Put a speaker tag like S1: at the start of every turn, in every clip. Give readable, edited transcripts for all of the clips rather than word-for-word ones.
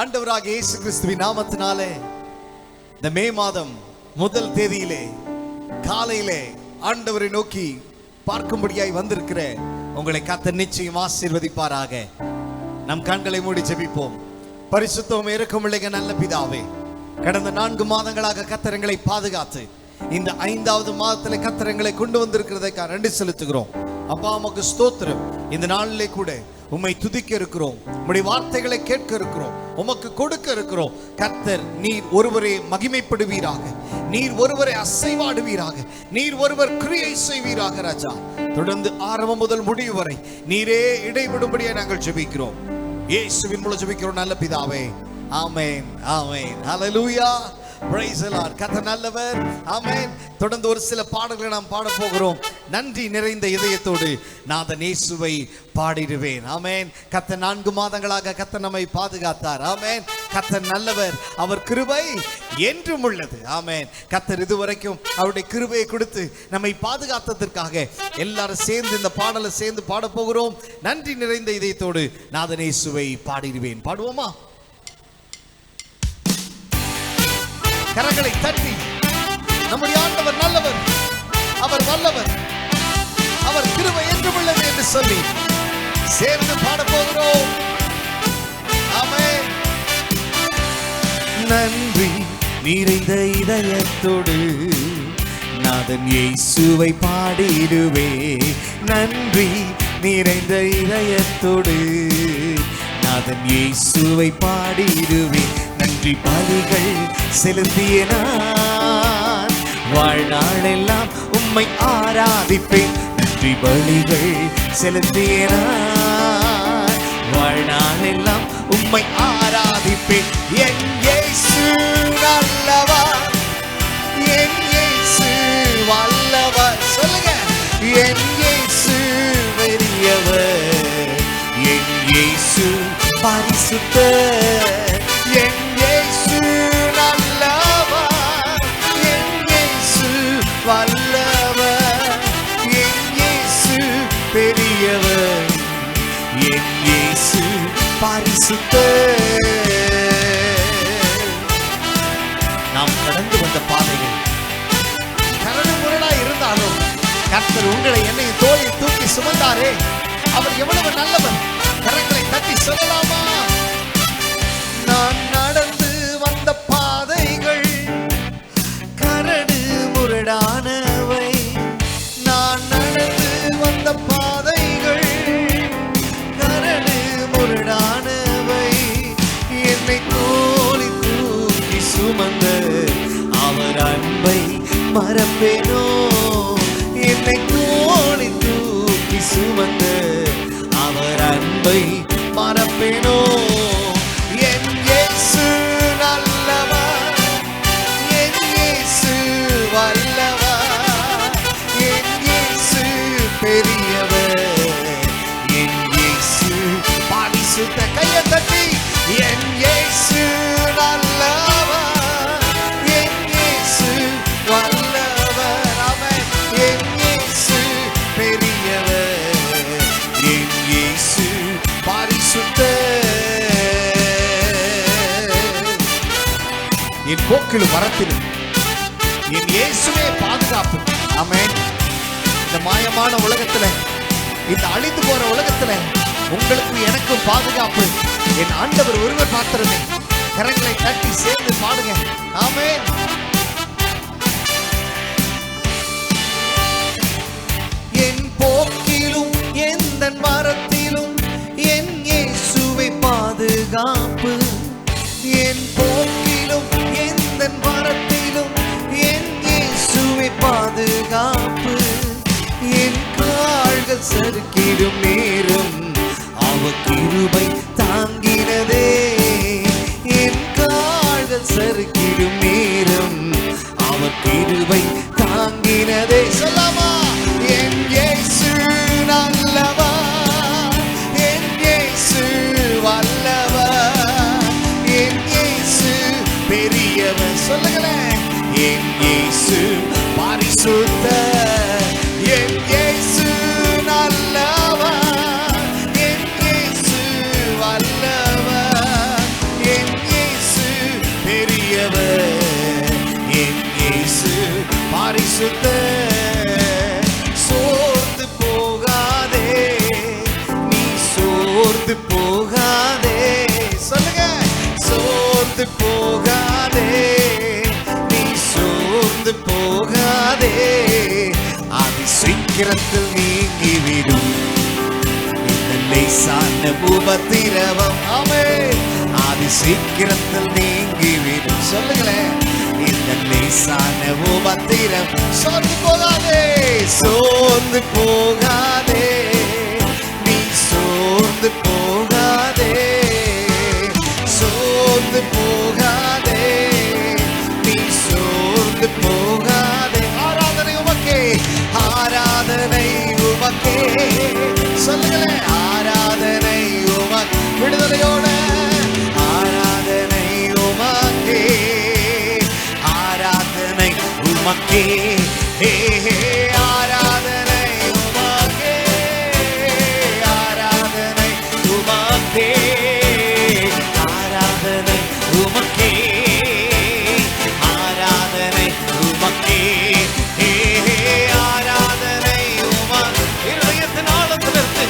S1: ஆண்டவராகிய இயேசு கிறிஸ்துவின் நாமத்தினாலே இந்த மே மாதம் முதல் தேதியிலே காலையிலே ஆண்டவரை நோக்கி பார்க்கும்படியாய் வந்திருக்கிற உங்களை கர்த்தர் நிச்சயம் ஆசீர்வதிப்பாராக. நம் கண்களை மூடி ஜெபிப்போம். பரிசுத்தமும் இரக்கமுள்ள நல்ல பிதாவே, கடந்த 4 மாதங்களாக கர்த்தர் எங்களை பாதுகாத்து இந்த 5வது மாதத்தில் கர்த்தர் எங்களை கொண்டு வந்திருக்கிறதுக்காக நன்றி செலுத்துகிறோம். அப்பா உமக்கு ஸ்தோத்திரம். இந்த நாளிலே கூட உம்மை துதிக்க இருக்கிறோம், உம்முடைய வார்த்தைகளை கேட்க இருக்கிறோம், உமக்கு கொடுக்க இருக்கிறோம். கர்த்தர் நீர் ஒருவரே மகிமைப்படுவீராக, நீர் ஒருவரை அசைவாடுவீராக, நீர் ஒருவர் கிரியை செய்வீராக. ராஜா, தொடர்ந்து ஆரம்பம் முதல் முடிவு வரை நீரே இடைவிடும்படியே நாங்கள் ஜெபிக்கிறோம். இயேசுவின் மூலம் ஜெபிக்கிறோம் நல்ல பிதாவே. ஆமென், ஆமென், ஹல்லேலூயா. Praise the Lord. கர்த்தர் நல்லவர். ஆமென். தொடர்ந்து ஒரு சில பாடல்களை நாம் பாட போகிறோம். நன்றி நிறைந்த இதயத்தோடு நாதன் இயேசுவை பாடிடுவேன். ஆமென். கர்த்தர் 4 மாதங்களாக கர்த்தர் நம்மை பாதுகாத்தார். ஆமென். கர்த்தர் நல்லவர், அவர் கிருபை என்றும் உள்ளது. ஆமென். கர்த்தர் இதுவரைக்கும் அவருடைய கிருபையை கொடுத்து நம்மை பாதுகாத்ததற்காக எல்லாரும் சேர்ந்து இந்த பாடலை சேர்ந்து பாட போகிறோம். நன்றி நிறைந்த இதயத்தோடு நாதன் இயேசுவை பாடிடுவேன். பாடுவோமா? கரங்களை தட்டி நம்முடைய ஆண்டவர் நல்லவர், அவர் வல்லவர், அவர் கிருபை என்றும் உள்ளது என்று சொல்லி சேர்ந்து பாட போகிறோம். ஆமென். நன்றி நிறைந்த இதயத்தோடு நாதன் இயேசுவை பாடிடுவே. நன்றி நிறைந்த இதயத்தோடு நாதன் இயேசுவை பாடிடுவே. நன்றி பலிகள் செலுத்திய நான் வாழ்நாளெல்லாம் உம்மை ஆராதிப்பேன். நன்றி பலிகள் செலுத்திய நான் வாழ்நாளெல்லாம் உம்மை ஆராதிப்பேன். என் இயேசு நல்லவர், என் இயேசு வல்லவர். சொல்லுங்க, என் இயேசு பெரியவர், என் இயேசு பரிசுத்தர், என் இயேசு நல்லவர், என் இயேசு வல்லவர், என் இயேசு பெரியவர், என் இயேசு பரிசுத்தர். நாம் கடந்து வந்த பாதைகள் கரடு முரடா இருந்தாலும் கர்த்தர் உங்களை என்னை தோளில் தூக்கி சுமந்தாரே, அவர் எவ்வளவு நல்லவர். கரங்களை தட்டி சொல்லலாமா? நான் நடந்து வந்த பாதைகள் கரடு முரடானவை, நான் நடந்து வந்த பாதைகள் கரடு முரடானவை. என்னை தோளில் தூக்கி சுமந்த அவர் அன்பை மறப்பேனோ, என்னை தோளில் தூக்கி சுமந்த அவர் அன்பை மறப்பேனோ. என் இயேசு நல்லவர், என் இயேசு வல்லவர், என் இயேசு பெரியவர், என் இயேசு பரிசுத்த. கையை தட்டி என் இயேசு நல்லவர், என் இயேசு வல்லவர், அவன் என் இயேசு பெரியவர், என் இயேசு பரிசுத்தர். என் போக்கிலும் வரத்திலும் என் இயேசுவே பாதுகாப்பு. ஆமென். இந்த மாயமான உலகத்துல, இந்த அழிந்து போற உலகத்துல உங்களுக்கு எனக்கும் பாதுகாப்பு என் ஆண்டவர் ஒருவர் மாத்திரமே. கரங்களை தட்டி சேர்ந்து பாடுங்க. ஆமென். என் போக்கிலும் எந்த மரத்திலும் என் இயேசுவை பாதுகாப்பு, என் போக்கிலும் எந்த மரத்திலும் என் இயேசுவை பாதுகாப்பு. என் கால்கள் சறுக்கிடும் நேரம் அவர் கிருபை தாங்கினதே, என் கால்கள் சறுக்கிடும் நேரம் அவர் கிருபை தாங்கினதே. சொல்லாமா? என் இயேசு நல்லவர், என் இயேசு வல்லவர், என் இயேசு பெரியவர். சொல்லுங்களேன், என் இயேசு பரிசுத்தர், என் இயேசு நல்லவர், என் இயேசு வல்லவர், என் இயேசு பரிசுத்தர். சோர்ந்து போகாதே, நீ சோர்ந்து போகாதே. சொல்லுங்க, சோர்ந்து போகாதே, நீ சோர்ந்து போகாதே. அது சீக்கிரத்தில் நீங்கிவிடும் இந்த லேசான உபத்திரவம். ஆமென். அது சீக்கிரத்தில் நீங்கிவிடும். சொல்லுங்களேன், இந்த லேசான உபத்திரம். சோர்ந்து போகாதே, சோர்ந்து போகாதே, நீ சோர்ந்து போகாதே, சோர்ந்து போகாதே, நீ சோர்ந்து போகாதே. ஆராதனை உமக்கே, ஆராதனை உமக்கே. சொல்லுங்களேன், ஆராதனை உமக்கே. விடுதலையோட ஆராதனை உமக்கே, ஆராதனை உமக்கே, ஆராதனை உமக்கே, ஆராதனை உமக்கே, ஆராதனை உமக்கே, ஆராதனை உமக்கே, ஆராதனை உமக்கே. இருதயத்தின் ஆழத்திலிருந்து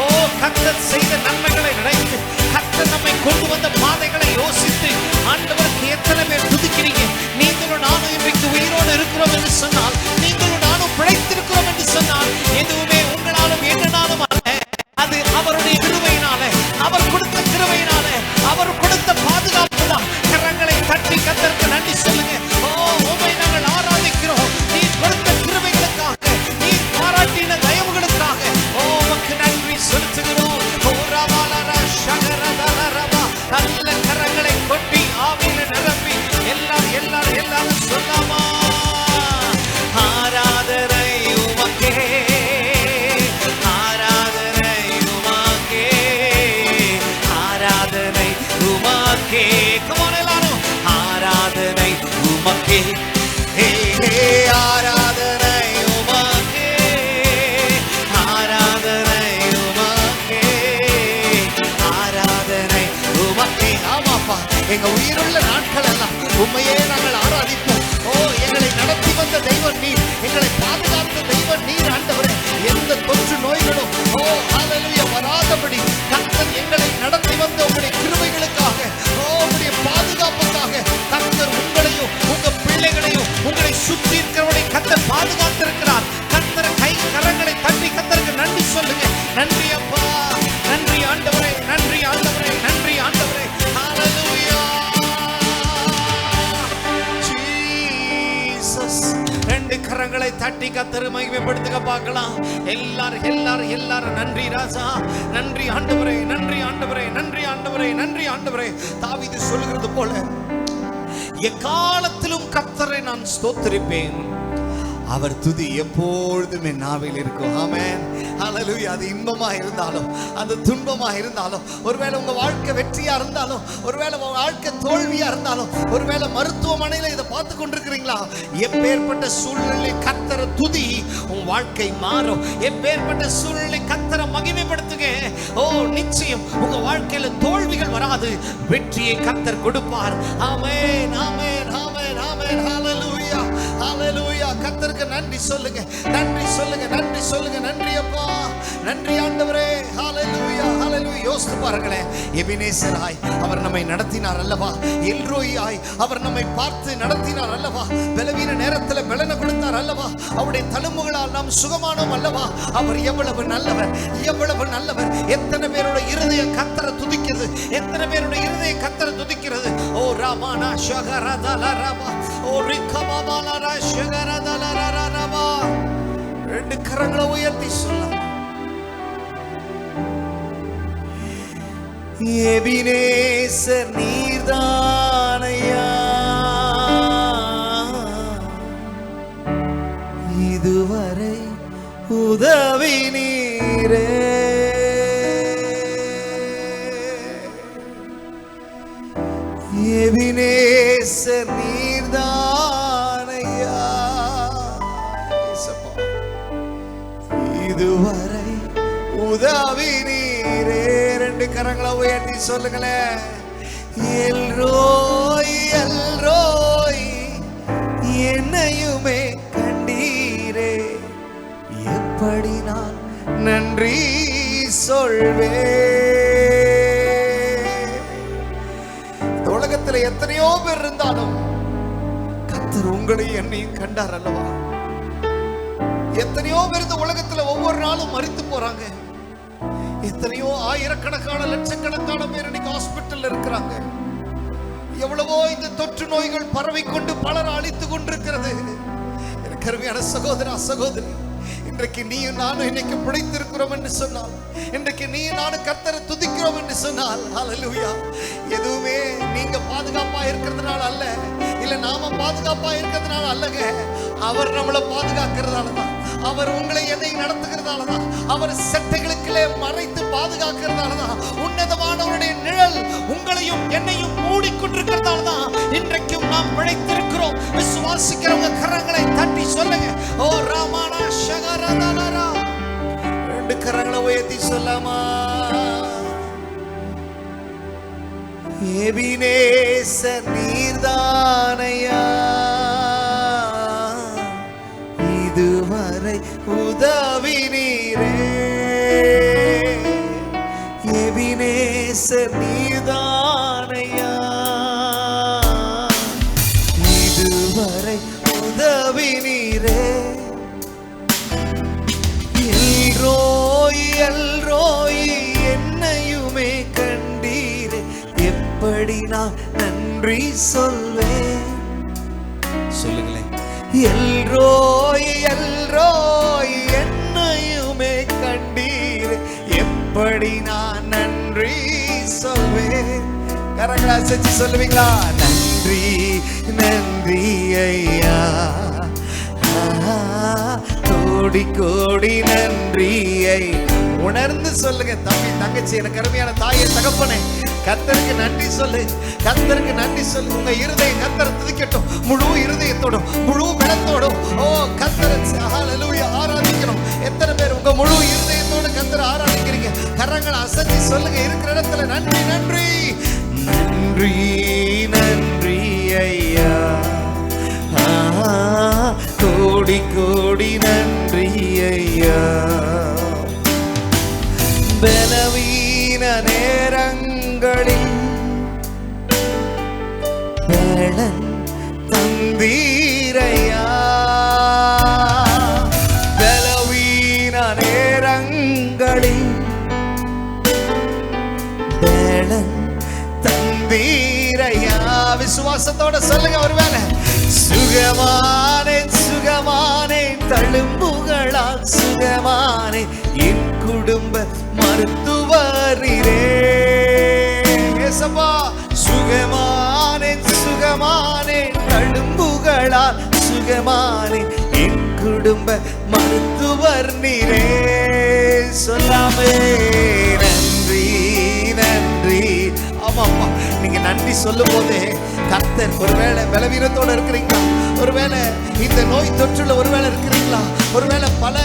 S1: ஓ கர்த்தர் செய்த நன்மைகளை நினைத்து, கர்த்தர் நம்மை கொண்டு வந்த பாதைகளை யோசித்து, ஆண்டவருக்கு எத்தனை பேர் துதிக்கிறீங்க? நீங்களும் நானும் இன்றைக்கு உயிரோடு இருக்கிறோம் என்று சொன்னால், நீங்களும் நானும் பிழைத்திருக்கிறோம் என்று சொன்னால், எதுவுமே உங்களாலும் என்னாலும் அல்ல. அது அவருடைய கிருபையினாலே, அவர் கொடுத்த கிருபையினாலே, அவர் கொடுத்த பாதுகாப்பு தான். கரங்களை தட்டி கர்த்தருக்கு நன்றி சொல்லுங்க. ஓ உம்மை நாங்கள் ஆராதிக்கிறோம். நீர் கொடுத்த கிருபைகளுக்காக, நீர் பாராட்டின தயவுகளுக்காக ஓ உமக்கு நன்றி செலுத்துகிறோம். ஓ ராமாலரா ஷகரதலரபா. நல்ல கரங்களை கொட்டி ஆவியில நிரப்பி எல்லாரும் எல்லாரும் எல்லாரும் சொல்லாமா? ஆராதனை உமக்கே, ஆராதனை உமக்கே, ஆராதனை உமக்கே. Come on எல்லாரும், ஆராதனை உமக்கே, ஆராதனை உமக்கே, ஆராதனை உமக்கே, ஆராதனை உமக்கே. ஆமாப்பா, எங்க உயிருள்ள நாட்கள் எல்லாம் உண்மையே நாங்கள் ஆராதிப்போம். ஓ எங்களை நடத்தி வந்த தெய்வம் நீர், எங்களை பாதுகாத்த தெய்வம் நீர். ஆண்டவரே, எந்த தொற்று நோய்களும் ஓ ஹல்லேலூயா வராதபடி கர்த்தர் எங்களை நடத்தி வந்த உங்களுடைய கிருபைகளுக்காக, ஓ உங்களுடைய பாதுகாப்புக்காக கர்த்தர் உங்களையும் உங்க பிள்ளைகளையும் உங்களை சுற்றி இருக்கிறவரை கர்த்தர் பாதுகாத்திருக்கிறார். கர்த்தர் கை கரங்களை தட்டி கர்த்தருக்கு நன்றி சொல்லுங்க. நன்றி அப்பா, நன்றி ஆண்டவரே, நன்றி ஆண்டவரே, நன்றி ஆண்டவரே. ஹல்லேலூயா ஜீசஸ். ரெண்டு கரங்களை தட்டி கர்த்தரை மகிமைப்படுத்துக பார்க்கலாம். எல்லாரும் எல்லாரும் எல்லாரும் நன்றி ராஜா, நன்றி ஆண்டவரே, நன்றி ஆண்டவரே, நன்றி ஆண்டவரே, நன்றி ஆண்டவரே. தாவீது சொல்கிறது போல, எக்காலத்திலும் கர்த்தரை நான் ஸ்தோத்திரிப்பேன், அவர் துதி எப்பொழுதும் என் நாவில் இருக்கும். ஆமென். ஹல்லேலூயா. அது இன்பமா இருந்தாலும், அது துன்பமா இருந்தாலும், ஒருவேளை உங்க வாழ்க்கை வெற்றியா இருந்தாலும், ஒருவேளை உங்க வாழ்க்கை தோல்வியா இருந்தாலும், ஒருவேளை மருத்துவமனையில இதை பார்த்து கொண்டிருக்கிறீங்களா, எப்பேற்பட்ட சூழ்நிலை கர்த்தரை துதி, உன் வாழ்க்கை மாறும். எப்பேற்பட்ட சூழ்நிலை கர்த்தரை மகிமைப்படுத்துங்க. ஓ நிச்சயம் உங்க வாழ்க்கையில தோல்விகள் வராது, வெற்றியை கர்த்தர் கொடுப்பார். ஆமென், ஆமென், ஆமென், ஆமென். ஹல்லேலூயா, ஹல்லேலூயா. கர்த்தருக்கு நன்றி சொல்லுங்க, நன்றி சொல்லுங்க, நன்றி சொல்லுங்க. நன்றி அப்பா, நன்றி ஆண்டவரே. ஹல்லேலூயா, ஹல்லேலூயா. யோசித்து பாருங்களேன், எபினேசராய் அவர் நம்மை நடத்தினார் அல்லவா, எல்ரோயாய் அவர் நம்மை பார்த்து நடத்தினார் அல்லவா, பலவீன நேரத்தில் பலனை கொடுத்தார் அல்லவா, அவருடைய தழும்புகளால் நாம் சுகமானோம் அல்லவா. அவர் எவ்வளவு நல்லவர், எவ்வளவு நல்லவர். எத்தனை பேருடைய இருதயம் கர்த்தரை துதிக்கிறது, எத்தனை பேருடைய இருதயம் கர்த்தரை துதிக்கிறது. ஓ ராமானா ஷகரதலரபா, ஓ ரிகமாமாலரா ஷகரதலரரபா. ரெண்டு கரங்களை உயர்த்தி சொல்லலாம். எபினேசர் நீர்தானையா, இதுவரை உதவி நீரே. எபினேசர் நீர்தானையா, இதுவரை உதவி நீரே. ரெண்டு கரங்களை உயர்த்தி சொல்லுங்களேன். எல்ரோய், எல்ரோய், என்னையுமே கண்டீரே, எப்படி நான் நன்றி சொல்வே. இந்த உலகத்துல எத்தனையோ பேர் இருந்தாலும் கர்த்தர் உங்களையும் என்னையும் கண்டார் அல்லவா? எத்தனையோ பேர் இந்த உலகத்துல ஒவ்வொரு நாளும் மரித்து போறாங்க. எத்தனையோ ஆயிரக்கணக்கான லட்சக்கணக்கான பேர் இன்னைக்கு ஹாஸ்பிட்டல் இருக்கிறாங்க. எவ்வளவோ இந்த தொற்று நோய்கள் பரவி கொண்டு பலர் அழித்து கொண்டிருக்கிறது. எனக்கு அருமையான சகோதரா சகோதரி, இன்றைக்கு நீயும் நானும் இன்னைக்கு பிழைத்திருக்கிறோம் என்று சொன்னால், இன்றைக்கு நீயும் நானும் கர்த்தரை துதிக்கிறோம் என்று சொன்னால், ஹல்லேலூயா, எதுவுமே நீங்க பாதுகாப்பா இருக்கிறதுனால அல்ல, இல்ல நாம பாதுகாப்பா இருக்கிறதுனால அல்லங்க. அவர் நம்மளை பாதுகாக்கிறதாலதான், அவர் உங்களை என்னை நடத்துகிறதாலதான், அவர் செட்டைகளுக்குள்ளே மறைத்து பாதுகாக்கிறதாலதான், உன்னதமானவருடைய நிழல் உங்களையும் என்னையும் மூடிக்கொண்டிருக்கிறதாலதான் இன்றைக்கும் நாம் பிழைத்திருக்கிறோம். விசுவாசிக்கிறவங்க கரங்களை தட்டி சொல்லுங்க, ஓ ராமானா ஷகரதலரா. ரெண்டு கரங்களை உயர்த்தி சொல்லாமா? எபினேசர் நீர்தானையா, இதுவரை உதவி நீரே. எபினேசர் நீர்தானையா, இதுவரை உதவி நீரே. எல்ரோய் எல்ரோய் என்னையுமே கண்டீரே, எப்படி நான் நன்றி சொல்வேன்? சொல்லுங்களேன். எல்ரோய் எல்ரோய் என்னையுமே கண்டீரே, எப்படி நான் நன்றி சொல்வேன்? கரங்களா செஞ்சு சொல்லுவீங்களா? நன்றி நன்றி ஐயா, கோடி கோடி நன்றியை உணர்ந்து சொல்லுங்க. தம்பி தங்கச்சி, எனக்கு அருமையான தாயை தகப்பனே, கர்த்தருக்கு நன்றி சொல்லு, கர்த்தருக்கு நன்றி சொல்லு. உங்க இருதயம் கர்த்தரை துதிக்கட்டும், முழு இருதயத்தோடும் முழு பலத்தோடும். ஓ கர்த்தரை ஹல்லேலூயா ஆராதிக்கணும். எத்தனை பேர் உங்க முழு இருதயத்தோடு கர்த்தரை ஆராதிக்கிறீங்க? கரங்களை அசைச்சு சொல்லுங்க, இருக்கிற இடத்துல நன்றி நன்றி நன்றி நன்றி ஐயா, கோடி கோடி நன்றி ஐயா. பலவீன நேரங்களில் பலன் தந்தீரையா, பலவீன நேரங்களில் பலன் தந்தீரையா. விசுவாசத்தோட சொல்லுங்க. ஒருவேளை சுகமானே சுகமானே, தழும்புகளால் சுகமானே, என் குடும்ப மருத்துவரே. ஏசப்பா, சுகமானே சுகமானே, தழும்புகளால் சுகமானே, என் குடும்ப மருத்துவர் நீரே. சொல்லாமே நன்றி நன்றி. ஆமாப்பா, நீங்க நன்றி சொல்லும் போதே கர்த்தர், ஒருவேளை பலவீனத்தோட இருக்கிறீங்களா? ஒருவேளை இந்த நோய் தொற்றுல ஒருவேளை இருக்கிறீங்களா? ஒருவேளை பல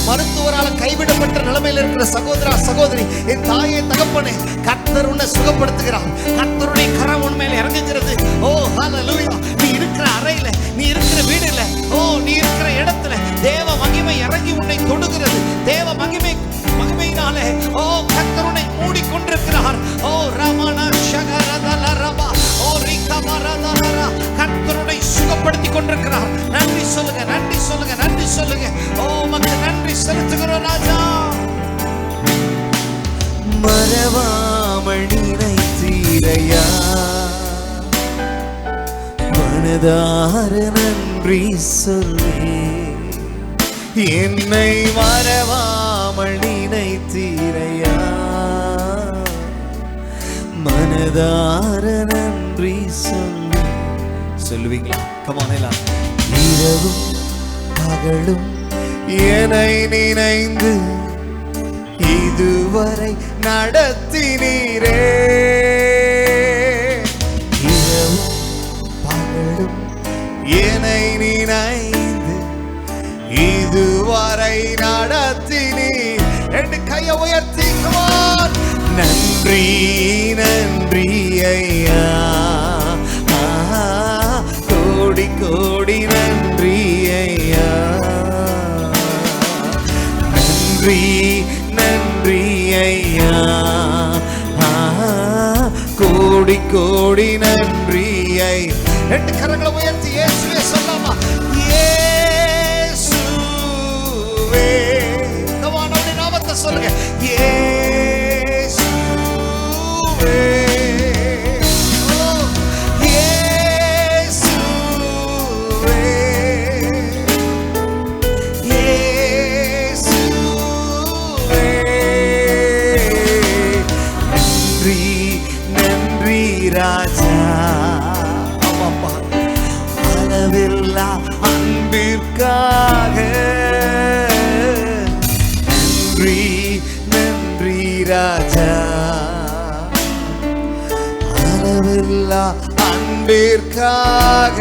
S1: மருத்துவரால் கைவிடப்பட்ட நிலைமையில் இருக்கிற சகோதரா சகோதரி, என் தாயை தகப்பனே, கர்த்தர் உன்னை சுகப்படுத்துகிறார். கர்த்தருடைய கரம் உன் மேல இறங்குகிறது. ஓ ஹல்லேலூயா. நீ இருக்கிற அறையில, நீ இருக்கிற வீடுல, ஓ நீ இருக்கிற இடத்துல தேவ மகிமை இறங்கி உன்னை தொடுகிறது. தேவ மகிமையினாலே ஓ கர்த்தர் உன்னை மூடிக்கொண்டிருக்கிறார். ஓ ரமணா ஷகரதலரபா, ஓ ரிகமரதலரா, கர்த்தருடைய சுகப்படுத்தி கொண்டிருக்கிறார். நன்றி சொல்லுங்க, நன்றி சொல்லுங்க, நன்றி சொல்லுங்க. ஓ உமக்கு நன்றி செலுத்துகிறோம் ராஜா. மறவாமல் நினைத்தீரையா, மனதார நன்றி சொல்லி. என்னை மறவாமல் நினைத்தீரையா, மனதார நன்றி சொல்லி. சொல்லுவீங்களா? கமானேலா. இரவும் பகலும் என்னை நினைந்து இதுவரை நடத்தினீரே. இரவும் பகலும் என்னை நினைந்து இதுவரை நடத்தினீர். ரெண்டு கையை உயர்த்தி கமான். நன்றி நன்றி ஐயா, கோடி கோடி நன்றி. நன்றி நன்றி ஐயா, கோடி கோடி நன்றி ஐயா. ரெண்டு கரங்களை உயர்த்தி இயேசுவே சொல்லாமா? இயேசுவே, அவருடைய நாமத்தை சொல்லுங்க. இயேசுவே, ராஜா அளவில்லா அன்பிற்காக நன்றி நன்றி ராஜா, அளவில்லா அன்பிற்காக.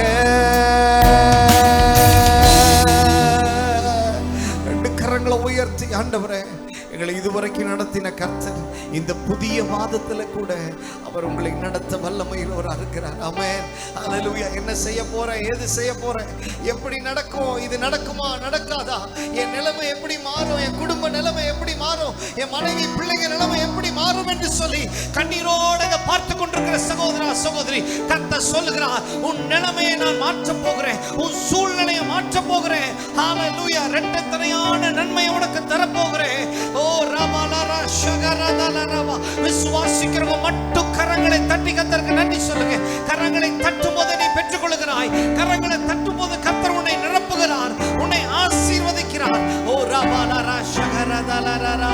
S1: ரெண்டு கரங்களை உயர்த்தி, ஆண்டவரே எங்களை இதுவரைக்கும் நடத்தின கர்த்தர் இந்த புதிய மாதத்துல கூட அவர் உங்களை நடத்த வல்லமையுள்ளவராக இருக்கிறார். ஆமென், ஹல்லேலூயா. என்ன செய்ய போறேன், ஏது செய்ய போறேன், எப்படி நடக்கும், இது நடக்குமா நடக்காதா, என் நிலைமை எப்படி மாறும், என் குடும்ப நிலைமை எப்படி மாறும், என் மனைவி பிள்ளைங்க நிலைமை எப்படி மாறும் என்று சொல்லி கண்ணீரோட பார்த்து கொண்டிருக்கிற சகோதரா சகோதரி, கர்த்தர் சொல்லுகிறார், உன் நிலைமையை நான் மாற்ற போகிறேன், உன் சூழ்நிலையை மாற்ற போகிறேன். ஹல்லேலூயா. இரட்டத்தனையான நன்மையை உனக்கு தரப்போகிறேன். ஓ ரமலரா ஷகரதலரவா. விசுவாசிக்கிறவங்க மட்டும் கரங்களை தட்டி கர்த்தருக்கு நன்றி சொல்லுங்க. கரங்களை தட்டும் போது நீ பெற்றுக் கொள்கிறாய். கரங்களை தட்டும் போது கர்த்தர் உன்னை நிரப்புகிறார், உன்னை ஆசீர்வதிக்கிறார். ஓ ரமலரா ஷகரதலரரா.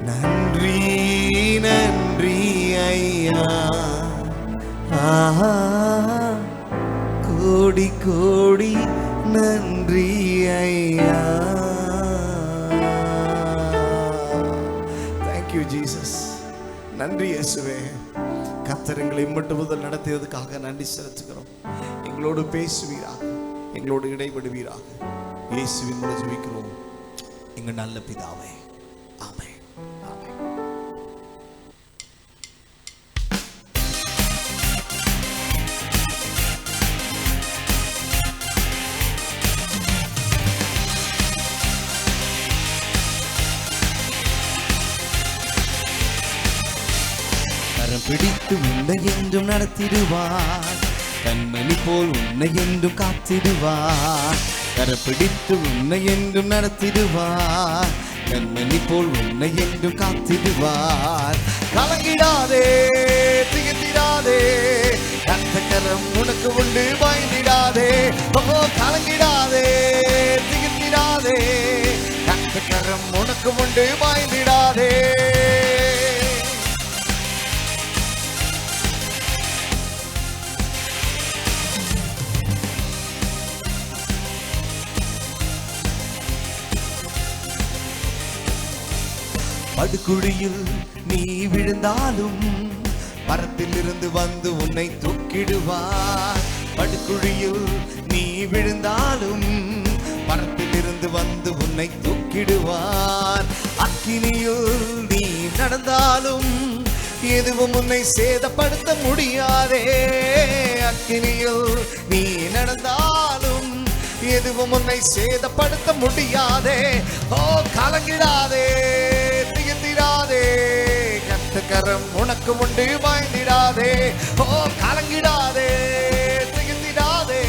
S1: நன்றி நன்றி ஐயா, கோடி கோடி நன்றி ஐயா. Thank you Jesus. நன்றி இயேசுவே. கர்த்தர் எங்களை மட்டும் முதல் நடத்தியதுக்காக நன்றி செலுத்துகிறோம். எங்களோடு பேசுவீராக, எங்களோடு இடைபடுவீராக. இயேசுவின் மூலம் ஜெபிக்கிறோம் எங்கள் நல்ல பிதாவே, ஆமென். பிடித்து உன்னை என்றும் நடத்திடுவார், கண்மணி போல் உன்னை என்றும் காத்திடுவார். கரப்பிடித்து உன்னை என்றும் நடத்திடுவார், கண்மணி போல் உன்னை என்றும் காத்திடுவார். கலங்கிடாதே, திகழ்ந்திடாதே, கர்த்தர் உனக்கு உண்டு, பயந்திடாதே. கலங்கிடாதே, திகழ்ந்திடாதே, கர்த்தர் உனக்கு உண்டு, பயந்திடாதே. படுகுழியில் நீ விழுந்தாலும் மரத்தில் இருந்து வந்து உன்னை தூக்கிடுவார். படுகுழியில் நீ விழுந்தாலும் மரத்தில் இருந்து வந்து உன்னை தூக்கிடுவார். அக்கினியில் நீ நடந்தாலும் எதுவும் உன்னை சேதப்படுத்த முடியாதே. அக்கினியில் நீ நடந்தாலும் எதுவும் உன்னை சேதப்படுத்த முடியாதே. ஓ கலங்கிடாதே, திகழ்ந்திடாதே, கர்த்தர் உனக்கு உண்டு, பயந்திடாதே. ஓ கலங்கிடாதே, திகழ்ந்திடாதே,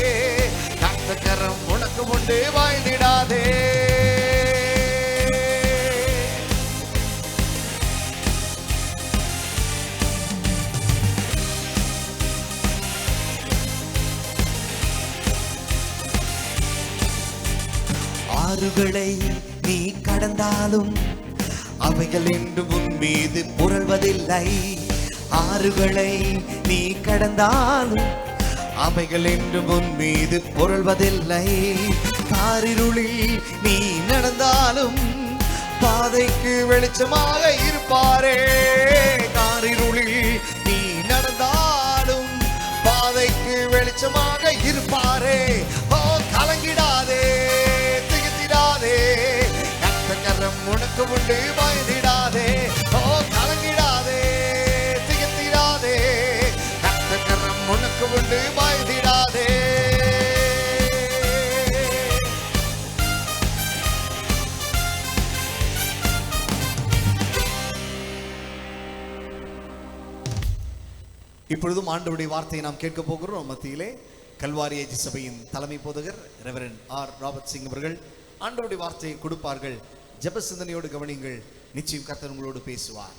S1: கர்த்தர் உனக்கு உண்டு, பயந்திடாதே. ஆறுகளை நீ கடந்தாலும் அவைகள் என்று உன் மீது புரள்வதில்லை. ஆறுகளை நீ கடந்தாலும் அவைகள் என்று உன் மீது புரள்வதில்லை. காரிருளில் நீ நடந்தாலும் பாதைக்கு வெளிச்சமாக இருப்பாரே. காரிருளில் நீ நடந்தாலும் பாதைக்கு வெளிச்சமாக இருப்பாரே. ஓ கலங்கிடாதே, உனக்கு உண்டு, பயந்திடாதே. ஓ கலங்கிடாதே, திகழ்ந்திடாதே, கர்த்தர் உனக்கு உண்டு, பயந்திடாதே. இப்பொழுதும் ஆண்டவருடைய வார்த்தையை நாம் கேட்க போகிறோம். மத்தியிலே கல்வாரி ஏஜி சபையின் தலைமை போதகர் ரெவரண்ட் ஆர் ராபர்ட் சிங் அவர்கள் ஆண்டவருடைய வார்த்தையை கொடுப்பார்கள். ஜெப சிந்தனையோடு கவனிங்கள். நிச்சயம் கர்த்தர் உங்களோடு பேசுவார்.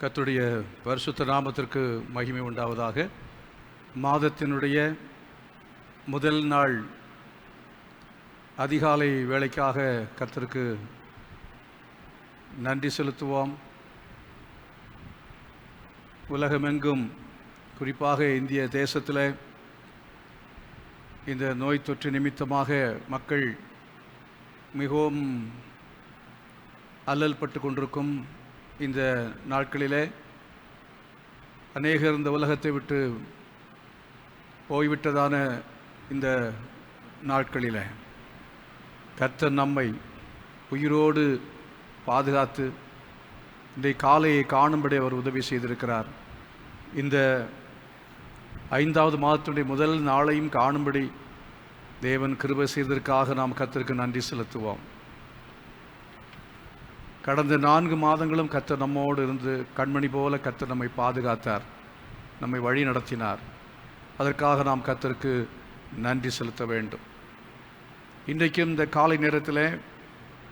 S2: கர்த்தருடைய பரிசுத்த நாமத்திற்கு மகிமை உண்டாவதாக. மாதத்தினுடைய முதல் நாள் அதிகாலை வேளைக்காக கர்த்தருக்கு நன்றி செலுத்துவோம். உலகமெங்கும் குறிப்பாக இந்திய தேசத்தில் இந்த நோய் தொற்று நிமித்தமாக மக்கள் மிகவும் அல்லல் பட்டு கொண்டிருக்கும் இந்த நாட்களிலே அநேகர் இந்த உலகத்தை விட்டு போய்விட்டதான இந்த நாட்களில் கர்த்தர் நம்மை உயிரோடு பாதுகாத்து இந்த காலையை காணும்படி அவர் உதவி செய்திருக்கிறார். இந்த 5வது மாதத்துடைய முதல் நாளையும் காணும்படி தேவன் கிருபை செய்ததற்காக நாம் கர்த்தருக்கு நன்றி செலுத்துவோம். கடந்த 4 மாதங்களும் கர்த்தர் நம்மோடு இருந்து கண்மணி போல கர்த்தர் நம்மை பாதுகாத்தார், நம்மை வழி நடத்தினார். அதற்காக நாம் கர்த்தருக்கு நன்றி செலுத்த வேண்டும். இன்றைக்கும் இந்த காலை நேரத்தில்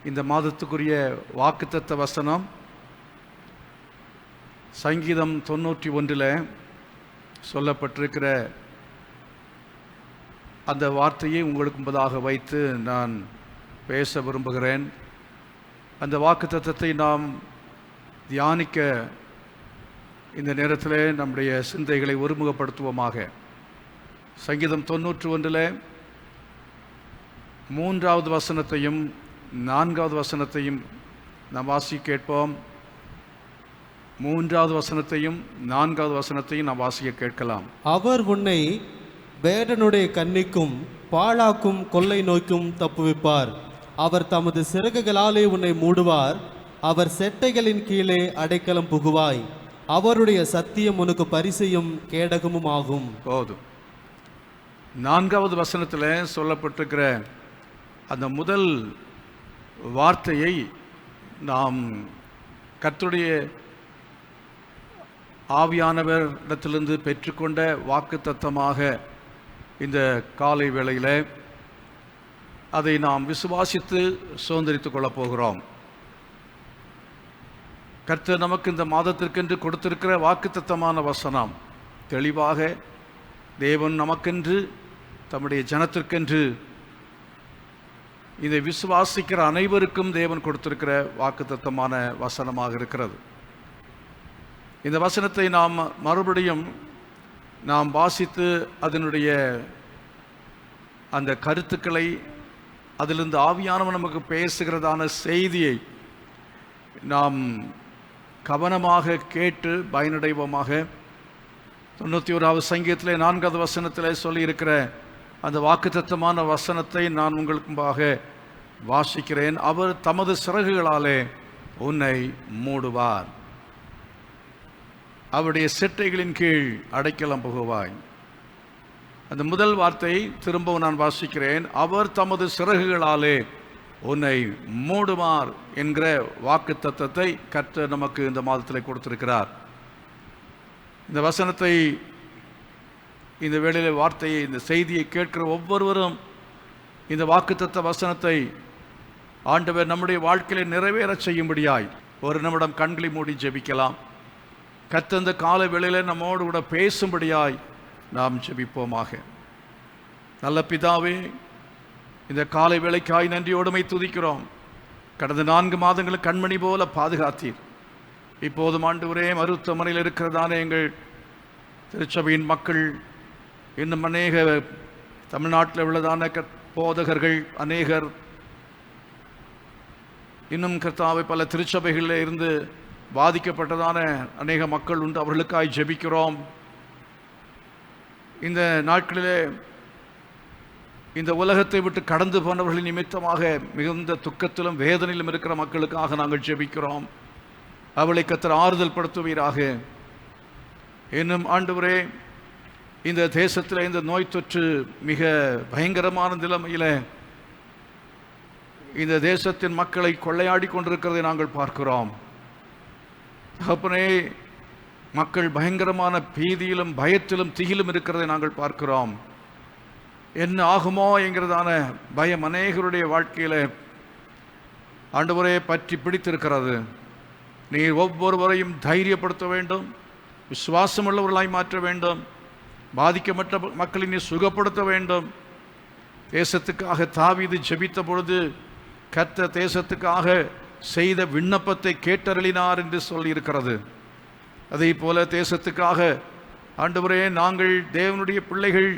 S2: இந்த மாதத்துக்குரிய வாக்குத்தத்த வசனம் சங்கீதம் 91 சொல்லப்பட்டிருக்கிற அந்த வார்த்தையை உங்களுக்கு முன்பதாக வைத்து நான் பேச விரும்புகிறேன். அந்த வாக்குத்தத்தத்தை நாம் தியானிக்க இந்த நேரத்தில் நம்முடைய சிந்தைகளை ஒருமுகப்படுத்துவோமாக. சங்கீதம் 91 3வது வசனத்தையும் 4வது வசனத்தையும் நாம் வாசி கேட்போம். 3வது வசனத்தையும் 4வது வசனத்தையும் நாம் வாசிக்க கேட்கலாம்.
S3: அவர் உன்னை வேடனுடைய கண்ணிக்கும் பாழாக்கும் கொள்ளை நோய்க்கும் தப்புவிப்பார். அவர் தமது சிறகுகளாலே உன்னை மூடுவார். அவர் செட்டைகளின் கீழே அடைக்கலம் புகுவாய். அவருடைய சத்தியம் உனக்கு பரிசையும் கேடகமும் ஆகும்.
S2: போதும். 4வது வசனத்தில் சொல்லப்பட்டிருக்கிற அந்த முதல் வார்த்தையை நாம் கர்த்தருடைய ஆவியானவரிடத்திலிருந்து பெற்றுக்கொண்ட வாக்கு தத்தமாக இந்த காலை வேளையில் அதை நாம் விசுவாசித்து சுதந்திரித்துக் கொள்ளப் போகிறோம். கர்த்தர் நமக்கு இந்த மாதத்திற்கென்று கொடுத்திருக்கிற வாக்குத்தத்தமான வசனம் தெளிவாக தேவன் நமக்கென்று தம்முடைய ஜனத்திற்கென்று இதை விசுவாசிக்கிற அனைவருக்கும் தேவன் கொடுத்திருக்கிற வாக்குத்தத்தமான வசனமாக இருக்கிறது. இந்த வசனத்தை நாம் மறுபடியும் நாம் வாசித்து அதனுடைய அந்த கருத்துக்களை அதிலிருந்து ஆவியானவன் நமக்கு பேசுகிறதான செய்தியை நாம் கவனமாக கேட்டு பயனடைவோமாக. 91வது சங்கீதத்தில் 4வது வசனத்தில் சொல்லியிருக்கிற அந்த வாக்குத்தத்தமான வசனத்தை நான் உங்களுக்கு முன்பாக வாசிக்கிறேன். அவர் தமது சிறகுகளாலே உன்னை மூடுவார். அவருடைய செட்டைகளின் கீழ் அடைக்கலம் புகுவாய். அந்த முதல் வார்த்தை திரும்பவும் நான் வாசிக்கிறேன். அவர் தமது சிறகுகளாலே உன்னை மூடுவார் என்கிற வாக்கு தத்தத்தை கர்த்தர் நமக்கு இந்த மாதத்தில் கொடுத்திருக்கிறார். இந்த வசனத்தை, இந்த வேளையில வார்த்தையை, இந்த செய்தியை கேட்கிற ஒவ்வொருவரும் இந்த வாக்குத்தத்த வசனத்தை ஆண்டவர் நம்முடைய வாழ்க்கையில நிறைவேற செய்யும்படியாய் ஒரு நிமிடம் கண்களை மூடி ஜெபிக்கலாம். கர்த்தர் இந்த கால வேளையில நம்மோடு கூட பேசும்படியாய் நாம் ஜெபிப்போமாக. நல்ல பிதாவே, இந்த காலை வேளைக்காய் நன்றியோடுமை துதிக்கிறோம். கடந்த 4 மாதங்களுக்கு கண்மணி போல பாதுகாத்தீர். இப்போதும் ஆண்டவரே, மருத்துவமனையில் இருக்கிறதான எங்கள் திருச்சபையின் மக்கள், இன்னும் அநேக தமிழ்நாட்டில் உள்ளதான போதகர்கள் அநேகர், இன்னும் கர்த்தாவை பல திருச்சபைகளில் இருந்து பாதிக்கப்பட்டதான அநேக மக்கள் உண்டு. அவர்களுக்காய் ஜெபிக்கிறோம். இந்த நாட்களிலே இந்த உலகத்தை விட்டு கடந்து போனவர்களின் நிமித்தமாக மிகுந்த துக்கத்திலும் வேதனையிலும் இருக்கிற மக்களுக்காக நாங்கள் ஜெபிக்கிறோம். அவளை கர்த்தர் ஆறுதல் படுத்துவீராக. இன்னும் ஆண்டவரே, இந்த தேசத்தில் இந்த நோய் தொற்று மிக பயங்கரமான நிலைமையில் இந்த தேசத்தின் மக்களை கொள்ளையாடி கொண்டிருக்கிறதை நாங்கள் பார்க்கிறோம். தகப்பனே, மக்கள் பயங்கரமான பீதியிலும் பயத்திலும் திகிலும் இருக்கிறதை நாங்கள் பார்க்கிறோம். என்ன ஆகுமோ என்கிறதான பயம் அநேகருடைய வாழ்க்கையில் ஆண்டவரே பற்றி பிடித்திருக்கிறது. நீர் ஒவ்வொருவரையும் தைரியப்படுத்த வேண்டும், விசுவாசமுள்ளவர்களாய் மாற்ற வேண்டும், பாதிக்கப்பட்ட மக்களை நீர் சுகப்படுத்த வேண்டும். தேசத்துக்காக தாவீது ஜெபித்த பொழுது கர்த்தர் தேசத்துக்காக செய்த விண்ணப்பத்தை கேட்டருளினார் என்று சொல்லியிருக்கிறது. அதே போல தேசத்துக்காக ஆண்டவரே நாங்கள் தேவனுடைய பிள்ளைகள்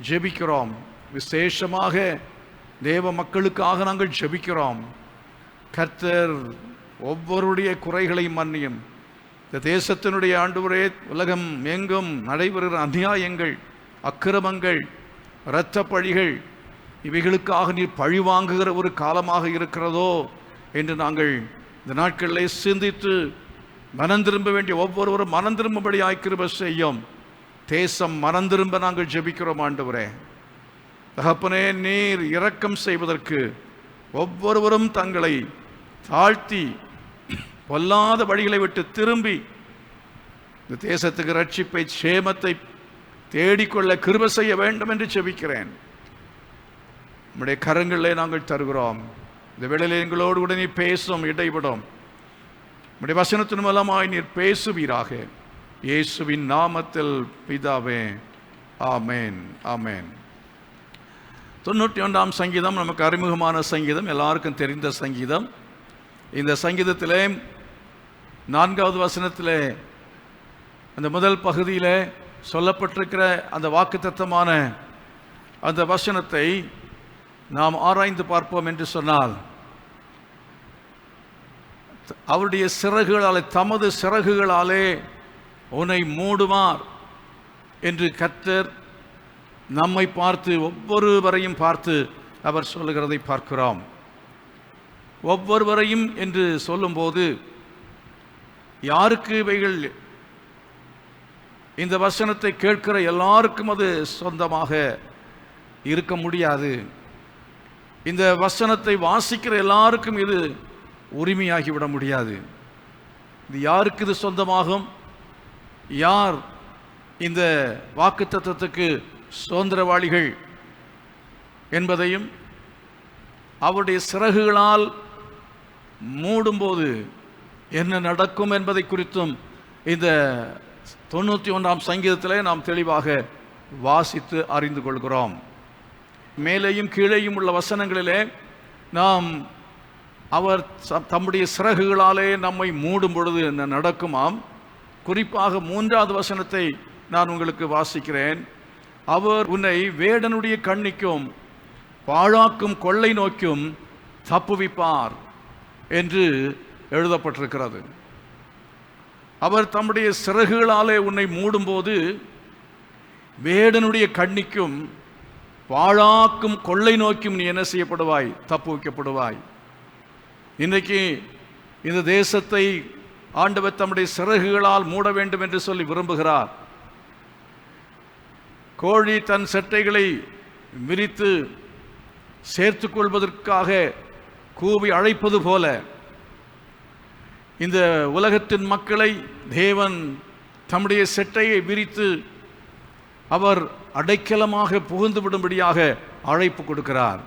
S2: ஜெபிக்கிறோம். விசேஷமாக தேவ மக்களுக்காக நாங்கள் ஜெபிக்கிறோம். கர்த்தர் ஒவ்வொருடைய குறைகளை மன்னியும். இந்த தேசத்தினுடைய ஆண்டவரே, உலகம் எங்கும் நடைபெறுகிற அநியாயங்கள், அக்கிரமங்கள், இரத்த பழிகள், இவைகளுக்காக நீர் பழி வாங்குகிற ஒரு காலமாக இருக்கிறதோ என்று நாங்கள் இந்த நாட்களிலே சிந்தித்து மனம் திரும்ப வேண்டிய ஒவ்வொருவரும் மனம் திரும்பபடி கிருபை செய்யும். தேசம் மனம் திரும்ப நாங்கள் ஜெபிக்கிறோம். ஆண்டவரே தகப்பனே, நீர் இரக்கம் செய்வதற்கு ஒவ்வொருவரும் தங்களை தாழ்த்தி பொல்லாத வழிகளை விட்டு திரும்பி இந்த தேசத்துக்கு ரட்சிப்பை, சேமத்தை தேடிக்கொள்ள கிருபை செய்ய வேண்டும் என்று ஜெபிக்கிறேன். நம்முடைய கரங்களிலே நாங்கள் தருகிறோம். இந்த வேளையிலே எங்களோடு கூட நீர் பேசும், இடைவிடும். நம்முடைய வசனத்தின் மூலமாய் நீர் பேசுவீராக. இயேசுவின் நாமத்தில் பிதாவே, ஆமேன், ஆமேன். 91ஆம் சங்கீதம் நமக்கு அறிமுகமான சங்கீதம், எல்லாருக்கும் தெரிந்த சங்கீதம். இந்த சங்கீதத்திலே 4வது வசனத்திலே அந்த முதல் பகுதியில் சொல்லப்பட்டிருக்கிற அந்த வாக்குத்தத்தமான அந்த வசனத்தை நாம் ஆராய்ந்து பார்ப்போம் என்று சொன்னால், அவருடைய சிறகுகளாலே, தமது சிறகுகளாலே உன்னை மூடுவார் என்று கர்த்தர் நம்மை பார்த்து, ஒவ்வொருவரையும் பார்த்து அவர் சொல்லுகிறதை பார்க்கிறோம். ஒவ்வொருவரையும் என்று சொல்லும்போது யாருக்கு இவைகள், இந்த வசனத்தை கேட்கிற எல்லாருக்கும் அது சொந்தமாக இருக்க முடியாது. இந்த வசனத்தை வாசிக்கிற எல்லாருக்கும் இது உரிமையாகிவிட முடியாது. இது யாருக்கு இது சொந்தமாகும், யார் இந்த வாக்குத்தத்தத்துக்கு சுதந்திரவாளிகள் என்பதையும், அவருடைய சிறகுகளால் மூடும்போது என்ன நடக்கும் என்பதை குறித்தும் இந்த 91ஆம் சங்கீதத்திலே நாம் தெளிவாக வாசித்து அறிந்து கொள்கிறோம். மேலேயும் கீழேயும் உள்ள வசனங்களிலே நாம் அவர் தம்முடைய சிறகுகளாலே நம்மை மூடும் பொழுது என்ன நடக்குமாம். குறிப்பாக 3வது வசனத்தை நான் உங்களுக்கு வாசிக்கிறேன். அவர் உன்னை வேடனுடைய கண்ணிக்கும் பாழாக்கும் கொள்ளை நோக்கும் தப்புவிப்பார் என்று எழுதப்பட்டிருக்கிறது. அவர் தம்முடைய சிறகுகளாலே உன்னை மூடும்போது வேடனுடைய கண்ணிக்கும் பாழாக்கும் கொள்ளை நோக்கும் நீ என்ன செய்யப்படுவாய், தப்பு வைக்கப்படுவாய். இன்றைக்கு இந்த தேசத்தை ஆண்டவர் தம்முடைய சிறகுகளால் மூட வேண்டும் என்று சொல்லி விரும்புகிறார். கோழி தன் செட்டைகளை விரித்து சேர்த்து கொள்வதற்காக கூவி அழைப்பது போல இந்த உலகத்தின் மக்களை தேவன் தம்முடைய செட்டையை விரித்து அவர் அடைக்கலமாக புகுந்து விடும்படியாக அழைப்பு கொடுக்கிறார்.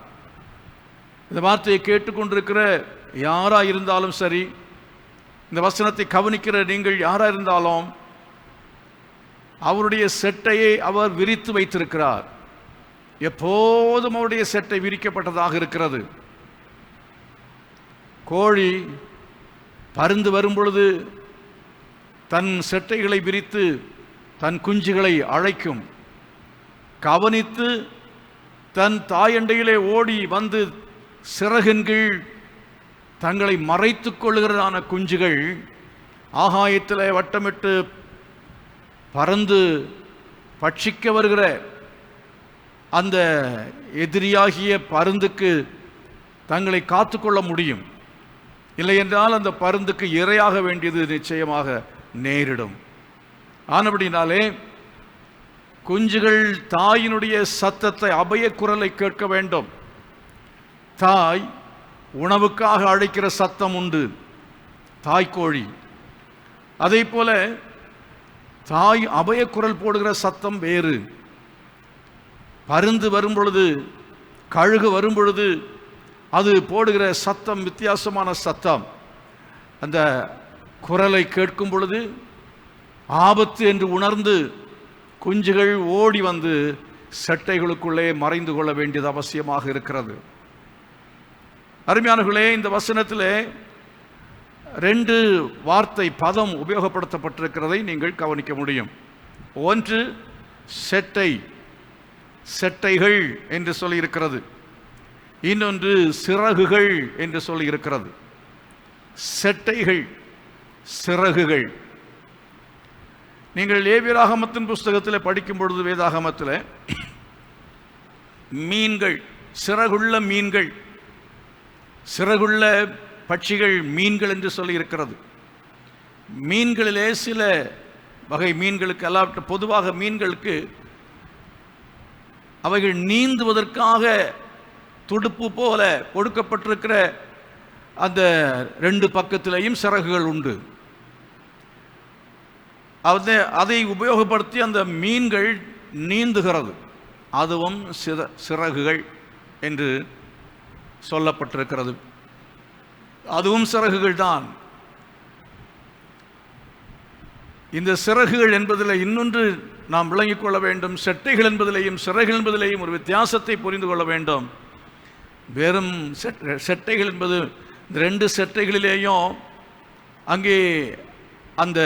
S2: இந்த வார்த்தையை கேட்டுக்கொண்டிருக்கிற யாரா இருந்தாலும் சரி, இந்த வசனத்தை கவனிக்கிற நீங்கள் யாரா இருந்தாலும், அவருடைய செட்டையை அவர் விரித்து வைத்திருக்கிறார். எப்போதும் அவருடைய செட்டை விரிக்கப்பட்டதாக இருக்கிறது. கோழி பருந்து வரும் பொழுது தன் செட்டைகளை விரித்து தன் குஞ்சுகளை அழைக்கும். கவனித்து தன் தாயண்டையிலே ஓடி வந்து சிறகின் கீழ் தங்களை மறைத்து கொள்கிறதான குஞ்சுகள் ஆகாயத்திலே வட்டமிட்டு பறந்து பட்சிக்க வருகிற அந்த எதிரியாகிய பருந்துக்கு தங்களை காத்துக்கொள்ள முடியும். இல்லை என்றால் அந்த பருந்துக்கு இரையாக வேண்டியது நிச்சயமாக நேரிடும். ஆனபடினாலே குஞ்சுகள் தாயினுடைய சத்தத்தை, அபய குரலை கேட்க வேண்டும். தாய் உணவுக்காக அழைக்கிற சத்தம் உண்டு, தாய்க்கோழி. அதே போல தாய் அபயக்குரல் போடுகிற சத்தம் வேறு. பருந்து வரும் பொழுது, கழுகு வரும் பொழுது அது போடுகிற சத்தம் வித்தியாசமான சத்தம். அந்த குரலை கேட்கும் பொழுது ஆபத்து என்று உணர்ந்து குஞ்சுகள் ஓடி வந்து செட்டைகளுக்குள்ளே மறைந்து கொள்ள வேண்டியது அவசியமாக இருக்கிறது. அருமையானவர்களே, இந்த வசனத்திலே 2 வார்த்தை பதம் உபயோகப்படுத்தப்பட்டிருக்கிறதை நீங்கள் கவனிக்க முடியும். ஒன்று செட்டை, செட்டைகள் என்று சொல்லி இருக்கிறது. இன்னொன்று சிறகுகள் என்று சொல்லி இருக்கிறது. செட்டைகள், சிறகுகள். நீங்கள் லேவியராகமத்தின் புஸ்தகத்தில் படிக்கும் பொழுது வேதாகமத்தில் மீன்கள், சிறகுள்ள மீன்கள், சிறகுள்ள பட்சிகள் மீன்கள் என்று சொல்லி இருக்கிறது. மீன்களிலே சில வகை மீன்களுக்கு எல்லாம், பொதுவாக மீன்களுக்கு அவைகள் நீந்துவதற்காக துடுப்பு போல கொடுக்கப்பட்டிருக்கிற அந்த 2 பக்கத்திலேயும் சிறகுகள் உண்டு. அதை உபயோகப்படுத்தி அந்த மீன்கள் நீந்துகிறது. அதுவும் சிறகுகள் என்று சொல்லப்பட்டிருக்கிறது. அதுவும் சிறகுகள் தான். இந்த சிறகுகள் என்பதில் இன்னொன்று நாம் விளங்கிக் கொள்ள வேண்டும். செட்டைகள் என்பதிலேயும் சிறகுகள் என்பதிலேயும் ஒரு வித்தியாசத்தை புரிந்து கொள்ள வேண்டும். வெறும் செட்டைகள் என்பது இந்த 2 செட்டைகளிலேயும் அங்கே அந்த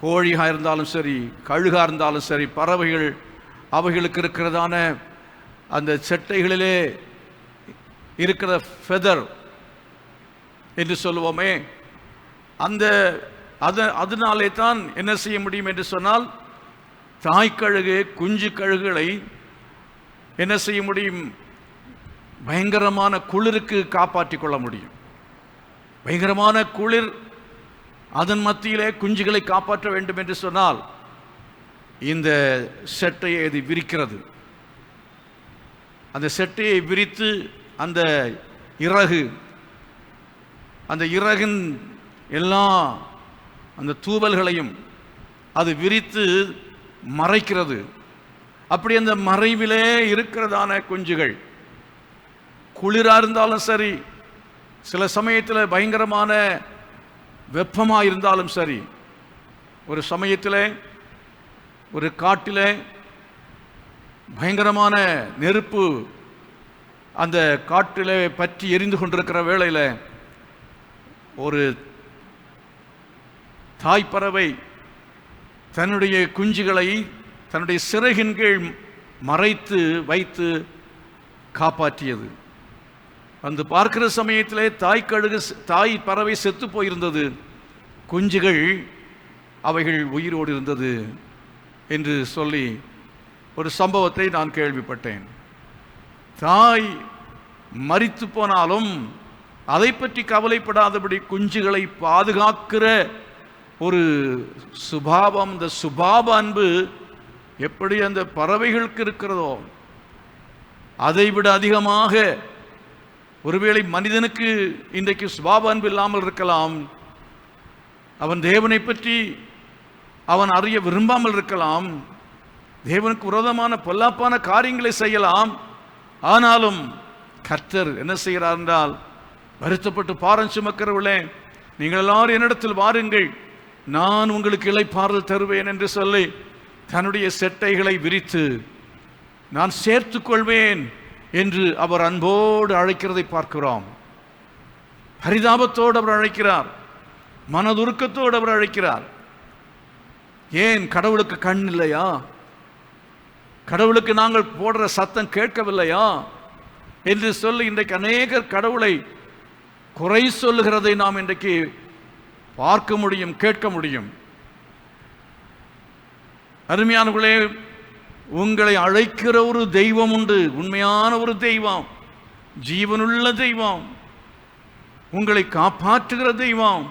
S2: கோழியாக இருந்தாலும் சரி, கழுகாக இருந்தாலும் சரி, பறவைகள் அவைகளுக்கு இருக்கிறதான அந்த செட்டைகளிலே இருக்கிற ஃபெதர் என்று சொல்லுவோமே, அதனாலே தான் என்ன செய்ய முடியும் என்று சொன்னால், தாய்க்கழுகு குஞ்சு கழுகுகளை என்ன செய்ய முடியும்? பயங்கரமான குளிருக்கு காப்பாற்றிக் கொள்ள முடியும். பயங்கரமான குளிர், அதன் மத்தியிலே குஞ்சுகளை காப்பாற்ற வேண்டும் என்று சொன்னால் இந்த செட்டையை அது விரிக்கிறது. அந்த செட்டையை விரித்து அந்த இறகின் எல்லா அந்த தூவல்களையும் அது விரித்து மறைக்கிறது. அப்படி அந்த மறைவிலே இருக்கிறதான குஞ்சுகள் குளிராக இருந்தாலும் சரி, சில சமயத்தில் பயங்கரமான வெப்பமாக இருந்தாலும் சரி, ஒரு சமயத்தில் ஒரு காட்டில் பயங்கரமான நெருப்பு அந்த காட்டில் பற்றி எரிந்து கொண்டிருக்கிற வேளையில் ஒரு தாய்ப்பறவை தன்னுடைய குஞ்சுகளை தன்னுடைய சிறகின் கீழ் மறைத்து வைத்து காப்பாற்றியது. வந்து பார்க்கிற சமயத்திலே தாய் பறவை செத்து போயிருந்தது, குஞ்சுகள் அவைகள் உயிரோடு இருந்தது என்று சொல்லி ஒரு சம்பவத்தை நான் கேள்விப்பட்டேன். தாய் மரித்து போனாலும் அதை பற்றி கவலைப்படாதபடி குஞ்சுகளை பாதுகாக்கிற ஒரு சுபாவம், இந்த சுபாவ அன்பு எப்படி அந்த பறவைகளுக்கு இருக்கிறதோ அதைவிட அதிகமாக ஒருவேளை மனிதனுக்கு இன்றைக்கு சுபாவ அன்பு இல்லாமல் இருக்கலாம். அவன் தேவனை பற்றி அவன் அறிய விரும்பாமல் இருக்கலாம். தேவனுக்கு விரோதமான பொல்லாப்பான காரியங்களை செய்யலாம். ஆனாலும் கர்த்தர் என்ன செய்கிறார் என்றால், வருத்தப்பட்டு பாரம் சுமக்கிறவர்களே, நீங்கள் எல்லாரும் என்னிடத்தில் வாருங்கள், நான் உங்களுக்கு இளைப்பாறுதல் தருவேன் என்று சொல்லி தன்னுடைய செட்டைகளை விரித்து நான் சேர்த்துக் கொள்வேன் என்று அவர் அன்போடு அழைக்கிறதை பார்க்கிறோம். பரிதாபத்தோடு அவர் அழைக்கிறார், மனதுருக்கத்தோடு அவர் அழைக்கிறார். ஏன் கடவுளுக்கு கண் இல்லையா? கடவுளுக்கு நாங்கள் போடுற சத்தம் கேட்கவில்லையா என்று சொல்லி இன்றைக்கு அநேகர் கடவுளை குறை சொல்லுகிறதை நாம் இன்றைக்கு பார்க்க முடியும், கேட்க முடியும். அருமையானவர்களே, உங்களை அழைக்கிற ஒரு தெய்வம் உண்டு, உண்மையான ஒரு தெய்வம், ஜீவனுள்ள தெய்வம், உங்களை காப்பாற்றுகிற தெய்வம்,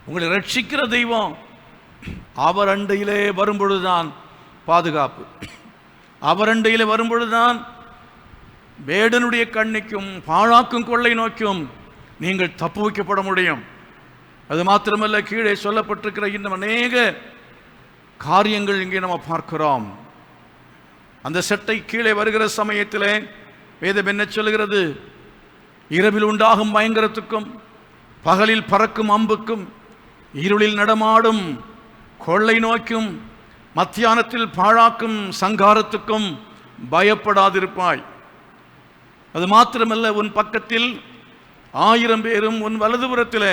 S2: உங்களை ரட்சிக்கிற தெய்வம். அவர் அண்டையிலே வரும்பொழுதுதான் பாதுகாப்பு, அவர் அண்டையிலே வரும்பொழுதுதான் வேடனுடைய கண்ணிக்கும் பாழாக்கும் கொள்ளை நோக்கும் நீங்கள் தப்பு வைக்கப்பட முடியும். அது மாத்திரமல்ல, கீழே சொல்லப்பட்டிருக்கிற இன்னும் அநேக காரியங்கள் இங்கே நம்ம பார்க்கிறோம். அந்த செட்டை கீழே வருகிற சமயத்திலே வேதம் என்ன சொல்கிறது? இரவில் உண்டாகும் பயங்கரத்துக்கும் பகலில் பறக்கும் அம்புக்கும் இருளில் நடமாடும் கொள்ளை நோக்கும் மத்தியானத்தில் பாழாக்கும் சங்காரத்துக்கும் பயப்படாதிருப்பாய். அது மாத்திரமல்ல, உன் பக்கத்தில் 1000 பேரும் உன் வலதுபுறத்திலே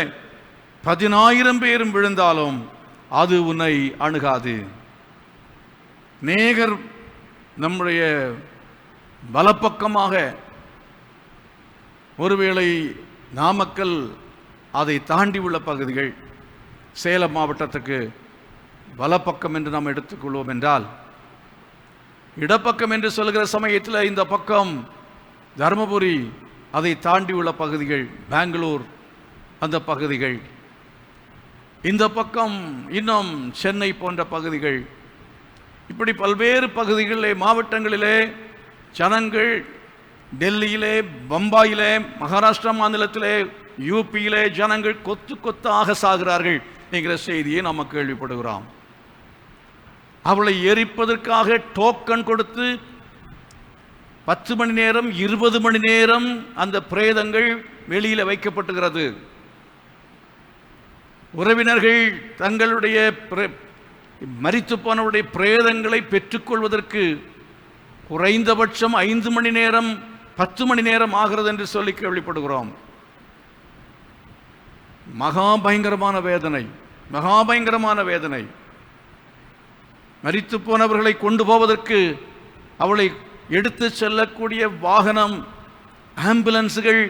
S2: 10,000 பேரும் விழுந்தாலும் அது உன்னை அணுகாது. நேகர் நம்முடைய வலப்பக்கமாக, ஒருவேளை நாமக்கல் அதை தாண்டி உள்ள பகுதிகள், சேலம் மாவட்டத்துக்கு வலப்பக்கம் என்று நாம் எடுத்துக்கொள்வோம் என்றால், இடப்பக்கம் என்று சொல்கிற சமயத்தில் இந்த பக்கம் தருமபுரி, அதை தாண்டி உள்ள பகுதிகள் பெங்களூர், அந்த பகுதிகள், இந்த பக்கம் இன்னும் சென்னை போன்ற பகுதிகள், இப்படி பல்வேறு பகுதிகளிலே மாவட்டங்களிலே ஜனங்கள், டெல்லியிலே, பம்பாயிலே, மகாராஷ்டிரா மாநிலத்திலே, யூபியிலே ஜனங்கள் கொத்து கொத்தாக சாகிறார்கள் என்கிற செய்தியை நாம் கேள்விப்படுகிறோம். அவளை எரிப்பதற்காக டோக்கன் கொடுத்து 10 மணி நேரம் 20 மணி நேரம் அந்த பிரேதங்கள் வெளியில் வைக்கப்பட்டுகிறது. உறவினர்கள் தங்களுடைய மரித்து போனவருடைய பிரேதங்களை பெற்றுக்கொள்வதற்கு குறைந்தபட்சம் 5 மணி நேரம் 10 மணி நேரம் ஆகிறது என்று சொல்லி கேள்விப்படுகிறோம். மகாபயங்கரமான வேதனை, மகாபயங்கரமான வேதனை. மரித்து போனவர்களை கொண்டு போவதற்கு அவளை எடுத்து செல்லக்கூடிய வாகனம், ஆம்புலன்ஸுகள்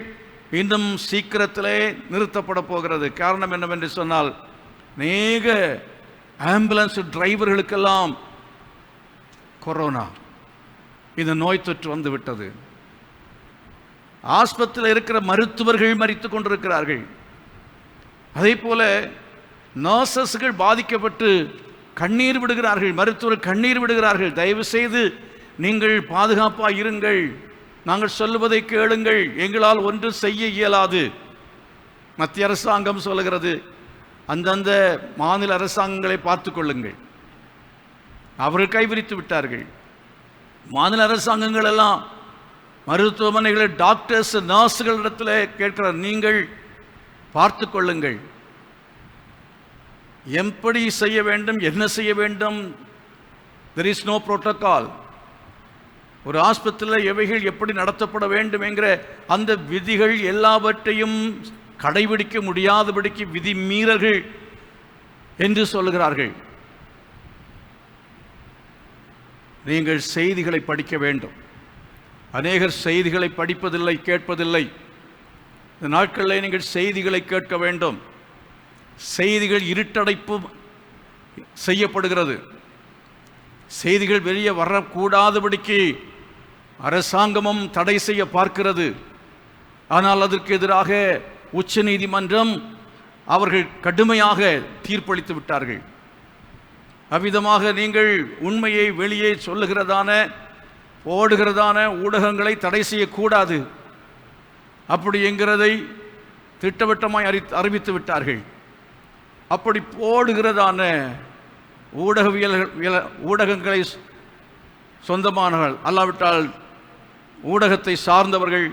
S2: இன்னும் சீக்கிரத்திலே நிறுத்தப்பட போகிறது. காரணம் என்னவென்று சொன்னால், அநேக ஆம்புலன்ஸ் டிரைவர்களுக்கெல்லாம் கொரோனா, இந்த நோய் தொற்று வந்து விட்டது. ஆஸ்பத்திரியில் இருக்கிற மருத்துவர்கள் மரித்து கொண்டிருக்கிறார்கள். அதே போல நர்சஸ்கள் பாதிக்கப்பட்டு கண்ணீர் விடுகிறார்கள், மருத்துவர்கள் கண்ணீர் விடுகிறார்கள். தயவு செய்து நீங்கள் பாதுகாப்பாக இருங்கள், நாங்கள் சொல்லுவதை கேளுங்கள், எங்களால் ஒன்று செய்ய இயலாது. மத்திய அரசாங்கம் சொல்லுகிறது, அந்தந்த மாநில அரசாங்கங்களை பார்த்து கொள்ளுங்கள். அவர்கள் கைவிரித்து விட்டார்கள். மாநில அரசாங்கங்கள் எல்லாம் மருத்துவமனைகளில் டாக்டர்ஸ் நர்ஸுகளிடத்தில் கேட்கிறார், நீங்கள் பார்த்து கொள்ளுங்கள், எப்படி செய்ய வேண்டும், என்ன செய்ய வேண்டும். there is no protocol. ஒரு ஆஸ்பத்திரியில் எவைகள் எப்படி நடத்தப்பட வேண்டும் என்கிற அந்த விதிகள் எல்லாவற்றையும் கடைபிடிக்க முடியாதபடிக்கு விதி மீறல்கள் என்று சொல்லுகிறார்கள். நீங்கள் செய்திகளை படிக்க வேண்டும். அநேகர் செய்திகளை படிப்பதில்லை, கேட்பதில்லை. இந்த நாட்களில் நீங்கள் செய்திகளை கேட்க வேண்டும். செய்திகள் இருட்டடைப்பு செய்யப்படுகிறது. செய்திகள் வெளியே வரக்கூடாதபடிக்கு அரசாங்கமும் தடை செய்ய பார்க்கிறது. ஆனால் அதற்கு எதிராக உச்ச நீதிமன்றம் அவர்கள் கடுமையாக தீர்ப்பளித்து விட்டார்கள். அவ்விதமாக நீங்கள் உண்மையை வெளியே சொல்லுகிறதான போடுகிறதான ஊடகங்களை தடை செய்யக்கூடாது அப்படி என்கிறதை திட்டவட்டமாய் அறிவித்து விட்டார்கள். அப்படி போடுகிறதான ஊடகங்களை சொந்தமானவர்கள் அல்லாவிட்டால் ஊடகத்தை சார்ந்தவர்கள்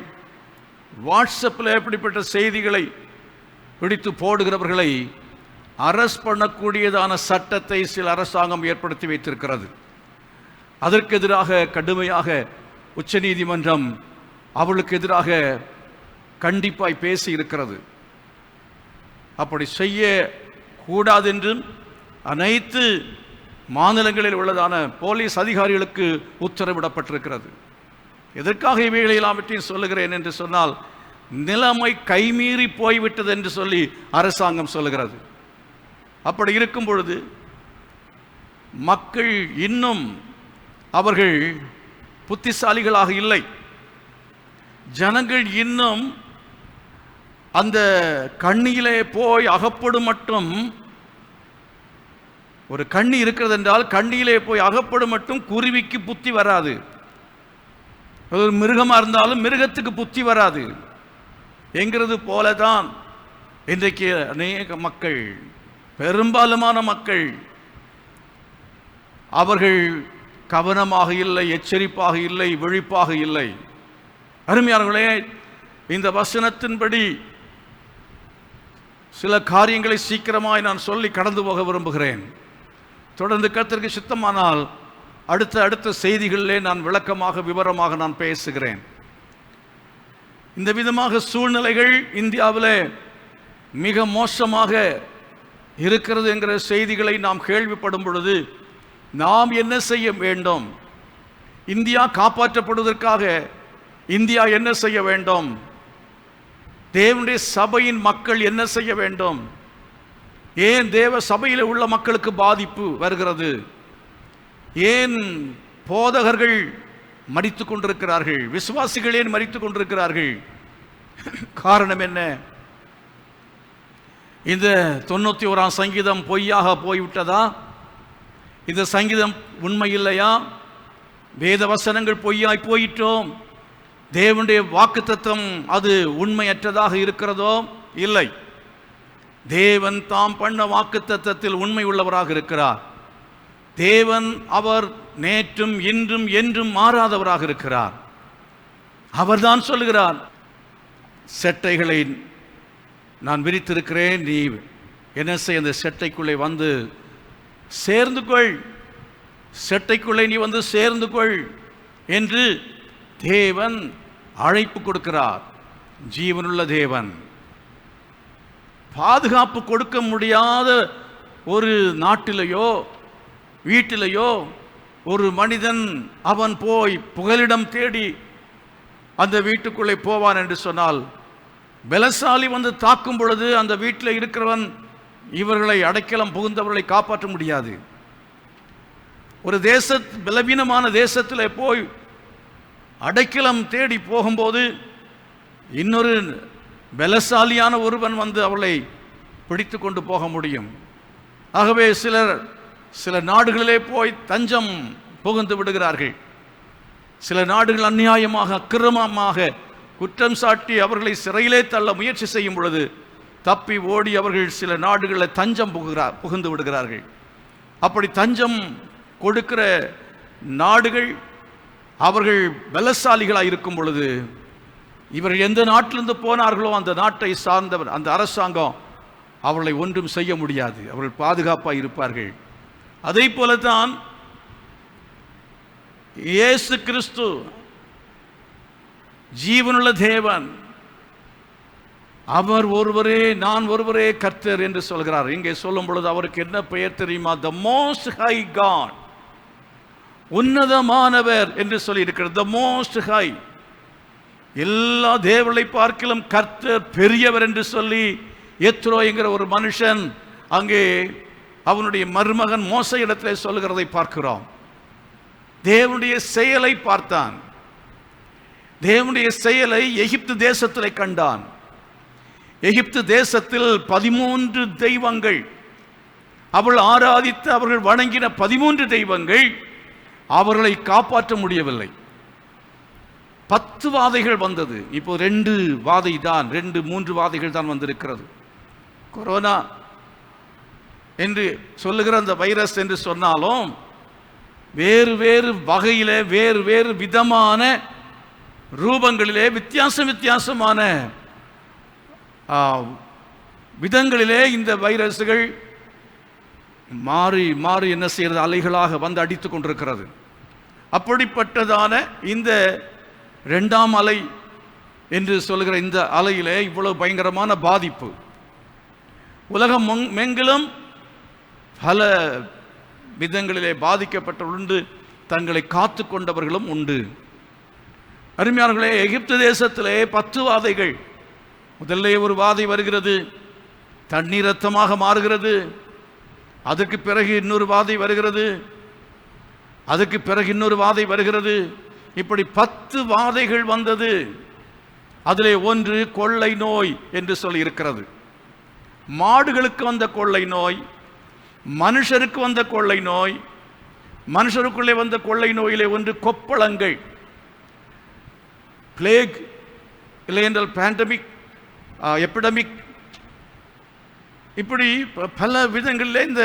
S2: வாட்ஸ்அப்பில் எப்படிப்பட்ட செய்திகளை பிடித்து போடுகிறவர்களை அரெஸ்ட் பண்ணக்கூடியதான சட்டத்தை சில அரசாங்கம் ஏற்படுத்தி வைத்திருக்கிறது. அதற்கு எதிராக கடுமையாக உச்ச நீதிமன்றம் அவளுக்கு எதிராக கண்டிப்பாய் பேசி இருக்கிறது. அப்படி செய்ய கூடாது என்றும் அனைத்து மாநிலங்களில் உள்ளதான போலீஸ் அதிகாரிகளுக்கு உத்தரவிடப்பட்டிருக்கிறது. எதற்காக இவைகளை எல்லாவற்றையும் சொல்லுகிறேன் என்று சொன்னால், நிலைமை கைமீறி போய்விட்டது என்று சொல்லி அரசாங்கம் சொல்லுகிறது. அப்படி இருக்கும் பொழுது மக்கள் இன்னும் அவர்கள் புத்திசாலிகளாக இல்லை. ஜனங்கள் இன்னும் அந்த கண்ணியிலே போய் அகப்படும் மட்டும், ஒரு கண்ணி இருக்கிறது என்றால் கண்ணியிலே போய் அகப்படும் மட்டும் குருவிக்கு புத்தி வராது. அது ஒரு மிருகமாக இருந்தாலும் மிருகத்துக்கு புத்தி வராது என்கிறது போலதான் இன்றைக்கு அநேக மக்கள், பெரும்பாலுமான மக்கள், அவர்கள் கவனமாக இல்லை, எச்சரிப்பாக இல்லை, விழிப்பாக இல்லை. அருமையானவர்களே, இந்த வசனத்தின்படி சில காரியங்களை சீக்கிரமாய் நான் சொல்லி கடந்து போக விரும்புகிறேன். தொடர்ந்து கர்த்தருக்கு சித்தமானால் அடுத்த செய்திகளிலே நான் விளக்கமாக விவரமாக நான் பேசுகிறேன். இந்த விதமாக சூழ்நிலைகள் இந்தியாவில் மிக மோசமாக இருக்கிறது என்கிற செய்திகளை நாம் கேள்விப்படும் பொழுது நாம் என்ன செய்ய வேண்டும்? இந்தியா காப்பாற்றப்படுவதற்காக இந்தியா என்ன செய்ய வேண்டும்? தேவனுடைய சபையின் மக்கள் என்ன செய்ய வேண்டும்? ஏன் தேவ சபையில் உள்ள மக்களுக்கு பாதிப்பு வருகிறது? ஏன் போதகர்கள் மரித்துக் கொண்டிருக்கிறார்கள்? விசுவாசிகள் ஏன் மரித்துக் கொண்டிருக்கிறார்கள்? காரணம் என்ன? இந்த 91ஆம் சங்கீதம் பொய்யாக போய்விட்டதா? இந்த சங்கீதம் உண்மை இல்லையா? வேத வசனங்கள் பொய்யாய் போயிட்டோம், தேவனுடைய வாக்குத்தத்தம் அது உண்மையற்றதாக இருக்கிறதோ? இல்லை. தேவன் தாம் பண்ண வாக்குத்தத்தத்தில் உண்மை உள்ளவராக இருக்கிறார். தேவன் அவர் நேற்றும் இன்றும் என்றும் மாறாதவராக இருக்கிறார். அவர்தான் சொல்லுகிறார், செட்டைகளை நான் விரித்திருக்கிறேன், நீ என்ன செய்ய அந்த செட்டைக்குள்ளே வந்து சேர்ந்து கொள், செட்டைக்குள்ளே நீ வந்து சேர்ந்து கொள் என்று தேவன் அழைப்பு கொடுக்கிறார். ஜீவனுள்ள தேவன். பாதுகாப்பு கொடுக்க முடியாத ஒரு நாட்டிலேயோ வீட்டிலேயோ ஒரு மனிதன் அவன் போய் புகலிடம் தேடி அந்த வீட்டுக்குள்ளே போவான் என்று சொன்னால், பலசாலி வந்து தாக்கும் பொழுது அந்த வீட்டில் இருக்கிறவன் இவர்களை அடைக்கலம் புகுந்தவர்களை காப்பாற்ற முடியாது. ஒரு பலவீனமான தேசத்தில் போய் அடைக்கலம் தேடி போகும்போது இன்னொரு பலசாலியான ஒருவன் வந்து அவளை பிடித்து கொண்டு போக முடியும். ஆகவே சில நாடுகளிலே போய் தஞ்சம் புகுந்து விடுகிறார்கள். சில நாடுகள் அநியாயமாக அக்கிரமமாக குற்றம் சாட்டி அவர்களை சிறையிலே தள்ள முயற்சி செய்யும் பொழுது தப்பி ஓடி அவர்கள் சில நாடுகளில் தஞ்சம் புகுந்து விடுகிறார்கள். அப்படி தஞ்சம் கொடுக்கிற நாடுகள் அவர்கள் பலசாலிகளாக இருக்கும் பொழுது இவர்கள் எந்த நாட்டிலிருந்து போனார்களோ அந்த நாட்டை சார்ந்தவர் அந்த அரசாங்கம் அவர்களை ஒன்றும் செய்ய முடியாது. அவர்கள் பாதுகாப்பாக இருப்பார்கள். அதே போலதான் இயேசு கிறிஸ்து ஜீவனுள்ள தேவன், அவர் ஒருவரே, நான் ஒருவரே கர்த்தர் என்று சொல்கிறார். இங்கே சொல்லும் பொழுது அவருக்கு என்ன பெயர் தெரியுமா? த மோஸ்ட் ஹை காட், உன்னதமானவர் என்று சொல்லி இருக்கிறது. த மோஸ்ட் ஹை, எல்லா தேவர்களை பார்க்கிலும் கர்த்தர் பெரியவர் என்று சொல்லி எத்ரோ என்கிற ஒரு மனுஷன் அங்கே அவனுடைய மருமகன் மோசே இடத்திலே சொல்லுகிறதை பார்க்கிறோம். தேவனுடைய செயலை பார்த்தான். தேவனுடைய செயலை எகிப்து தேசத்திலே கண்டான். எகிப்து தேசத்தில் 13 தெய்வங்கள், அவள் ஆராதித்து அவர்கள் வணங்கின 13 தெய்வங்கள் அவர்களை காப்பாற்ற முடியவில்லை. 10 வாதைகள் வந்தது. இப்போ 2 வாதை தான், 2-3 வாதைகள் தான் வந்திருக்கிறது. கொரோனா என்று சொல்லுகிற அந்த வைரஸ் என்று சொன்னாலும் வேறு வேறு வகையிலே வேறு வேறு விதமான ரூபங்களிலே வித்தியாசமான விதங்களிலே இந்த வைரஸ்கள் மாறி மாறி என்ன செய்கிறது? அலைகளாக வந்து அடித்து கொண்டிருக்கிறது. அப்படிப்பட்டதான இந்த 2ஆம் அலை என்று சொல்லுகிற இந்த அலையிலே இவ்வளவு பயங்கரமான பாதிப்பு. உலகம் எங்கிலும் பல விதங்களிலே பாதிக்கப்பட்டவர்கள் உண்டு, தங்களை காத்து கொண்டவர்களும் உண்டு. அருமையானவர்களே, எகிப்து தேசத்திலே 10 வாதைகள். முதல்ல ஒரு வாதை வருகிறது, தண்ணீர் ரத்தமாக மாறுகிறது. அதுக்கு பிறகு இன்னொரு வாதை வருகிறது, அதுக்கு பிறகு இன்னொரு வாதை வருகிறது. இப்படி 10 வாதைகள் வந்தது. அதிலே ஒன்று கொள்ளை நோய் என்று சொல்லி இருக்கிறது. மாடுகளுக்கு வந்த கொள்ளை நோய், மனுஷருக்கு வந்த கொள்ளை நோய். மனுஷருக்குள்ளே வந்த கொள்ளை நோயிலே ஒன்று கொப்பளங்கள். பிளேக், இல்லை என்றால் பேண்டமிக், எபிடமிக், இப்படி பல விதங்களில் இந்த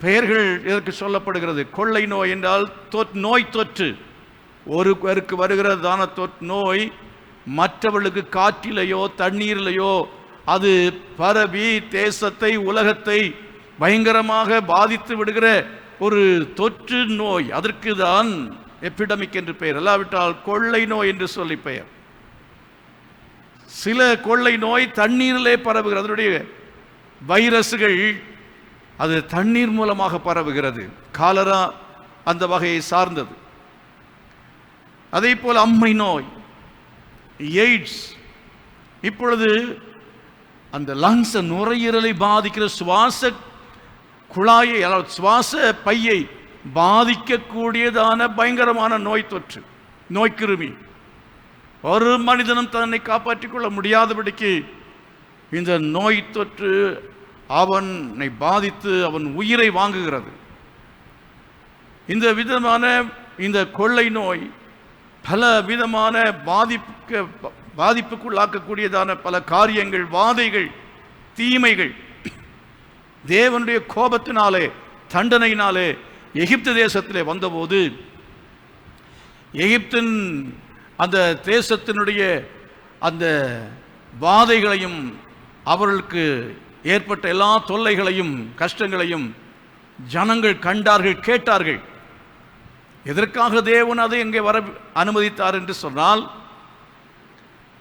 S2: பெயர்கள் இதற்கு சொல்லப்படுகிறது. கொள்ளை நோய் என்றால் நோய் தொற்று, ஒருவருக்கு வருகிறதான நோய் மற்றவர்களுக்கு காற்றிலேயோ தண்ணீரிலேயோ அது பரவி தேசத்தை உலகத்தை பயங்கரமாக பாதித்து விடுகிற ஒரு தொற்று நோய். அதற்கு தான் எபிடமிக் என்று பெயர், அல்லாவிட்டால் கொள்ளை நோய் என்று சொல்லி பெயர். சில கொள்ளை நோய் தண்ணீரிலே பரவுகிறது, அதனுடைய வைரஸ்கள் அது தண்ணீர் மூலமாக பரவுகிறது. காலரா அந்த வகையை சார்ந்தது. அதே போல் அம்மை நோய், எய்ட்ஸ், இப்பொழுது அந்த லங்ஸ் நுரையீரலை பாதிக்கிற சுவாச குழாயை, சுவாச பையை பாதிக்கக்கூடியதான பயங்கரமான நோய் தொற்று, நோய்க்கிருமி. ஒரு மனிதனும் தன்னை காப்பாற்றிக் கொள்ள முடியாதபடிக்கு இந்த நோய் தொற்று அவனை பாதித்து அவன் உயிரை வாங்குகிறது. இந்த விதமான இந்த கொள்ளை நோய் பல விதமான பாதிப்புக்குள்ளாக்கக்கூடியதான பல காரியங்கள், வாதைகள், தீமைகள் தேவனுடைய கோபத்தினாலே, தண்டனையினாலே எகிப்து தேசத்திலே வந்தபோது எகிப்தின் அந்த தேசத்தினுடைய அந்த வாதைகளையும் அவர்களுக்கு ஏற்பட்ட எல்லா தொல்லைகளையும் கஷ்டங்களையும் ஜனங்கள் கண்டார்கள், கேட்டார்கள். எதற்காக தேவன் அதை எங்கே வர அனுமதித்தார் என்று சொன்னால்,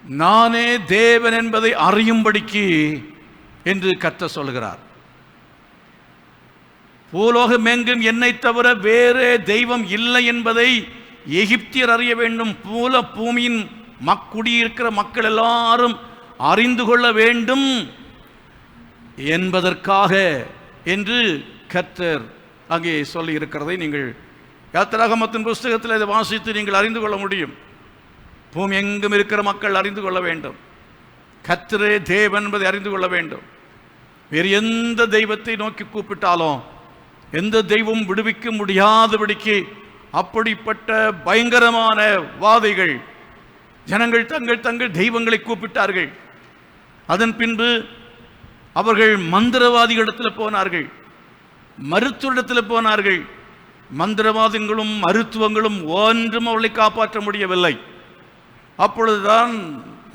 S2: நானே தேவன் என்பதை அறியும்படிக்கு என்று கர்த்தர் சொல்கிறார். பூலோகம் எங்கும் என்னை தவிர வேறே தெய்வம் இல்லை என்பதை எகிப்தியர் அறிய வேண்டும். பூமியின் குடியிருக்கிற மக்கள் எல்லாரும் அறிந்து கொள்ள வேண்டும் என்பதற்காக என்று கர்த்தர் அங்கே சொல்லி இருக்கிறதை நீங்கள் யாத்திராகமத்தின் புஸ்தகத்தில் இதை வாசித்து நீங்கள் அறிந்து கொள்ள முடியும். பூமி எங்கும் இருக்கிற மக்கள் அறிந்து கொள்ள வேண்டும், கர்த்தரே தேவன் என்பதை அறிந்து கொள்ள வேண்டும். வேறு எந்த தெய்வத்தை நோக்கி கூப்பிட்டாலும் எந்த தெய்வம் விடுவிக்க முடியாதபடிக்கு அப்படிப்பட்ட பயங்கரமான வாதைகள், ஜனங்கள் தங்கள் தங்கள் தெய்வங்களை கூப்பிட்டார்கள். அதன் பின்பு அவர்கள் மந்திரவாதிகளிடத்தில் போனார்கள், மருத்துவரிடத்தில் போனார்கள். மந்திரவாதங்களும் மருத்துவங்களும் ஒன்றும் அவர்களை காப்பாற்ற முடியவில்லை. அப்பொழுதுதான்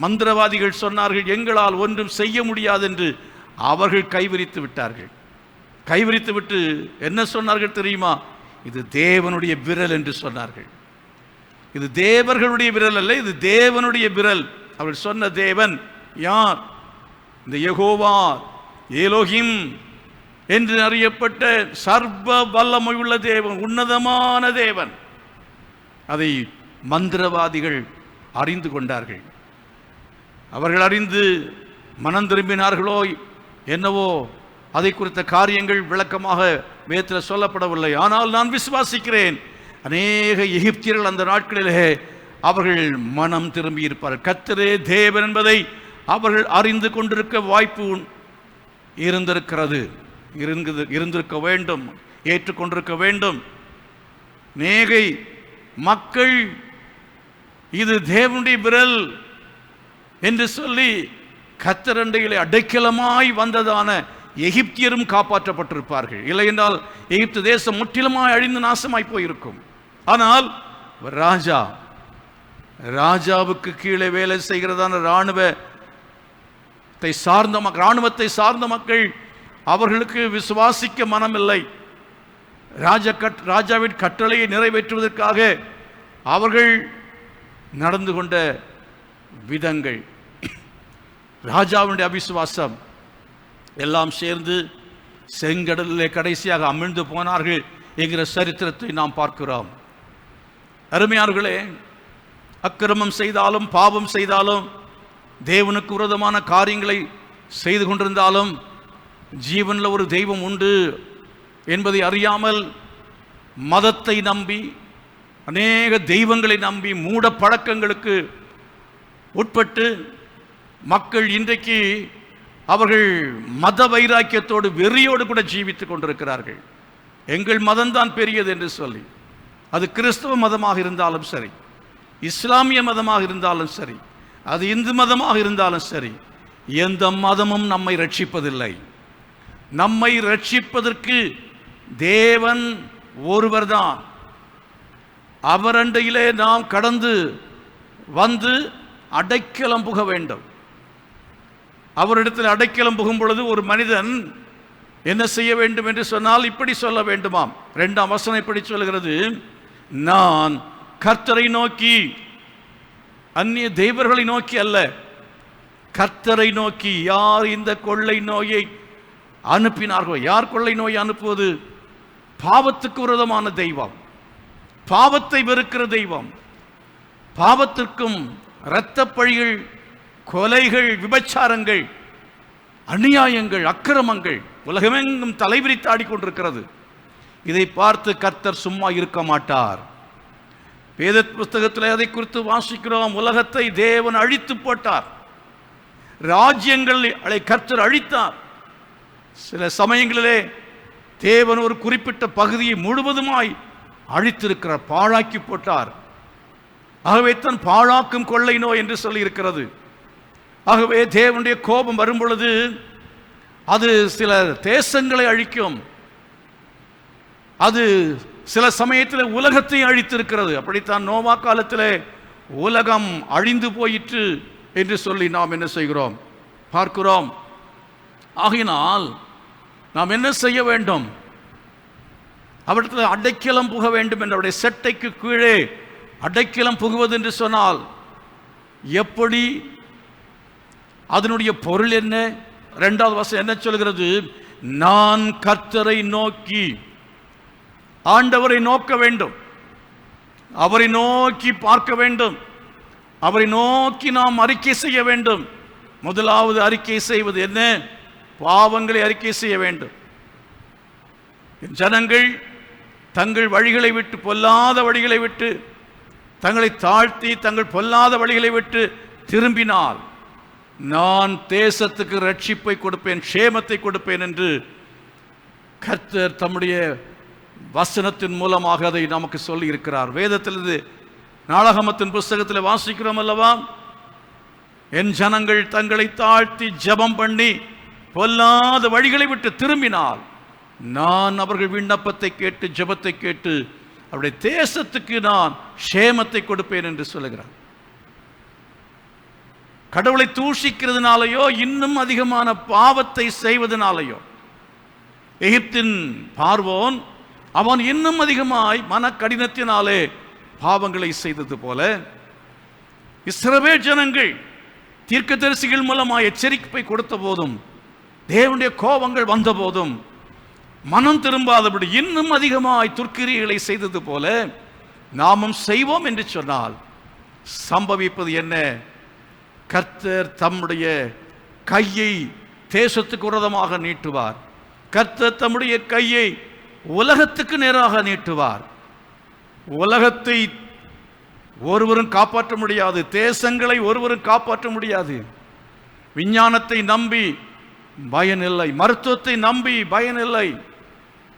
S2: மந்திரவாதிகள் சொன்னார்கள், எங்களால் ஒன்றும் செய்ய முடியாது என்று அவர்கள் கைவிரித்து விட்டார்கள். கைவிரித்து விட்டு என்ன சொன்னார்கள் தெரியுமா? இது தேவனுடைய விரல் என்று சொன்னார்கள். இது தேவர்களுடைய விரல் அல்ல, இது தேவனுடைய விரல். அவர்கள் சொன்ன தேவன் யார்? இந்த யெகோவா எலோஹிம் என்று அறியப்பட்ட சர்வ வல்லமை உள்ள தேவன், உன்னதமான தேவன். அதை மந்திரவாதிகள் அறிந்து கொண்டார்கள். அவர்கள் அறிந்து மனம் திரும்பினார்களோ என்னவோ, அதை குறித்த காரியங்கள் விளக்கமாக வேதத்தில் சொல்லப்படவில்லை. ஆனால் நான் விசுவாசிக்கிறேன், அநேக எகிப்தியர்கள் அந்த நாட்களிலே அவர்கள் மனம் திரும்பி இருப்பார்கள். கர்த்தரே தேவன் என்பதை அவர்கள் அறிந்து கொண்டிருக்க வாய்ப்பு இருந்திருக்க வேண்டும், ஏற்றுக்கொண்டிருக்க வேண்டும். அநேக மக்கள் இது தேவனுடைய விரல் என்று சொல்லி கர்த்தரண்டையிலே அடைக்கலமாய் வந்ததான எகிப்தியரும் காப்பாற்றப்பட்டிருப்பார்கள். இல்லை என்றால் எகிப்து தேசம் முற்றிலுமாய் அழிந்து நாசமாய் போயிருக்கும். ஆனால் ராஜாவுக்கு கீழே வேலை செய்கிறதான இராணுவத்தை சார்ந்த மக்கள், அவர்களுக்கு விசுவாசிக்க மனமில்லை. ராஜாவின் கட்டளையை நிறைவேற்றுவதற்காக அவர்கள் நடந்து கொண்ட விதங்கள், ராஜாவுடைய அவிசுவாசம் எல்லாம் சேர்ந்து செங்கடலிலே கடைசியாக அமிழ்ந்து போனார்கள் என்கிற சரித்திரத்தை நாம் பார்க்கிறோம். அருமையார்களே, அக்கிரமம் செய்தாலும் பாவம் செய்தாலும் தேவனுக்கு விரோதமான காரியங்களை செய்து கொண்டிருந்தாலும் ஜீவனில் ஒரு தெய்வம் உண்டு என்பதை அறியாமல் மதத்தை நம்பி, அநேக தெய்வங்களை நம்பி, மூட பழக்கங்களுக்கு உட்பட்டு மக்கள் இன்றைக்கு அவர்கள் மத வைராக்கியத்தோடு வெறியோடு கூட ஜீவித்துக் கொண்டிருக்கிறார்கள். எங்கள் மதம்தான் பெரியது என்று சொல்லி, அது கிறிஸ்தவ மதமாக இருந்தாலும் சரி, இஸ்லாமிய மதமாக இருந்தாலும் சரி, அது இந்து மதமாக இருந்தாலும் சரி, எந்த மதமும் நம்மை ரட்சிப்பதில்லை. நம்மை ரட்சிப்பதற்கு தேவன் ஒருவர்தான். அவரண்டையிலே நாம் கடந்து வந்து அடைக்கலம் புக வேண்டும். அவரிடத்தில் அடைக்கலம் புகும் பொழுது ஒரு மனிதன் என்ன செய்ய வேண்டும் என்று சொன்னால் இப்படி சொல்ல வேண்டுமாம். 2ஆம் வசனம் இப்படி சொல்கிறது, நான் கர்த்தரை நோக்கி, அந்நிய தெய்வர்களை நோக்கி அல்ல, கர்த்தரை நோக்கி. யார் இந்த கொள்ளை நோயை அனுப்பினார்களோ? யார் கொள்ளை நோயை அனுப்புவது? பாவத்துக்கு விரோதமான தெய்வம், பாவத்தை வெறுக்கிற தெய்வம். பாவத்திற்கும் இரத்த பழிகள், கொலைகள், விபச்சாரங்கள், அநியாயங்கள், அக்கிரமங்கள் உலகமெங்கும் தலைவிரித்து ஆடிக்கொண்டிருக்கிறது. இதை பார்த்து கர்த்தர் சும்மா இருக்க மாட்டார். வேத புஸ்தகத்தில் அதை குறித்து வாசிக்கிறோம். உலகத்தை தேவன் அழித்து போட்டார், ராஜ்யங்களை கர்த்தர் அழித்தார். சில சமயங்களிலே தேவன் ஒரு குறிப்பிட்ட பகுதியை முழுவதுமாய் அழித்திருக்கிறார், பாழாக்கி போட்டார். ஆகவே தான் பாழாக்கும் கொள்ளை நோய் என்று சொல்லி இருக்கிறது. ஆகவே தேவனுடைய கோபம் வரும் பொழுது அது சில தேசங்களை அழிக்கும், அது சில சமயத்தில் உலகத்தை அழித்திருக்கிறது. அப்படித்தான் நோவா காலத்தில் உலகம் அழிந்து போயிற்று என்று சொல்லி நாம் என்ன செய்கிறோம், பார்க்கிறோம். ஆகையினால் நாம் என்ன செய்ய வேண்டும்? அவரிடத்தில் அடைக்கலம் புக வேண்டும். என்றுடைய செட்டைக்கு கீழே அடைக்கலம் புகுவது என்று சொன்னால் எப்படி? அதனுடைய பொருள் என்ன? 2வது வசனம் என்ன சொல்கிறது? நான் கர்த்தரை நோக்கி. ஆண்டவரை நோக்க வேண்டும், அவரை நோக்கி பார்க்க வேண்டும், அவரை நோக்கி நாம் அறிக்கை செய்ய வேண்டும். முதலாவது அறிக்கை செய்வது என்ன? பாவங்களை அறிக்கை செய்ய வேண்டும். ஜனங்கள் தங்கள் வழிகளை விட்டு, பொல்லாத வழிகளை விட்டு தங்களை தாழ்த்தி தங்கள் பொல்லாத வழிகளை விட்டு திரும்பினால் நான் தேசத்துக்கு ரட்சிப்பை கொடுப்பேன், க்ஷேமத்தை கொடுப்பேன் என்று கர்த்தர் தம்முடைய வசனத்தின் மூலமாக அதை நமக்கு சொல்லி இருக்கிறார். வேதத்திலிருந்து நாளாகமத்தின் புஸ்தகத்தில் வாசிக்கிறோம் அல்லவா? என் ஜனங்கள் தங்களை தாழ்த்தி ஜெபம் பண்ணி பொல்லாத வழிகளை விட்டு திரும்பினால் நான் அவர்கள் விண்ணப்பத்தை கேட்டு ஜெபத்தை கேட்டு அவருடைய தேசத்துக்கு நான் க்ஷேமத்தை கொடுப்பேன் என்று சொல்லுகிறார். கடவுளை தூஷிக்கிறதுனாலேயோ இன்னும் அதிகமான பாவத்தை செய்வதனாலேயோ எகிப்தின் பார்வோன் அவன் இன்னும் அதிகமாய் மன கடினத்தினாலே பாவங்களை செய்தது போல இஸ்ரவேல் ஜனங்கள் தீர்க்கதரிசிகள் மூலமாய் எச்சரிக்கை கொடுத்த போதும், தேவனுடைய கோபங்கள் வந்த போதும் மனம் திரும்பாதபடி இன்னும் அதிகமாய் துர்க்கிரியைகளை செய்தது போல நாமும் செய்வோம் என்று சொன்னால் சம்பவிப்பது என்ன? கர்த்தர் தம்முடைய கையை தேசத்துக்கு விரோதமாக நீட்டுவார். கர்த்தர் தம்முடைய கையை உலகத்துக்கு நேராக நீட்டுவார். உலகத்தை ஒருவரும் காப்பாற்ற முடியாது, தேசங்களை ஒருவரும் காப்பாற்ற முடியாது. விஞ்ஞானத்தை நம்பி பயனில்லை, மருத்துவத்தை நம்பி பயனில்லை.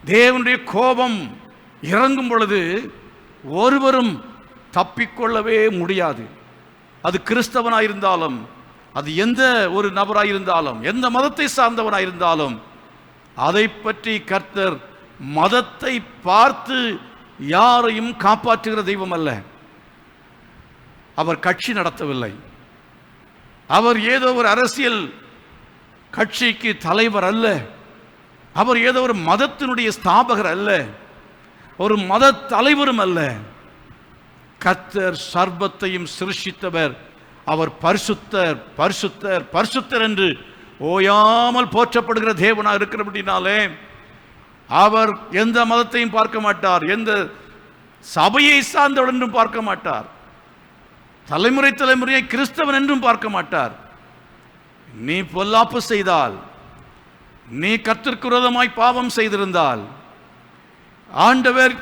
S2: தேவனுடைய கோபம் இறங்கும் பொழுது ஒருவரும் தப்பிக்கொள்ளவே முடியாது. அது கிறிஸ்தவனாயிருந்தாலும், அது எந்த ஒரு நபராயிருந்தாலும், எந்த மதத்தை சார்ந்தவனாயிருந்தாலும், அதை பற்றி கர்த்தர் மதத்தை பார்த்து யாரையும் காப்பாற்றுகிற தெய்வம் அல்ல. அவர் கட்சி நடத்தவில்லை, அவர் ஏதோ ஒரு அரசியல் கட்சிக்கு தலைவர் அல்ல, அவர் ஏதோ ஒரு மதத்தினுடைய ஸ்தாபகர் அல்ல, ஒரு மத தலைவரும் அல்ல. கர்த்தர் சர்வத்தையும் சிருஷ்டித்தவர். அவர் பரிசுத்தர், பரிசுத்தர், பரிசுத்தர் என்று ஓயாமல் போற்றப்படுகிற தேவனாக இருக்கிறபடினாலே அவர் எந்த மதத்தையும் பார்க்க மாட்டார், எந்த சபையை சார்ந்தவர் என்றும் பார்க்க மாட்டார், தலைமுறை தலைமுறையை கிறிஸ்தவன் என்றும் பார்க்க மாட்டார். நீ பொல்லாப்பு செய்தால், நீ கர்த்தருக்கு விரோதமாய் பாவம் செய்திருந்தால், ஆண்டவர்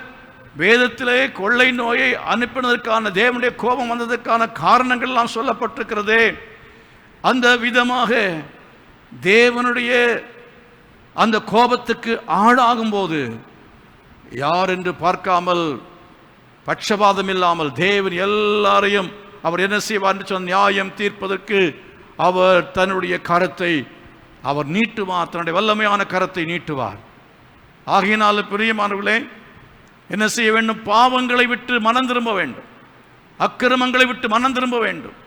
S2: வேதத்திலே கொள்ளை நோயை அனுப்பினதற்கான தேவனுடைய கோபம் வந்ததற்கான காரணங்கள் எல்லாம் சொல்லப்பட்டிருக்கிறதே. அந்த விதமாக தேவனுடைய அந்த கோபத்துக்கு ஆளாகும் போது யார் என்று பார்க்காமல் பட்சபாதம் இல்லாமல் தேவன் எல்லாரையும் அவர் என்ன செய்வார் என்று சொன்ன நியாயம் தீர்ப்பதற்கு அவர் தன்னுடைய கரத்தை அவர் நீட்டுவார், தன்னுடைய வல்லமையான கரத்தை நீட்டுவார். ஆகையினால பிரியமானவர்களே, என்ன செய்ய வேண்டும்? பாவங்களை விட்டு மனம் திரும்ப வேண்டும், அக்கிரமங்களை விட்டு மனம் திரும்ப வேண்டும்,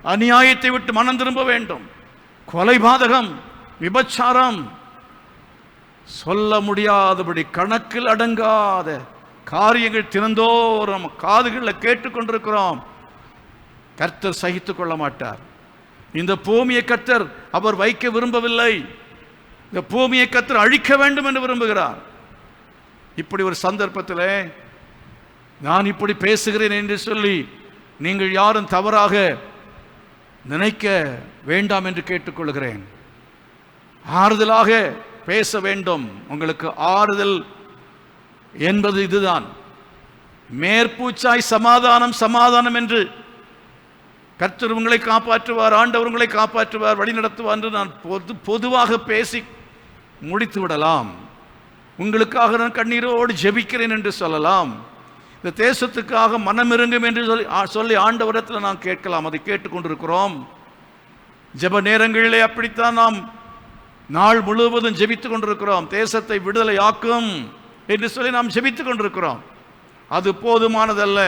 S2: அநியாயத்தை விட்டு மனம் திரும்ப வேண்டும். கொலைபாதகம், விபச்சாரம், சொல்ல முடியாதபடி கணக்கில் அடங்காத காரியங்கள் தினந்தோறும் காதுகளில் கேட்டுக்கொண்டிருக்கிறோம். கர்த்தர் சகித்துக் கொள்ள மாட்டார். இந்த பூமியை கர்த்தர் அவர் வைக்க விரும்பவில்லை. இந்த பூமியை கர்த்தர் அழிக்க வேண்டும் என்று விரும்புகிறார். இப்படி ஒரு சந்தர்ப்பத்தில் நான் இப்படி பேசுகிறேன் என்று சொல்லி நீங்கள் யாரும் தவறாக நினைக்க வேண்டாம் என்று கேட்டுக்கொள்கிறேன். ஆறுதலாக பேச வேண்டும். உங்களுக்கு ஆறுதல் என்பது இதுதான். மேற்பூச்சாய் சமாதானம் சமாதானம் என்று கர்த்தர் உங்களை காப்பாற்றுவார், ஆண்டவர் உங்களை காப்பாற்றுவார், வழி நடத்துவார் என்று நான் பொதுவாக பேசி முடித்து விடலாம். உங்களுக்காக நான் கண்ணீரோடு ஜெபிக்கிறேன் என்று சொல்லலாம். இந்த தேசத்துக்காக மனமிருங்கும் என்று சொல்லி ஆண்டவரத்தில் நான் கேட்கலாம். அதை கேட்டுக்கொண்டிருக்கிறோம். ஜெப நேரங்களிலே அப்படித்தான் நாம் நாள் முழுவதும் ஜெபித்துக் கொண்டிருக்கிறோம். தேசத்தை விடுதலை ஆக்கும் என்று சொல்லி நாம் ஜெபித்துக் கொண்டிருக்கிறோம். அது போதுமானதல்ல.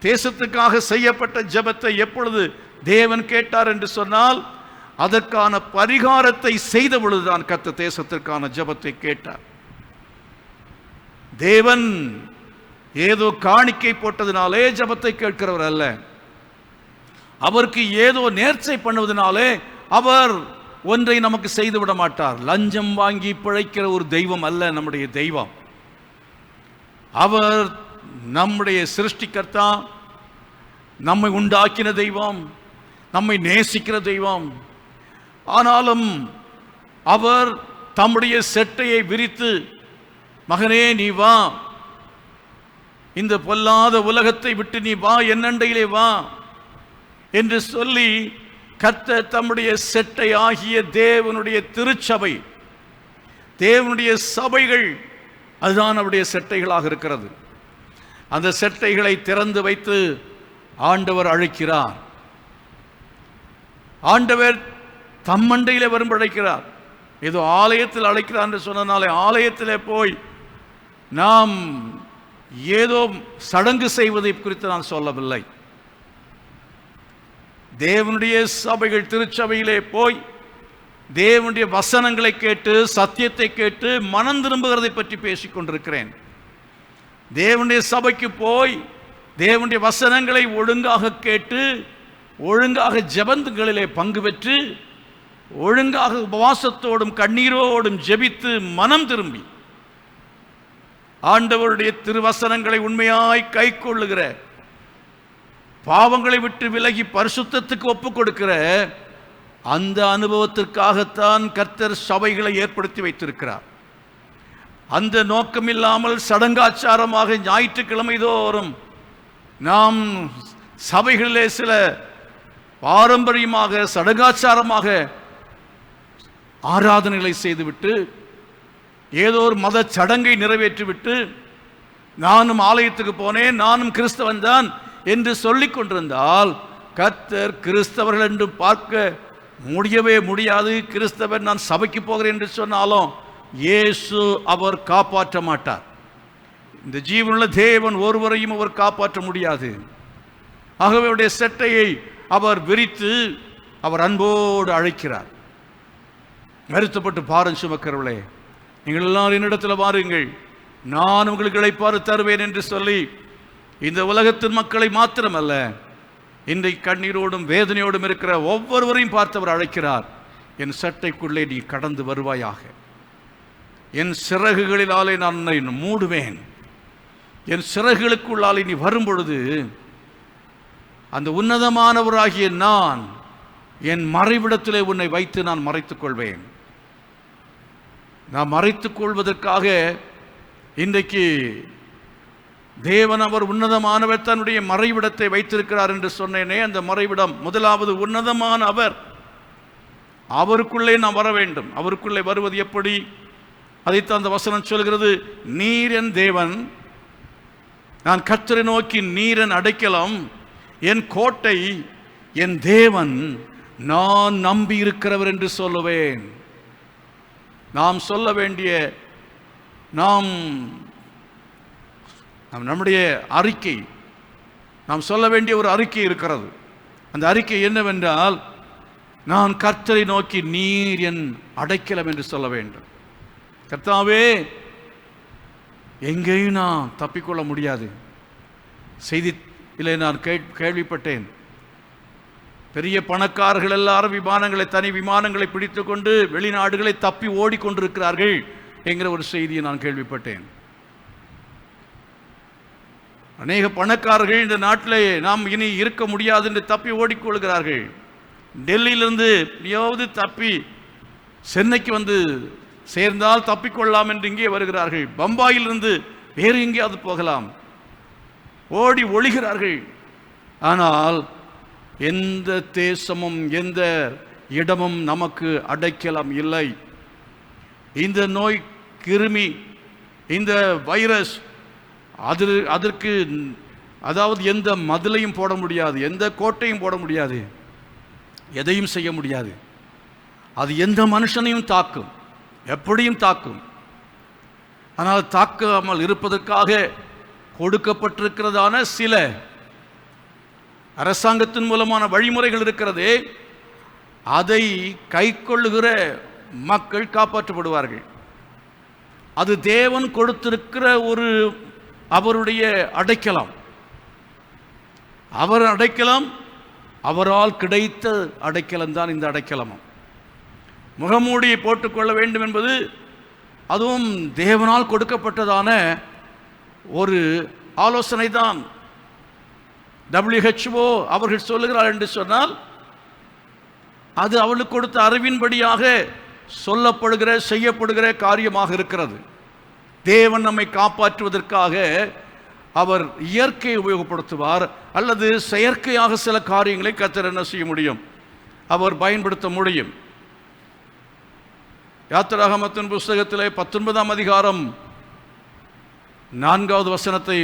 S2: தேசத்துக்காக செய்யப்பட்ட ஜெபத்தை எப்பொழுது தேவன் கேட்டார் என்று சொன்னால், அதற்கான பரிகாரத்தை செய்த பொழுதுதான் கர்த்தர் தேசத்திற்கான ஜெபத்தை கேட்டார். தேவன் ஏதோ காணிக்கை போட்டதினாலே ஜெபத்தை கேட்கிறவர் அல்ல. அவருக்கு ஏதோ நேர்ச்சை பண்ணுவதனாலே அவர் ஒன்றை நமக்கு செய்து விட மாட்டார். லஞ்சம் வாங்கி பிழைக்கிற ஒரு தெய்வம் அல்ல நம்முடைய தெய்வம். அவர் நம்முடைய சிருஷ்டிகர்த்தா, நம்மை உண்டாக்கின தெய்வம், நம்மை நேசிக்கிற தெய்வம். ஆனாலும் அவர் தம்முடைய செட்டையை விரித்து, மகனே நீ வா, இந்த பொல்லாத உலகத்தை விட்டு நீ வா, என்னண்டையிலே வா என்று சொல்லி கர்த்தர் தம்முடைய செட்டை ஆகிய தேவனுடைய திருச்சபை, தேவனுடைய சபைகள், அதுதான் அவருடைய செட்டைகளாக இருக்கிறது. அந்த செட்டைகளை திறந்து வைத்து ஆண்டவர் அழைக்கிறார். ஆண்டவர் தம்மண்டையிலே வரும் அழைக்கிறார். ஏதோ ஆலயத்தில் அழைக்கிறார் என்று சொன்னதுனாலே ஆலயத்திலே போய் நாம் ஏதோ சடங்கு செய்வதை குறித்து நான் சொல்லவில்லை. தேவனுடைய சபைகள், திருச்சபையிலே போய் தேவனுடைய வசனங்களை கேட்டு, சத்தியத்தை கேட்டு மனம் திரும்புகிறதை பற்றி பேசிக் கொண்டிருக்கிறேன். தேவனுடைய சபைக்கு போய் தேவனுடைய வசனங்களை ஒழுங்காக கேட்டு, ஒழுங்காக ஜெபங்களிலே பங்கு பெற்று, ஒழுங்காக உபவாசத்தோடும் கண்ணீரோடும் ஜெபித்து மனம் திரும்பி ஆண்டவருடைய திருவசனங்களை உண்மையாய் கை கொள்ளுகிற, பாவங்களை விட்டு விலகி பரிசுத்தத்துக்கு ஒப்புக் கொடுக்கிற அந்த அனுபவத்திற்காகத்தான் கர்த்தர் சபைகளை ஏற்படுத்தி வைத்திருக்கிறார். அந்த நோக்கம் இல்லாமல் சடங்காச்சாரமாக ஞாயிற்றுக்கிழமை தோறும் நாம் சபைகளிலே சில பாரம்பரியமாக சடங்காச்சாரமாக ஆராதனைகளை செய்துவிட்டு, ஏதோ ஒரு மத சடங்கை நிறைவேற்றிவிட்டு, நானும் ஆலயத்துக்கு போனேன், நானும் கிறிஸ்தவன் தான் என்று சொல்லிக் கொண்டிருந்தால் கர்த்தர் கிறிஸ்தவர்கள் என்று பார்க்க முடியவே முடியாது. கிறிஸ்தவர் நான் சபைக்கு போகிறேன் என்று சொன்னாலும் இயேசு அவர் காப்பாற்ற மாட்டார். இந்த ஜீவனுள்ள தேவன் ஒருவரையும் அவர் காப்பாற்ற முடியாது. ஆகவே அவருடைய செட்டையை அவர் விரித்து அவர் அன்போடு அழைக்கிறார். வருத்தப்பட்டு பாரம் சுமக்கிறவர்களே, நீங்கள் எல்லாரும் என்னிடத்தில் வாருங்கள், நான் உங்களுக்கு இளைப்பாறு தருவேன் என்று சொல்லி இந்த உலகத்தின் மக்களை மாத்திரமல்ல, இன்றைக்கு கண்ணீரோடும் வேதனையோடும் இருக்கிற ஒவ்வொருவரையும் பார்த்தவர் அழைக்கிறார். என் சட்டைக்குள்ளே நீ கடந்து வருவாயாக, என் சிறகுகளிலாலே நான் உன்னை மூடுவேன், என் சிறகுகளுக்குள்ளாலே நீ வரும்பொழுது அந்த உன்னதமானவராகிய நான் என் மறைவிடத்திலே உன்னை வைத்து நான் மறைத்துக் கொள்வேன். நான் மறைத்துக் கொள்வதற்காக இன்றைக்கு தேவன் அவர் உன்னதமானவர் தன்னுடைய மறைவிடத்தை வைத்திருக்கிறார் என்று சொன்னேனே, அந்த மறைவிடம் முதலாவது உன்னதமான அவர். அவருக்குள்ளே நாம் வர வேண்டும். அவருக்குள்ளே வருவது எப்படி? அதைத்தான் அந்த வசனம் சொல்கிறது. நீர் என் தேவன், நான் கர்த்தரை நோக்கி நீர் என் அடைக்கலம், என் கோட்டை, என் தேவன், நான் நம்பி இருக்கிறவர் என்று சொல்லுவேன். நாம் சொல்ல வேண்டிய நம்முடைய அறிக்கை, நாம் சொல்ல வேண்டிய ஒரு அறிக்கை இருக்கிறது. அந்த அறிக்கை என்னவென்றால், நான் கர்த்தரை நோக்கி நீர் என் அடைக்கலம் என்று சொல்ல வேண்டும். கர்த்தாவே, எங்கேயும் நான் தப்பிக்கொள்ள முடியாது. செய்தியிலே நான் கேள்விப்பட்டேன், பெரிய பணக்காரர்கள் எல்லாரும் தனி விமானங்களை பிடித்து கொண்டு வெளிநாடுகளை தப்பி ஓடிக்கொண்டிருக்கிறார்கள் என்கிற ஒரு செய்தியை நான் கேள்விப்பட்டேன். அநேக பணக்காரர்கள் இந்த நாட்டிலே நாம் இனி இருக்க முடியாது என்று தப்பி ஓடிக்கொள்கிறார்கள். டெல்லியிலிருந்து எப்படியாவது தப்பி சென்னைக்கு வந்து சேர்ந்தால் தப்பிக்கொள்ளலாம் என்று இங்கே வருகிறார்கள். பம்பாயிலிருந்து வேறு எங்கேயாவது போகலாம் ஓடி ஒளிகிறார்கள். ஆனால் எந்த தேசமும் எந்த இடமும் நமக்கு அடைக்கலம் இல்லை. இந்த நோய், கிருமி, இந்த வைரஸ், அதற்கு அதாவது எந்த மதிலையும் போட முடியாது, எந்த கோட்டையும் போட முடியாது, எதையும் செய்ய முடியாது. அது எந்த மனுஷனையும் தாக்கும், எப்படியும் தாக்கும். ஆனால் தாக்காமல் இருப்பதற்காக கொடுக்கப்பட்டிருக்கிறதான சில அரசாங்கத்தின் மூலமான வழிமுறைகள் இருக்கிறதே, அதை கைக்கொள்ளுகிற மக்கள் காப்பாற்றப்படுவார்கள். அது தேவன் கொடுத்திருக்கிற ஒரு அவருடைய அடைக்கலம். அவர் அடைக்கலம், அவரால் கிடைத்த அடைக்கலம் தான் இந்த அடைக்கலமும். முகமூடியை போட்டுக்கொள்ள வேண்டும் என்பது அதுவும் தேவனால் கொடுக்கப்பட்டதான ஒரு ஆலோசனை தான். WHO அவர்கள் சொல்லுகிறார் என்று சொன்னால், அது அவளுக்கு கொடுத்த அறிவின்படியாக சொல்லப்படுகிற செய்யப்படுகிற காரியமாக இருக்கிறது. தேவன் நம்மை காப்பாற்றுவதற்காக அவர் இயற்கையை உபயோகப்படுத்துவார், அல்லது செயற்கையாக சில காரியங்களை கர்த்தர் என்ன செய்ய முடியும், அவர் பயன்படுத்த முடியும். யாத்திராகமத்தின் புஸ்தகத்திலே 19ஆம் அதிகாரம் 4வது வசனத்தை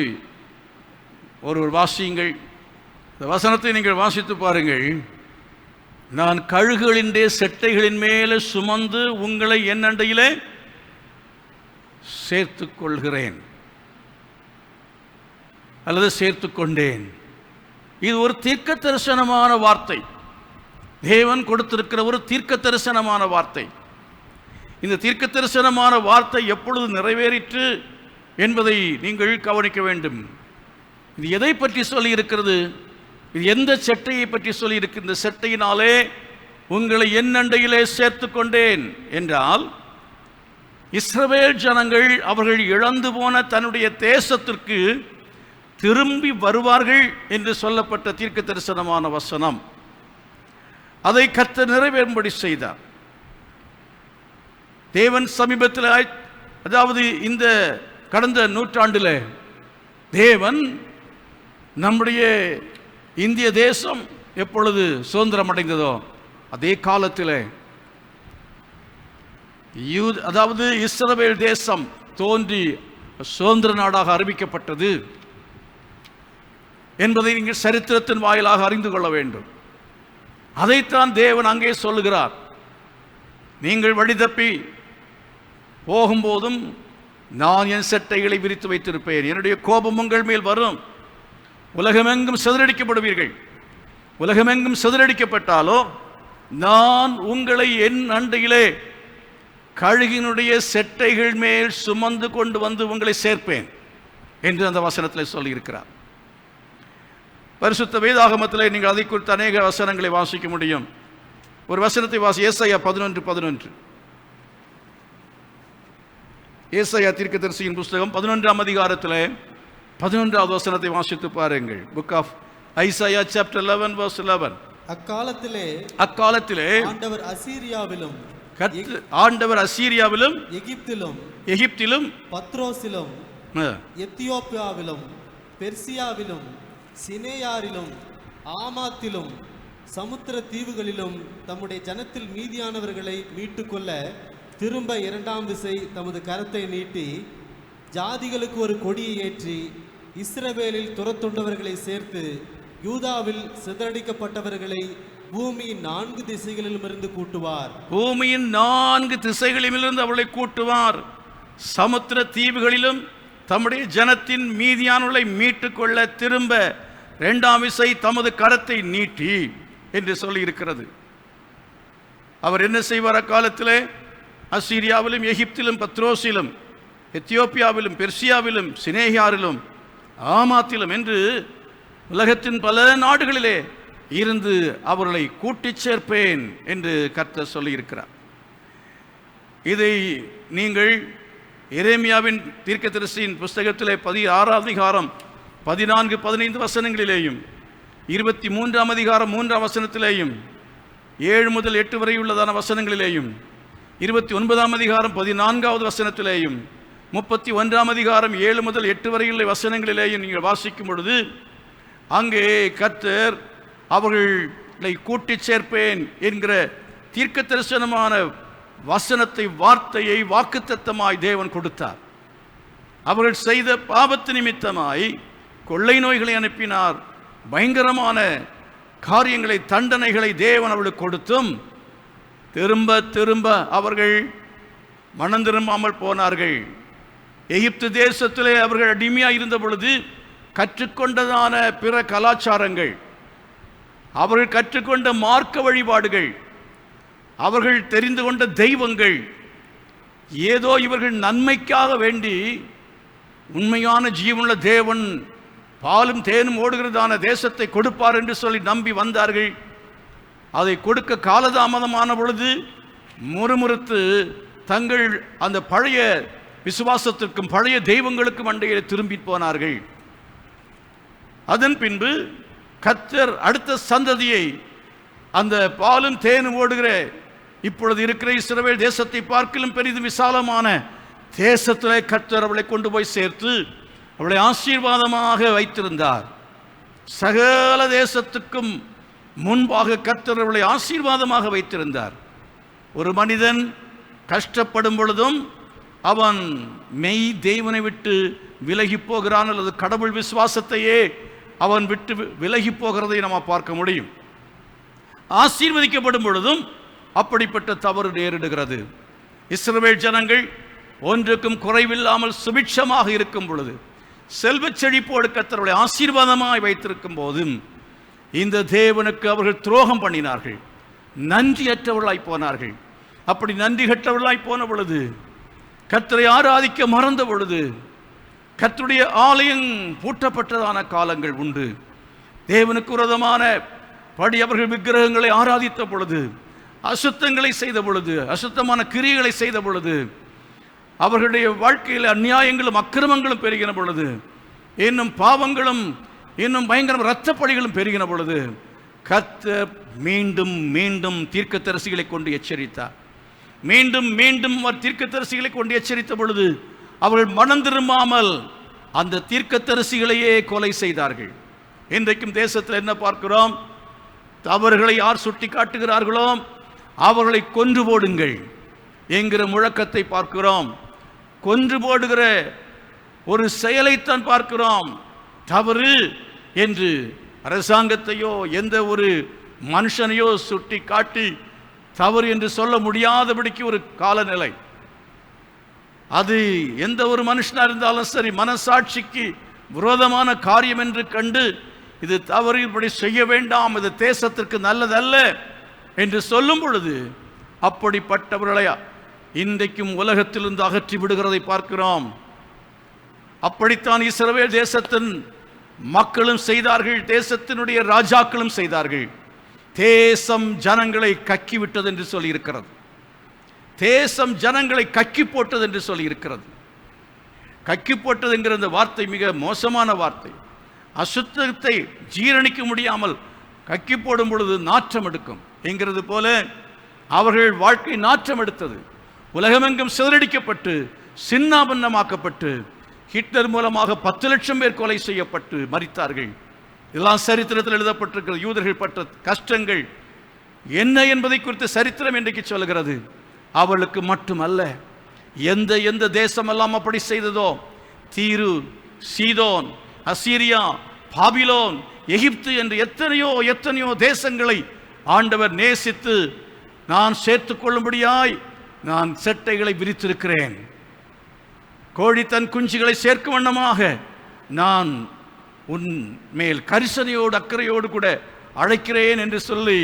S2: ஒருவர் வாசியுங்கள். இந்த வசனத்தை நீங்கள் வாசித்து பாருங்கள். நான் கழுகுகளின் செட்டைகளின் மேலே சுமந்து உங்களை என் அண்டையிலே சேர்த்துக் கொள்கிறேன் அல்லது சேர்த்துக் கொண்டேன். இது ஒரு தீர்க்க தரிசனமான வார்த்தை. தேவன் கொடுத்திருக்கிற ஒரு தீர்க்க தரிசனமான வார்த்தை. இந்த தீர்க்க தரிசனமான வார்த்தை எப்பொழுது நிறைவேறிற்று என்பதை நீங்கள் கவனிக்க வேண்டும். இது எதை பற்றி சொல்லி இருக்கிறது? இது எந்த செட்டையை பற்றி சொல்லி இருக்கு? இந்த செட்டையினாலே உங்களை என் அண்டையிலே சேர்த்து கொண்டேன் என்றால், இஸ்ரவேல் ஜனங்கள் அவர்கள் இழந்து போன தன்னுடைய தேசத்திற்கு திரும்பி வருவார்கள் என்று சொல்லப்பட்ட தீர்க்க தரிசனமான வசனம். அதை கர்த்தர் நிறைவேறும்படி செய்தார். தேவன் சமீபத்தில், அதாவது இந்த கடந்த நூற்றாண்டில் தேவன் நம்முடைய இந்திய தேசம் எப்பொழுது சுதந்திரம் அடைந்ததோ அதே காலத்தில், அதாவது இஸ்ரவேல் தேசம் தோன்றி சுதந்திர நாடாக அறிவிக்கப்பட்டது என்பதை நீங்கள் சரித்திரத்தின் வாயிலாக அறிந்து கொள்ள வேண்டும். அதைத்தான் தேவன் அங்கே சொல்லுகிறார். நீங்கள் வழி தப்பி போகும்போதும் நான் என் செட்டைகளை விரித்து வைத்திருப்பேன், என்னுடைய கோபம் உங்கள் மேல் வரும், உலகமெங்கும் சிதறடிக்கப்படுவீர்கள். உலகமெங்கும் சிதறடிக்கப்பட்டாலோ நான் உங்களை என் அண்டையிலே கழுகினுடைய செட்டைகள் மேல் சுமந்து கொண்டு வந்து உங்களை சேர்ப்பேன் என்று அந்த வசனத்தில் சொல்லியிருக்கிறார். பரிசுத்த வேதாகமத்தில் நீங்கள் அதை குறித்து அநேக வசனங்களை வாசிக்க முடியும். ஒரு வசனத்தை ஏசாயா 11:11. ஏசாயா தீர்க்கதரிசியின் புஸ்தகம் 11ஆம் அதிகாரத்தில் 11வது வசனத்தை வாசித்து பாருங்கள். Book of Isaiah chapter 11 verse 11. அக்காலத்திலே ஆண்டவர் அசீரியாவிலும் எகிப்திலும்
S3: பத்ரோசிலும் எத்தியோப்பியாவிலும் பெர்சியாவிலும் சினேயாரிலும் ஆமாத்திலும் சமுத்திர தீவுகளிலும் தம்முடைய ஜனத்தில் மீதியானவர்களை மீட்டுக்கொள்ள திரும்ப இரண்டாம் விசை தமது கரத்தை நீட்டி ஜாதிகளுக்கு ஒரு கொடியை ஏற்றி இஸ்ரவேலில் துரத்துண்டவர்களை சேர்த்து யூதாவில் சிதறடிக்கப்பட்டவர்களை பூமியின் 4 திசைகளிலுமிருந்து கூட்டுவார்.
S2: பூமியின் 4 திசைகளிலிருந்து அவளை கூட்டுவார். சமுத்திர தீவுகளிலும் தம்முடைய ஜனத்தின் மீதியானவர்களை மீட்டுக் கொள்ள திரும்ப 2ஆம் விசை தமது கரத்தை நீட்டி என்று சொல்லி இருக்கிறது. அவர் என்ன செய்வார்? அக்காலத்திலே அசீரியாவிலும் எகிப்திலும் பத்ரோசிலும் எத்தியோப்பியாவிலும் பெர்சியாவிலும் சினேகியாரிலும் ஆமாத்திலும் என்று உலகத்தின் பல நாடுகளிலே இருந்து அவர்களை கூட்டிச் சேர்ப்பேன் என்று கர்த்தர் சொல்லியிருக்கிறார். இதை நீங்கள் எரேமியாவின் தீர்க்கதரிசியின் புஸ்தகத்திலே 16ஆம் அதிகாரம் 14-15 வசனங்களிலேயும் 23ஆம் அதிகாரம் 3ஆம் வசனத்திலேயும் 7 முதல் 8 வரை உள்ளதான வசனங்களிலேயும் 29ஆம் அதிகாரம் 14வது வசனத்திலேயும் 31ஆம் அதிகாரம் 7 முதல் 8 வரையுள்ள வசனங்களிலேயும் நீங்கள் வாசிக்கும் பொழுது அங்கே கர்த்தர் அவர்களை கூட்டிச் சேர்ப்பேன் என்கிற தீர்க்க தரிசனமான வசனத்தை, வார்த்தையை வாக்குத்தத்தமாய் தேவன் கொடுத்தார். அவர்கள் செய்த பாவத்து நிமித்தமாய் கொள்ளை நோய்களை அனுப்பினார். பயங்கரமான காரியங்களை, தண்டனைகளை தேவன் அவர்களுக்கு கொடுத்தும் திரும்ப திரும்ப அவர்கள் மனம் திரும்பாமல் போனார்கள். எகிப்து தேசத்திலே அவர்கள் அடிமையாக இருந்த பொழுது கற்றுக்கொண்டதான பிற கலாச்சாரங்கள், அவர்கள் கற்றுக்கொண்ட மார்க்க வழிபாடுகள், அவர்கள் தெரிந்து கொண்ட தெய்வங்கள், ஏதோ இவர்கள் நன்மைக்காக வேண்டி உண்மையான ஜீவனுள்ள தேவன் பாலும் தேனும் ஓடுகிறதான தேசத்தை கொடுப்பார் என்று சொல்லி நம்பி வந்தார்கள். அதை கொடுக்க காலதாமதமான பொழுது முறுமுறுத்து தங்கள் அந்த பழைய விசுவாசத்திற்கும் பழைய தெய்வங்களுக்கும் அண்டையில் திரும்பி போனார்கள். அதன் பின்பு கர்த்தர் அடுத்த சந்ததியை அந்த பாலும் தேனும் ஓடுகிற இப்பொழுது இருக்கிற இஸ்ரவேல் தேசத்தை பார்க்கிலும் பெரிதும் விசாலமான தேசத்திலே கர்த்தர் அவளை கொண்டு போய் சேர்த்து அவளை ஆசீர்வாதமாக வைத்திருந்தார். சகல தேசத்துக்கும் முன்பாக கர்த்தர் அவளை ஆசீர்வாதமாக வைத்திருந்தார். ஒரு மனிதன் கஷ்டப்படும் பொழுதும் அவன் மெய் தேவனை விட்டு விலகி போகிறான் அல்லது கடவுள் விசுவாசத்தையே அவன் விட்டு விலகி போகிறதை நம்ம பார்க்க முடியும். ஆசீர்வதிக்கப்படும் பொழுதும் அப்படிப்பட்ட தவறு நேரிடுகிறது. இஸ்ரவேல் ஜனங்கள் ஒன்றுக்கும் குறைவில்லாமல் சுபிட்சமாக இருக்கும் பொழுது, செல்வ செழிப்போடு கர்த்தரை ஆசீர்வாதமாய் வைத்திருக்கும் போதும் இந்த தேவனுக்கு அவர்கள் துரோகம் பண்ணினார்கள், நன்றியற்றவர்களாய் போனார்கள். அப்படி நன்றி கற்றவர்களாய் போன பொழுது, கர்த்தரை ஆராதிக்க மறந்த பொழுது, கர்த்தருடைய ஆலயம் பூட்டப்பட்டதான காலங்கள் உண்டு. தேவனுக்கு விரோதமான படி அவர்கள் விக்கிரகங்களை ஆராதித்த பொழுது, அசுத்தங்களை செய்த பொழுது, அசுத்தமான கிரியைகளை செய்த பொழுது, அவர்களுடைய வாழ்க்கையில் அநியாயங்களும் அக்கிரமங்களும் பெருகின பொழுது, இன்னும் பாவங்களும் இன்னும் பயங்கர இரத்தப்பழிகளும் பெருகின பொழுது, கர்த்தர் மீண்டும் மீண்டும் தீர்க்கதரிசிகளை கொண்டு எச்சரித்தார். மீண்டும் மீண்டும் தீர்க்கதரிசிகளை கொண்டு எச்சரித்த பொழுது அவர்கள் மனம் திரும்பாமல் அந்த தீர்க்கதரிசிகளையே கொலை செய்தார்கள். இன்றைக்கும் தேசத்தில் என்ன பார்க்கிறோம்? அவர்களை யார் சுட்டி காட்டுகிறார்களோ அவர்களை கொன்று போடுங்கள் என்கிற முழக்கத்தை பார்க்கிறோம். கொன்று போடுகிற ஒரு செயலைத்தான் பார்க்கிறோம். தவறு என்று அரசாங்கத்தையோ எந்த ஒரு மனுஷனையோ சுட்டி காட்டி தவறு என்று சொல்ல முடியாதபடிக்கு ஒரு காலநிலை. அது எந்த ஒரு மனுஷனாக இருந்தாலும் சரி, மனசாட்சிக்கு விரோதமான காரியம் என்று கண்டு இது தவறு, இப்படி செய்ய வேண்டாம், இது தேசத்திற்கு நல்லதல்ல என்று சொல்லும் பொழுது அப்படிப்பட்டவர்களை இன்றைக்கும் உலகத்திலிருந்து அகற்றி விடுகிறதை பார்க்கிறோம். அப்படித்தான் இஸ்ரவேல் தேசத்தின் மக்களும் செய்தார்கள், தேசத்தினுடைய ராஜாக்களும் செய்தார்கள். தேசம் ஜனங்களை கக்கி விட்டது என்று சொல்லி இருக்கிறது. தேசம் ஜனங்களை கக்கி போட்டது என்று சொல்லி இருக்கிறது. கக்கி போட்டது என்கிற இந்த வார்த்தை மிக மோசமான வார்த்தை. அசுத்தத்தை ஜீரணிக்க முடியாமல் கக்கி போடும் பொழுது நாற்றம் எடுக்கும் என்கிறது போல அவர்கள் வாழ்க்கை நாற்றம் எடுத்தது. உலகமெங்கும் சிதறடிக்கப்பட்டு சின்னாபின்னமாக்கப்பட்டு ஹிட்லர் மூலமாக 10 லட்சம் பேர் கொலை செய்யப்பட்டு மரித்தார்கள். இதெல்லாம் சரித்திரத்தில் எழுதப்பட்டிருக்கிறது. யூதர்கள் பட்ட கஷ்டங்கள் என்ன என்பதை குறித்து சரித்திரம் இன்றைக்கு சொல்கிறது. அவளுக்கு மட்டுமல்ல, எந்த தேசமெல்லாம் அப்படி செய்ததோ, தீரு, சீதோன், அசீரியா, பாபிலோன், எகிப்து என்று எத்தனையோ தேசங்களை ஆண்டவர் நேசித்து நான் சேர்த்துக் கொள்ளும்படியாய் நான் செட்டைகளை விரித்திருக்கிறேன். கோழி தன் குஞ்சுகளை சேர்க்கும் வண்ணமாக நான் உன் மேல் கரிசனையோடு அக்கறையோடு கூட அழைக்கிறேன் என்று சொல்லி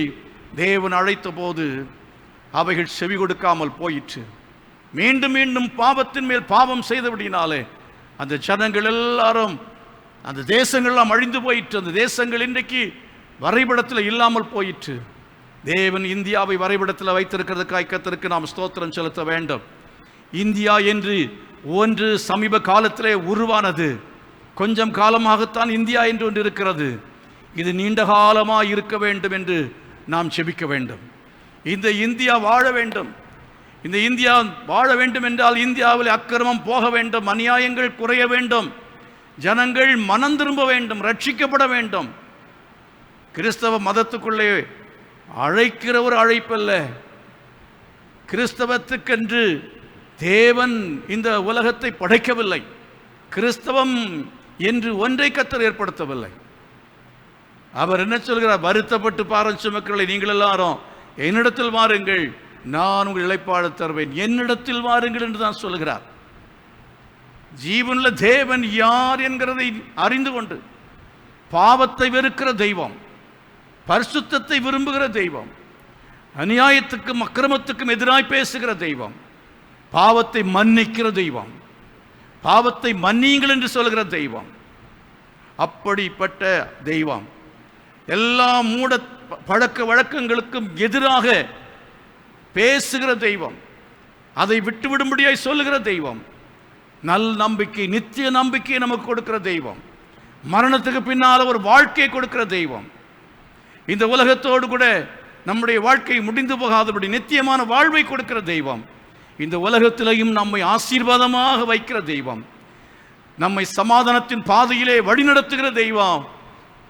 S2: தேவன் அழைத்த போது அவைகள் செவி கொடுக்காமல் போயிற்று. மீண்டும் மீண்டும் பாவத்தின் மேல் பாவம் செய்தபடினாலே அந்த ஜனங்கள் எல்லாரும், அந்த தேசங்கள்லாம் அழிந்து போயிற்று. அந்த தேசங்கள் இன்றைக்கு வரைபடத்தில் இல்லாமல் போயிற்று. தேவன் இந்தியாவை வரைபடத்தில் வைத்திருக்கிறதுக்காய் கர்த்தருக்கு நாம் ஸ்தோத்திரம் செலுத்த வேண்டும். இந்தியா என்று ஒன்று சமீப காலத்திலே உருவானது. கொஞ்சம் காலமாகத்தான் இந்தியா என்று ஒன்று இருக்கிறது. இது நீண்ட காலமாக இருக்க வேண்டும் என்று நாம் செபிக்க வேண்டும். இந்த இந்தியா வாழ வேண்டும். இந்த இந்தியா வாழ வேண்டும் என்றால் இந்தியாவில் அக்கிரமம் போக வேண்டும், அநியாயங்கள் குறைய வேண்டும், ஜனங்கள் மனம் திரும்ப வேண்டும், ரட்சிக்கப்பட வேண்டும். கிறிஸ்தவ மதத்துக்குள்ளே அழைக்கிற ஒரு அழைப்பல்ல. கிறிஸ்தவத்துக்கென்று தேவன் இந்த உலகத்தை படைக்கவில்லை. கிறிஸ்தவம் என்று ஒன்றை கர்த்தர் ஏற்படுத்தவில்லை. அவர் என்ன சொல்கிறார்? வருத்தப்பட்டு பாரம் சுமக்கிறவர்களை நீங்கள் எல்லாரும் என்னிடத்தில் வாருங்கள், நான் உங்கள் இளைப்பாற தருவேன். என்னிடத்தில் வாருங்கள் என்று தான் சொல்கிறார். ஜீவனுள்ள தேவன் யார் என்கிறதை அறிந்து கொண்டு பாவத்தை வெறுக்கிற தெய்வம், பரிசுத்தத்தை விரும்புகிற தெய்வம், அநியாயத்துக்கும் அக்கிரமத்துக்கும் எதிராய் பேசுகிற தெய்வம், பாவத்தை மன்னிக்கிற தெய்வம், பாவத்தை மன்னியுங்கள் என்று சொல்கிற தெய்வம், அப்படிப்பட்ட தெய்வம், எல்லா மூட பழக்க வழக்கங்களுக்கும் எதிராக பேசுகிற தெய்வம், அதை விட்டுவிடும்படியாய் சொல்லுகிற தெய்வம், நல் நம்பிக்கை, நித்திய நம்பிக்கையை நமக்கு கொடுக்கிற தெய்வம், மரணத்துக்கு பின்னால் ஒரு வாழ்க்கையை கொடுக்கிற தெய்வம், இந்த உலகத்தோடு கூட நம்முடைய வாழ்க்கை முடிந்து போகாதபடி நித்தியமான வாழ்வை கொடுக்கிற தெய்வம், இந்த உலகத்திலையும் நம்மை ஆசீர்வாதமாக வைக்கிற தெய்வம், நம்மை சமாதானத்தின் பாதையிலே வழிநடத்துகிற தெய்வம்,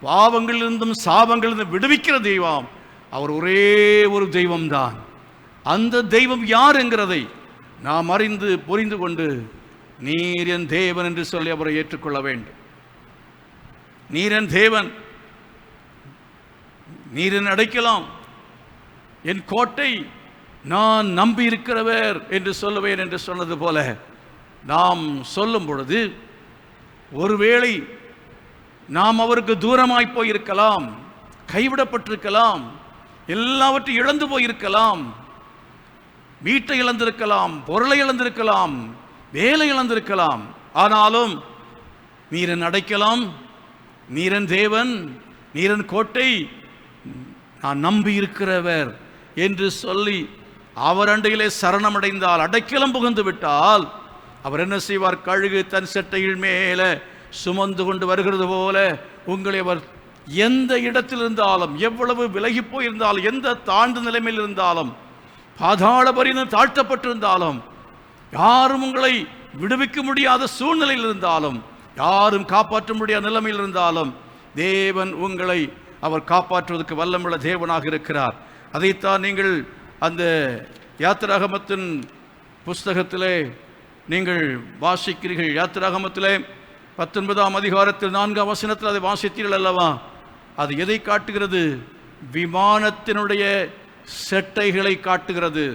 S2: பாவங்களிலிருந்தும் சாபங்களிலிருந்து விடுவிக்கிற தெய்வம். அவர் ஒரே ஒரு தெய்வம்தான். அந்த தெய்வம் யார் என்கிறதை நாம் அறிந்து புரிந்து கொண்டு நீர் என் தேவன் என்று சொல்லி அவரை ஏற்றுக்கொள்ள வேண்டும். நீர் என் தேவன், நீர் என் அடைக்கலம், என் கோட்டை, நான் நம்பி இருக்கிறவர் என்று சொல்லுவேன் என்று சொன்னது போல நாம் சொல்லும் பொழுது ஒருவேளை நாம் அவருக்கு தூரமாய் போயிருக்கலாம், கைவிடப்பட்டிருக்கலாம், எல்லாவற்றையும் இழந்து போயிருக்கலாம், வீட்டை இழந்திருக்கலாம், பொருளை இழந்திருக்கலாம், வேலை இழந்திருக்கலாம். ஆனாலும் நீரன் அடைக்கலாம், நீரன் தேவன், நீரன் கோட்டை, நான் நம்பி இருக்கிறவர் என்று சொல்லி அவர் அண்டையிலே சரணமடைந்தால், அடைக்கலம் புகுந்து விட்டால், அவர் என்ன செய்வார்? கழுகு தன் செட்டையில் மேலே சுமந்து கொண்டு வருகிறது போல உங்களை அவர் எந்த இடத்தில் இருந்தாலும், எவ்வளவு விலகி போயிருந்தாலும், எந்த தாழ்ந்த நிலைமையில் இருந்தாலும், பாதாள பரியந்தம் தாழ்த்தப்பட்டிருந்தாலும், யாரும் உங்களை விடுவிக்க முடியாத சூழ்நிலையில் இருந்தாலும், யாரும் காப்பாற்ற முடியாத நிலைமையில் இருந்தாலும், தேவன் உங்களை அவர் காப்பாற்றுவதற்கு வல்லமுள்ள தேவனாக இருக்கிறார். அதைத்தான் நீங்கள் அந்த யாத்திராகமத்தின் புஸ்தகத்திலே நீங்கள் வாசிக்கிறீர்கள். யாத்திராகமத்திலே 19ஆம் அதிகாரத்தில் 4ஆம் வசனத்தில் அதை வாசித்தீர்கள் அல்லவா? அது எதை காட்டுகிறது? விமானத்தினுடைய செட்டைகளை காட்டுகிறது.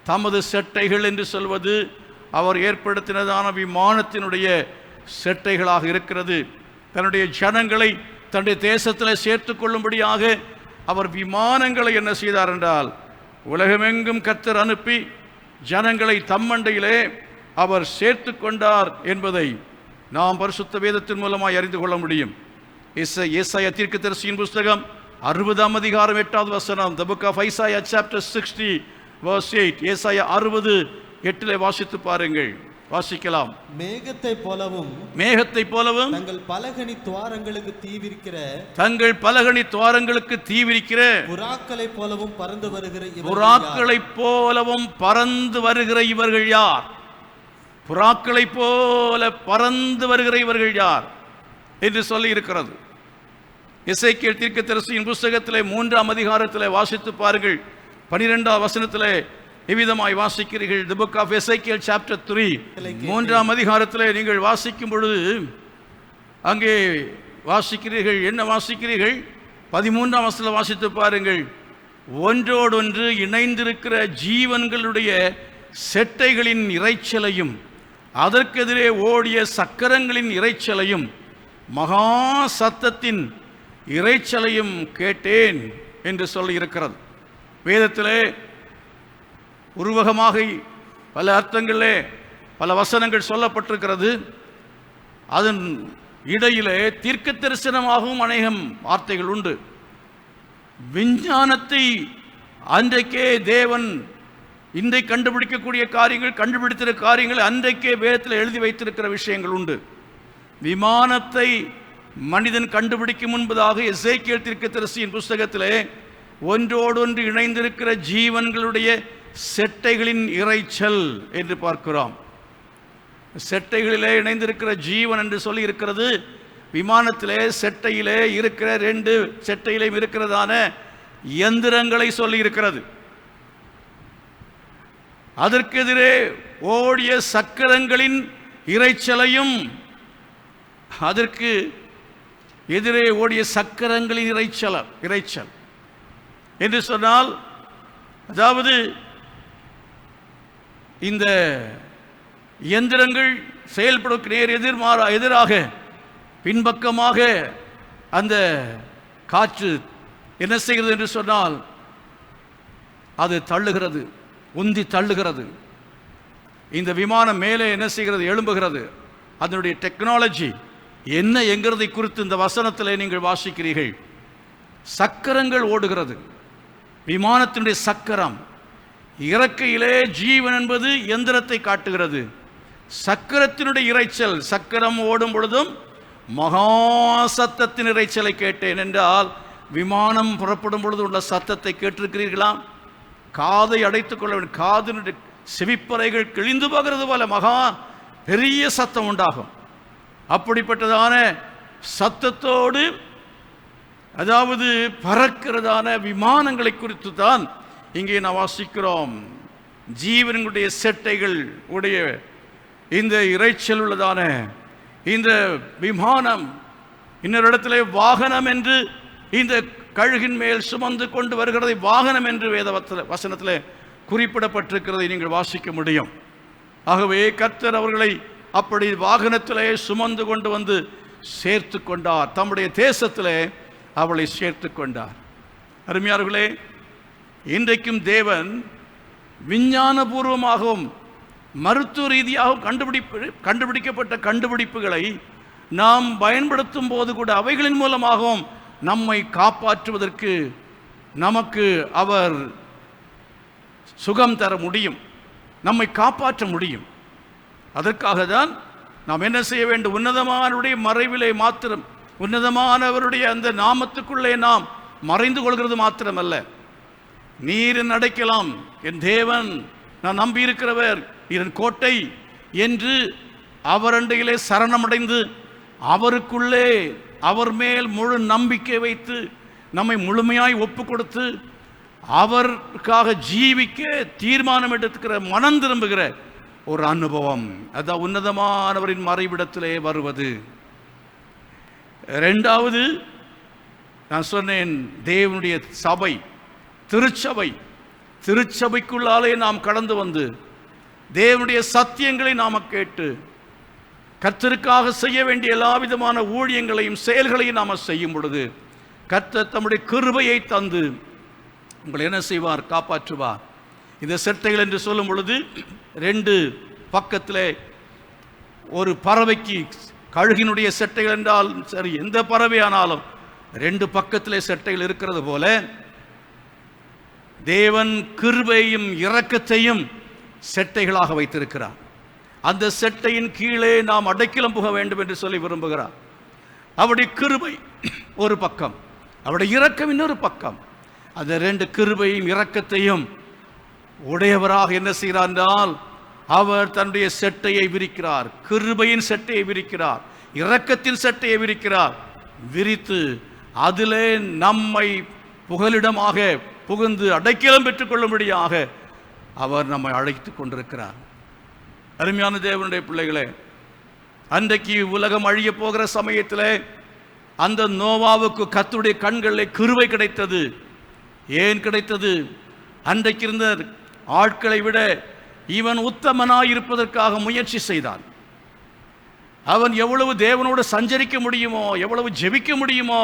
S2: தமது செட்டைகள் என்று சொல்வது அவர் ஏற்படுத்தினதான விமானத்தினுடைய செட்டைகளாக இருக்கிறது. தன்னுடைய ஜனங்களை தன்னுடைய தேசத்தில் சேர்த்து கொள்ளும்படியாக அவர் விமானங்களை என்ன செய்தார் என்றால், உலகமெங்கும் கர்த்தர் அனுப்பி ஜனங்களை தம்மண்டையிலே அவர் சேர்த்து கொண்டார் என்பதை நாம் பரிசுத்த வேதத்தின் மூலமாய் அறிந்து கொள்ள முடியும். ஏசாயா தீர்க்கதரிசியின் புஸ்தகம் 60ஆம் அதிகாரம் 8வது வசனம், The book of Isaiah chapter 60 verse 8. ஏசாயா 60:8 வாசித்து பாருங்கள். வாசிக்கலாம். மேகத்தை போலவும் தங்கள் பலகணி துவாரங்களுக்கு தீவிரிக்கிற புறாக்களைப் போலவும் பறந்து வருகிற இவர்கள் யார்? புறாக்களைப் போல பறந்து வருகிற இவர்கள் யார் என்று சொல்லி இருக்கிறது. எசேக்கியேல் தீர்க்கதரிசியின் புஸ்தகத்திலே 3ஆம் அதிகாரத்திலே வாசித்து பாருங்கள். 12ஆம் வசனத்திலே எவ்விதமாய் வாசிக்கிறீர்கள்? The book of Ezekiel chapter 3, 3ஆம் அதிகாரத்திலே நீங்கள் வாசிக்கும் பொழுது அங்கே வாசிக்கிறீர்கள். என்ன வாசிக்கிறீர்கள்? 13ஆம் வசனத்தில் வாசித்து பாருங்கள். ஒன்றோடொன்று இணைந்திருக்கிற ஜீவன்களுடைய செட்டைகளின் இரைச்சலையும் அதற்கெதிரே ஓடிய சக்கரங்களின் இரைச்சலையும் மகா சத்தத்தின் இரைச்சலையும் கேட்டேன் என்று சொல்லி இருக்கிறது. வேதத்திலே உருவகமாக பல அர்த்தங்களிலே பல வசனங்கள் சொல்லப்பட்டிருக்கிறது. அதன் இடையிலே தீர்க்க தரிசனமாகவும் அநேகம் வார்த்தைகள் உண்டு. விஞ்ஞானத்தை அன்றைக்கே தேவன் இன்றைக்கு கண்டுபிடிக்கக்கூடிய காரியங்கள், கண்டுபிடித்திருக்கிற காரியங்கள் அன்றைக்கே வேதத்தில் எழுதி வைத்திருக்கிற விஷயங்கள் உண்டு. விமானத்தை மனிதன் கண்டுபிடிக்கும் முன்பதாக எசேக்கியேல் தீர்க்கதரிசியின் புஸ்தகத்திலே ஒன்றோடொன்று இணைந்திருக்கிற ஜீவன்களுடைய செட்டைகளின் இரைச்சல் என்று பார்க்கிறோம். செட்டைகளிலே இணைந்திருக்கிற ஜீவன் என்று சொல்லி இருக்கிறது. விமானத்திலே செட்டையிலே இருக்கிற 2 செட்டையிலும் இருக்கிறதான இயந்திரங்களை சொல்லி இருக்கிறது. அதற்கெதிரே ஓடிய சக்கரங்களின் இரைச்சலையும், அதற்கு எதிரே ஓடிய சக்கரங்களின் இரைச்சல் என்று சொன்னால், அதாவது இந்த இயந்திரங்கள் செயல்படுவதற்கு நேர் எதிராக பின்பக்கமாக அந்த காற்று என்ன செய்கிறது என்று சொன்னால், அது தள்ளுகிறது, உந்தி தள்ளுகிறது. இந்த விமானம் மேலே என்ன செய்கிறது? எழும்புகிறது. அதனுடைய டெக்னாலஜி என்ன என்கிறதை குறித்து இந்த வசனத்தில் நீங்கள் வாசிக்கிறீர்கள். சக்கரங்கள் ஓடுகிறது. விமானத்தினுடைய சக்கரம், இறக்கையிலே ஜீவன் என்பது எந்திரத்தை காட்டுகிறது. சக்கரத்தினுடைய இரைச்சல், சக்கரம் ஓடும் பொழுதும் மகா சத்தத்தின் இரைச்சலை கேட்டேன் என்றால், விமானம் புறப்படும் பொழுது உள்ள சத்தத்தை கேட்டிருக்கிறீர்களா? காதை அடைத்துக் கொள்ள வேண்டும். காதினுடைய செவிப்பறைகள் கிழிந்து போகிறது போல மகா பெரிய சத்தம் உண்டாகும். அப்படிப்பட்டதான சத்தத்தோடு, அதாவது பறக்கிறதான விமானங்களை குறித்து தான் இங்கே நான் வாசிக்கிறோம். ஜீவனுடைய செட்டைகள் உடைய இந்த இரைச்சல் உள்ளதான இந்த விமானம், இன்னொரு இடத்திலே வாகனம் என்று இந்த கழுகின் மேல் சுமந்து கொண்டு வருகிறதை வாகனம் என்று வேத வசனத்தில் குறிப்பிடப்பட்டிருக்கிறதை நீங்கள் வாசிக்க முடியும். ஆகவே கர்த்தர் அவர்களை அப்படி வாகனத்திலே சுமந்து கொண்டு வந்து சேர்த்து கொண்டார். தம்முடைய தேசத்திலே அவளை சேர்த்து கொண்டார். அருமையார்களே, இன்றைக்கும் தேவன் விஞ்ஞானபூர்வமாகவும் மருத்துவ ரீதியாகவும் கண்டுபிடிக்கப்பட்ட கண்டுபிடிப்புகளை நாம் பயன்படுத்தும் போது கூட அவைகளின் மூலமாகவும் நம்மை காப்பாற்றுவதற்கு நமக்கு அவர் சுகம் தர முடியும், நம்மை காப்பாற்ற முடியும். அதற்காக தான் நாம் என்ன செய்ய வேண்டும்? உன்னதமானவருடைய மறைவிலே மாத்திரம், உன்னதமானவருடைய அந்த நாமத்துக்குள்ளே நாம் மறைந்து கொள்கிறது மாத்திரமல்ல, நீரின் அடைக்கலாம், என் தேவன், நான் நம்பியிருக்கிறவர், இதன் கோட்டை என்று அவரண்டையிலே சரணமடைந்து அவருக்குள்ளே அவர் மேல் முழு நம்பிக்கை வைத்து நம்மை முழுமையாய் ஒப்பு கொடுத்து அவருக்காக ஜீவிக்க தீர்மானம் எடுத்துக்கிற, மனம் திரும்புகிற ஒரு அனுபவம், அதான் உன்னதமானவரின் மறைவிடத்திலே வருவது. இரண்டாவது, நான் சொன்னேன், தேவனுடைய சபை, திருச்சபை. திருச்சபைக்குள்ளாலே நாம் கடந்து வந்து தேவனுடைய சத்தியங்களை நாம கேட்டு கர்த்தருக்காக செய்ய வேண்டிய எல்லா விதமான ஊழியங்களையும் செயல்களையும் நாம் செய்யும் பொழுது கர்த்தர் தம்முடைய கிருபையை தந்து உங்களை என்ன செய்வார்? காப்பாற்றுவார். இந்த செட்டைகள் என்று சொல்லும் பொழுது 2 பக்கத்திலே ஒரு பறவைக்கு கழுகினுடைய செட்டைகள் என்றால் சரி, எந்த பறவையானாலும் 2 பக்கத்திலே செட்டைகள் இருக்கிறது போல தேவன் கிருபையும் இரக்கத்தையும் செட்டைகளாக வைத்திருக்கிறார். அந்த செட்டையின் கீழே நாம் அடைக்கலம் புக வேண்டும் என்று சொல்லி விரும்புகிறார். அவருடைய கிருபை ஒரு பக்கம், அவருடைய இரக்கம் இன்னொரு பக்கம். அந்த 2 கிருபையும் இரக்கத்தையும் உடையவராக என்ன செய்கிறார் என்றால், அவர் தன்னுடைய செட்டையை விரிக்கிறார். கிருபையின் செட்டையை விரிக்கிறார், இரக்கத்தின் செட்டையை விரிக்கிறார். விரித்து அதிலே நம்மை புகலிடமாக புகுந்து அடைக்கலம் பெற்றுக்கொள்ளும்படியாக அவர் நம்மை அழைத்து கொண்டிருக்கிறார். அருமையான தேவனுடைய பிள்ளைகளே, அன்றைக்கு உலகம் அழிய போகிற சமயத்தில் அந்த நோவாவுக்கு கர்த்தருடைய கண்களில் கிருபை கிடைத்தது. ஏன் கிடைத்தது? அன்றைக்கு இருந்த ஆட்களை விட இவன் உத்தமனாயிருப்பதற்காக முயற்சி செய்தான். அவன் எவ்வளவு தேவனோடு சஞ்சரிக்க முடியுமோ, எவ்வளவு ஜெபிக்க முடியுமோ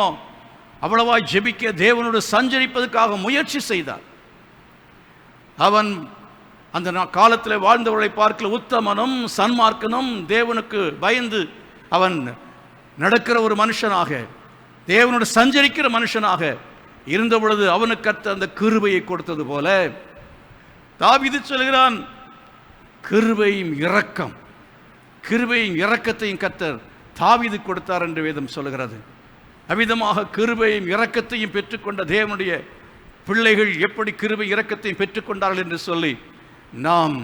S2: அவ்வளவாய் ஜெபிக்க, தேவனோடு சஞ்சரிப்பதற்காக முயற்சி செய்தான். அவன் அந்த காலத்தில் வாழ்ந்தவர்களை பார்க்கல உத்தமனும் சன்மார்க்கனும் தேவனுக்கு பயந்து அவன் நடக்கிற ஒரு மனுஷனாக, தேவனோடு சஞ்சரிக்கிற மனுஷனாக இருந்த பொழுது அவனுக்கு கர்த்தர் அந்த கிருபையை கொடுத்தது போல தாவீது சொல்கிறான், கிருபையும் இரக்கத்தையும் கர்த்தர் தாவீது கொடுத்தார் என்று வேதம் சொல்கிறது. அவ்விதமாக கிருபையும் இரக்கத்தையும் பெற்றுக்கொண்ட தேவனுடைய பிள்ளைகள் எப்படி கிருபை இரக்கத்தையும் பெற்றுக்கொண்டார்கள் என்று சொல்லி நாம்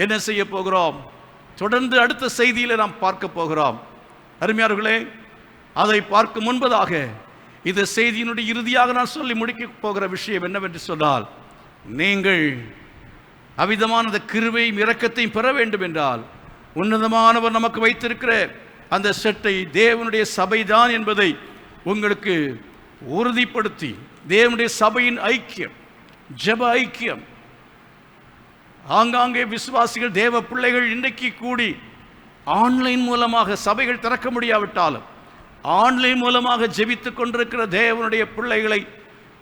S2: என்ன செய்ய போகிறோம்? தொடர்ந்து அடுத்த செய்தியில் நாம் பார்க்க போகிறோம். அருமையார்களே, அதை பார்க்கும் முன்பதாக இந்த செய்தியினுடைய இறுதியாக நான் சொல்லி முடிக்க போகிற விஷயம் என்னவென்று சொன்னால், நீங்கள் அவ்விதமான அந்த கிருபையும் இரக்கத்தையும் பெற வேண்டும் என்றால் உன்னதமானவர் நமக்கு வைத்திருக்கிற அந்த செட்டை தேவனுடைய சபைதான் என்பதை உங்களுக்கு உறுதிப்படுத்தி, தேவனுடைய சபையின் ஐக்கியம், ஜெப ஐக்கியம், ஆங்காங்கே விசுவாசிகள் தேவ பிள்ளைகள் இன்றைக்கு கூடி ஆன்லைன் மூலமாக சபைகள் திறக்க முடியாவிட்டாலும் ஆன்லைன் மூலமாக ஜெபித்துக் கொண்டிருக்கிற தேவனுடைய பிள்ளைகளை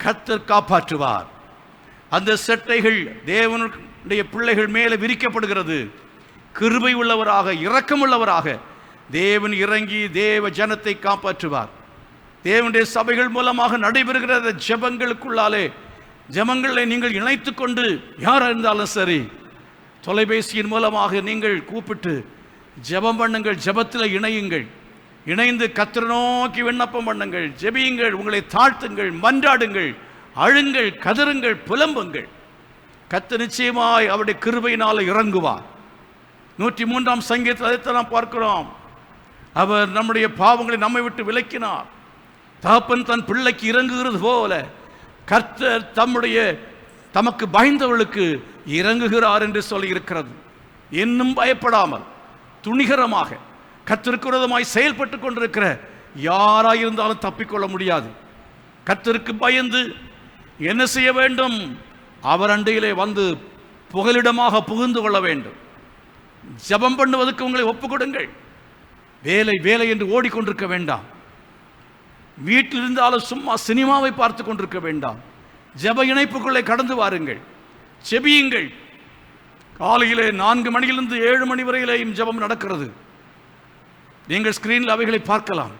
S2: கர்த்தர் காப்பாற்றுவார். அந்த செட்டைகள் தேவனுடைய பிள்ளைகள் மேலே விரிக்கப்படுகிறது. கிருபை உள்ளவராக, இரக்கமுள்ளவராக தேவன் இறங்கி தேவ ஜனத்தை காப்பாற்றுவார். தேவனுடைய சபைகள் மூலமாக நடைபெறுகிற ஜெபங்களுக்குள்ளாலே ஜெபங்களை நீங்கள் இணைத்து கொண்டு யாராக இருந்தாலும் சரி, தொலைபேசியின் மூலமாக நீங்கள் கூப்பிட்டு ஜெபம் பண்ணுங்கள், ஜெபத்தில் இணையுங்கள், இணைந்து கர்த்தரை நோக்கி விண்ணப்பம் பண்ணுங்கள், ஜெபியுங்கள், உங்களை தாழ்த்துங்கள், மன்றாடுங்கள், அழுங்கள், கதறுங்கள், புலம்புங்கள். கர்த்தர் நிச்சயமாய் அவருடைய கிருபையினால் இறங்குவார். 103ஆம் சங்கீதத்தில் அதைத்தான் நாம் பார்க்கிறோம். அவர் நம்முடைய பாவங்களை நம்மை விட்டு விலக்கினார். தகப்பன் தன் பிள்ளைக்கு இறங்குகிறது போல கர்த்தர் தமக்கு பயந்தவர்களுக்கு இறங்குகிறார் என்று சொல்லி இருக்கிறது. இன்னும் பயப்படாமல் துணிகரமாக கர்த்தருக்கு விரோதமாய் செயல்பட்டு கொண்டிருக்கிற யாராயிருந்தாலும் தப்பிக்கொள்ள முடியாது. கர்த்தருக்கு பயந்து என்ன செய்ய வேண்டும்? அவர் அண்டையிலே வந்து புகலிடமாக புகுந்து கொள்ள வேண்டும். ஜெபம் பண்ணுவதற்கு உங்களை ஒப்புக் கொடுங்கள். வேலை வேலை என்று ஓடிக்கொண்டிருக்க வேண்டாம். வீட்டில் இருந்தாலும் சும்மா சினிமாவை பார்த்து கொண்டிருக்க வேண்டாம். ஜெப இணைப்புக்குள்ளே கடந்து வாருங்கள், செபியுங்கள். காலையிலே 4 மணியிலிருந்து 7 மணி வரையிலேயும் ஜெபம் நடக்கிறது. நீங்கள் ஸ்கிரீனில் அவைகளை பார்க்கலாம்.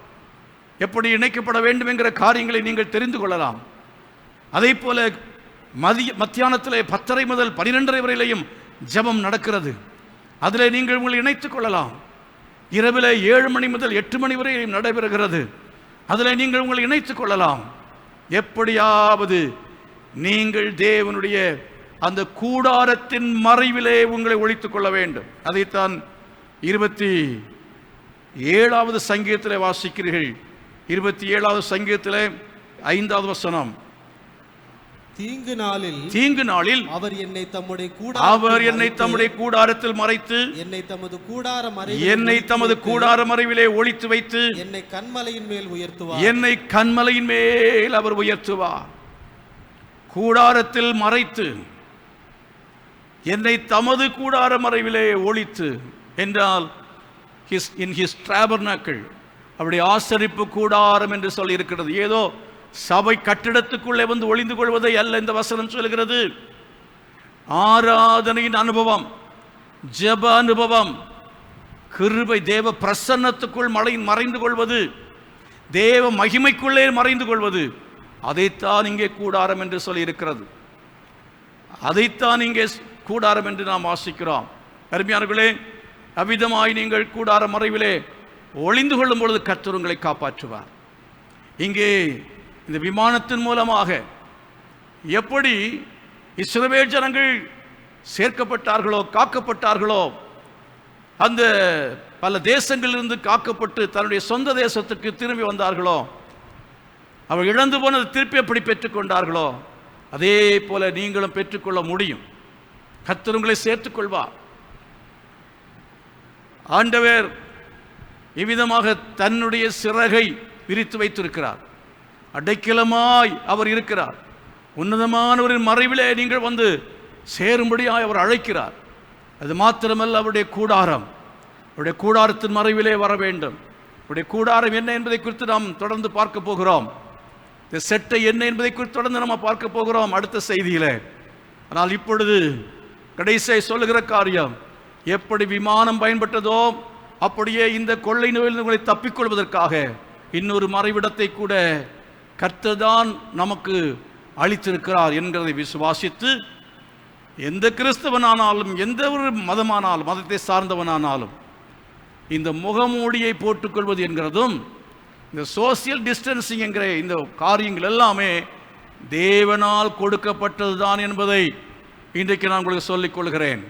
S2: எப்படி இணைக்கப்பட வேண்டும் என்கிற காரியங்களை நீங்கள் தெரிந்து கொள்ளலாம். அதே போல மத்தியானத்தில் 10:30 முதல் 12:30 வரையிலேயும் ஜெபம் நடக்கிறது. அதில் நீங்கள் உங்களை இணைத்துக் கொள்ளலாம். இரவில் 7 மணி முதல் 8 மணி வரையிலும் நடைபெறுகிறது. அதில் நீங்கள் உங்களை இணைத்துக் கொள்ளலாம். எப்படியாவது நீங்கள் தேவனுடைய அந்த கூடாரத்தின் மறைவிலே உங்களை ஒழித்துக் கொள்ள வேண்டும். அதைத்தான் 27வது சங்கீதத்திலே வாசிக்கிறீர்கள். 27வது சங்கீதத்திலே 5வது வசனம்,
S3: தீங்கு நாளில் அவர் என்னை தம்முடைய கூடாரத்தில் மறைத்து என்னை தமது கூடார மறைவிலே ஒளித்து வைத்து என்னை கன்மலையின் மேல் அவர் உயர்த்துவார். கூடாரத்தில் மறைத்து என்னை தமது கூடார மறைவிலே ஒளித்து என்றால் இன் ஹிஸ் டாபர்னாக்கிள், அப்படி ஆசரிப்பு கூடாரம் என்று சொல்லி இருக்கிறது. ஏதோ சபை கட்டிடத்துக்குள்ளே வந்து ஒளிந்து கொள்வதை அல்ல இந்த வசனம் சொல்கிறது. ஆராதனையின் அனுபவம், ஜெப அனுபவம், கிருபை, தேவ பிரசன்னத்துக்குள் மறைந்து கொள்வது, தேவ மகிமைக்குள்ளே மறைந்து கொள்வது, அதைத்தான் இங்கே கூடாரம் என்று சொல்லி இருக்கிறது. அதைத்தான் இங்கே கூடாரம் என்று நாம் வாசிக்கிறோம். அருமையானவர்களே, அவ்விதமாய் நீங்கள் கூடார மறைவிலே ஒளிந்து கொள்ளும் பொழுது கர்த்தர் உங்களை காப்பாற்றுவார். இங்கே இந்த விமானத்தின் மூலமாக எப்படி இஸ்ரவேல் ஜனங்கள் சேர்க்கப்பட்டார்களோ, காக்கப்பட்டார்களோ, அந்த பல தேசங்களிலிருந்து காக்கப்பட்டு தன்னுடைய சொந்த தேசத்துக்கு திரும்பி வந்தார்களோ, அவர் இழந்து போனது திருப்பி எப்படி பெற்றுக்கொண்டார்களோ, அதே போல நீங்களும் பெற்றுக்கொள்ள முடியும். கர்த்தர் உங்களை சேர்த்துக்கொள்வார். ஆண்டவர்
S2: இவ்விதமாக தன்னுடைய சிறகை விரித்து வைத்திருக்கிறார். அடைக்கலமாய் அவர் இருக்கிறார். உன்னதமானவரின் மறைவிலே நீங்கள் வந்து சேரும்படியாய் அவர் அழைக்கிறார். அது மாத்திரமல்ல, அவருடைய கூடாரம், அவருடைய கூடாரத்தின் மறைவிலே வர வேண்டும். அவருடைய கூடாரம் என்ன என்பதை குறித்து நாம் தொடர்ந்து பார்க்க போகிறோம். இந்த செட்டை என்ன என்பதை குறித்து தொடர்ந்து நம்ம பார்க்க போகிறோம் அடுத்த செய்தியிலே. ஆனால் இப்பொழுது கடைசியை சொல்லுகிற காரியம், எப்படி விமானம் பயன்பட்டதோ அப்படியே இந்த கொள்ளை நோயில் உங்களை தப்பிக்கொள்வதற்காக இன்னொரு மறைவிடத்தை கூட கர்த்தர் தான் நமக்கு அளித்திருக்கிறார் என்கிறதை விசுவாசித்து, எந்த கிறிஸ்தவனானாலும் எந்த ஒரு மதமானாலும் மதத்தை சார்ந்தவனானாலும் இந்த முகமூடியை போட்டுக்கொள்வது என்கிறதும் இந்த சோசியல் டிஸ்டன்சிங் என்கிற இந்த காரியங்கள் எல்லாமே தேவனால் கொடுக்கப்பட்டது தான் என்பதை இன்றைக்கு நான் உங்களுக்கு சொல்லிக் கொள்கிறேன்.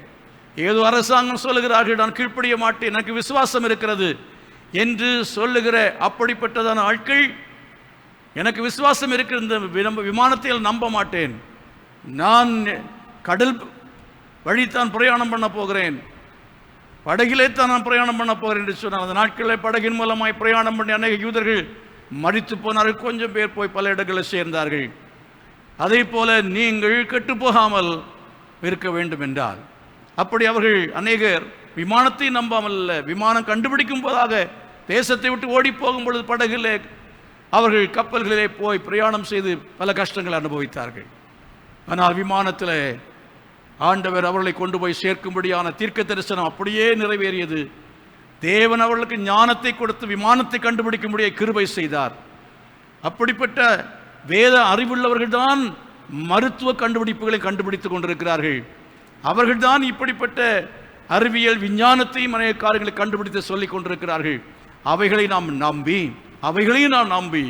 S2: ஏதோ அரசாங்கம் சொல்லுகிறார்கள், நான் கீழ்ப்படிய மாட்டேன், எனக்கு விசுவாசம் இருக்கிறது என்று சொல்லுகிற அப்படிப்பட்டதான ஆட்கள், எனக்கு விசுவாசம் இருக்கிற இந்த விமானத்தை நம்ப மாட்டேன், நான் கடல் வழித்தான் பிரயாணம் பண்ண போகிறேன், படகிலே தான் நான் பிரயாணம் பண்ண போகிறேன் என்று சொன்னார். அந்த நாட்களில் படகின் மூலமாய் பிரயாணம் பண்ணி அநேக யூதர்கள் மரித்து போனார்கள். கொஞ்சம் பேர் போய் பல இடங்களில் சேர்ந்தார்கள். அதே போல நீங்கள் கெட்டு போகாமல் இருக்க வேண்டும் என்றால், அப்படி அவர்கள் அநேகர் விமானத்தை நம்பாமல் அல்ல, விமானம் கண்டுபிடிக்கும் போதாக தேசத்தை விட்டு ஓடி போகும் பொழுது படகிலே அவர்கள் கப்பல்களிலே போய் பிரயாணம் செய்து பல கஷ்டங்களை அனுபவித்தார்கள். ஆனால் விமானத்தில் ஆண்டவர் அவர்களை கொண்டு போய் சேர்க்கும்படியான தீர்க்க தரிசனம் அப்படியே நிறைவேறியது. தேவன் அவர்களுக்கு ஞானத்தை கொடுத்து விமானத்தை கண்டுபிடிக்கும்படியே கிருபை செய்தார். அப்படிப்பட்ட வேத அறிவுள்ளவர்கள் தான் மருத்துவ கண்டுபிடிப்புகளை கண்டுபிடித்துக் கொண்டிருக்கிறார்கள். அவர்கள்தான் இப்படிப்பட்ட அறிவியல் விஞ்ஞானத்தையும் அநேக காரியங்களை கண்டுபிடித்து சொல்லிக் கொண்டிருக்கிறார்கள். அவைகளை நாம் நம்பி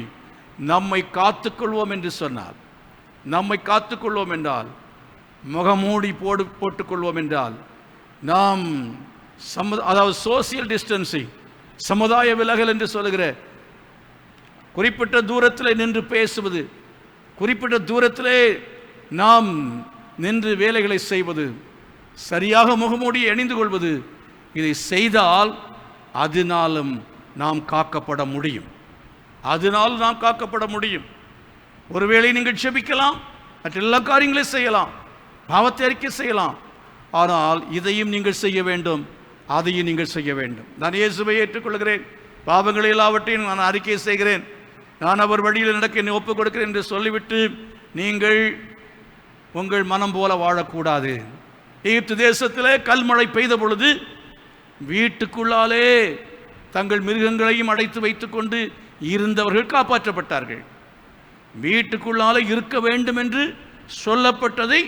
S2: நம்மை காத்துக்கொள்வோம் என்று சொன்னார். நம்மை காத்துக்கொள்வோம் என்றால், முகமூடி போட்டுக்கொள்வோம் என்றால், நாம் அதாவது சோசியல் டிஸ்டன்சிங், சமுதாய விலகல் என்று சொல்லுகிற குறிப்பிட்ட தூரத்தில் நின்று பேசுவது, குறிப்பிட்ட தூரத்திலே நாம் நின்று வேலைகளை செய்வது, சரியாக முகமூடியை அணிந்து கொள்வது, இதை செய்தால் அதனாலும் நாம் காக்கப்பட முடியும். அதனால் நாம் காக்கப்பட முடியும். ஒருவேளை நீங்கள் செபிக்கலாம், மற்ற எல்லா காரியங்களையும் செய்யலாம், பாவத்தை அறிக்கை செய்யலாம், ஆனால் இதையும் நீங்கள் செய்ய வேண்டும், அதையும் நீங்கள் செய்ய வேண்டும். நான் இயேசுவை ஏற்றுக்கொள்கிறேன், பாவங்களை எல்லாவற்றையும் நான் அறிக்கை செய்கிறேன், நான் அவர் வழியில் நடக்க என்னை ஒப்புக் கொடுக்கிறேன் என்று சொல்லிவிட்டு நீங்கள் உங்கள் மனம் போல வாழக்கூடாது. எகிப்து தேசத்திலே கல்மழை பெய்த பொழுது வீட்டுக்குள்ளாலே தங்கள் மிருகங்களையும் அடைத்து வைத்துக் கொண்டு இருந்தவர்கள் காப்பாற்றப்பட்டார்கள். வீட்டுக்குள்ளாலே இருக்க வேண்டும் என்று சொல்லப்பட்டதை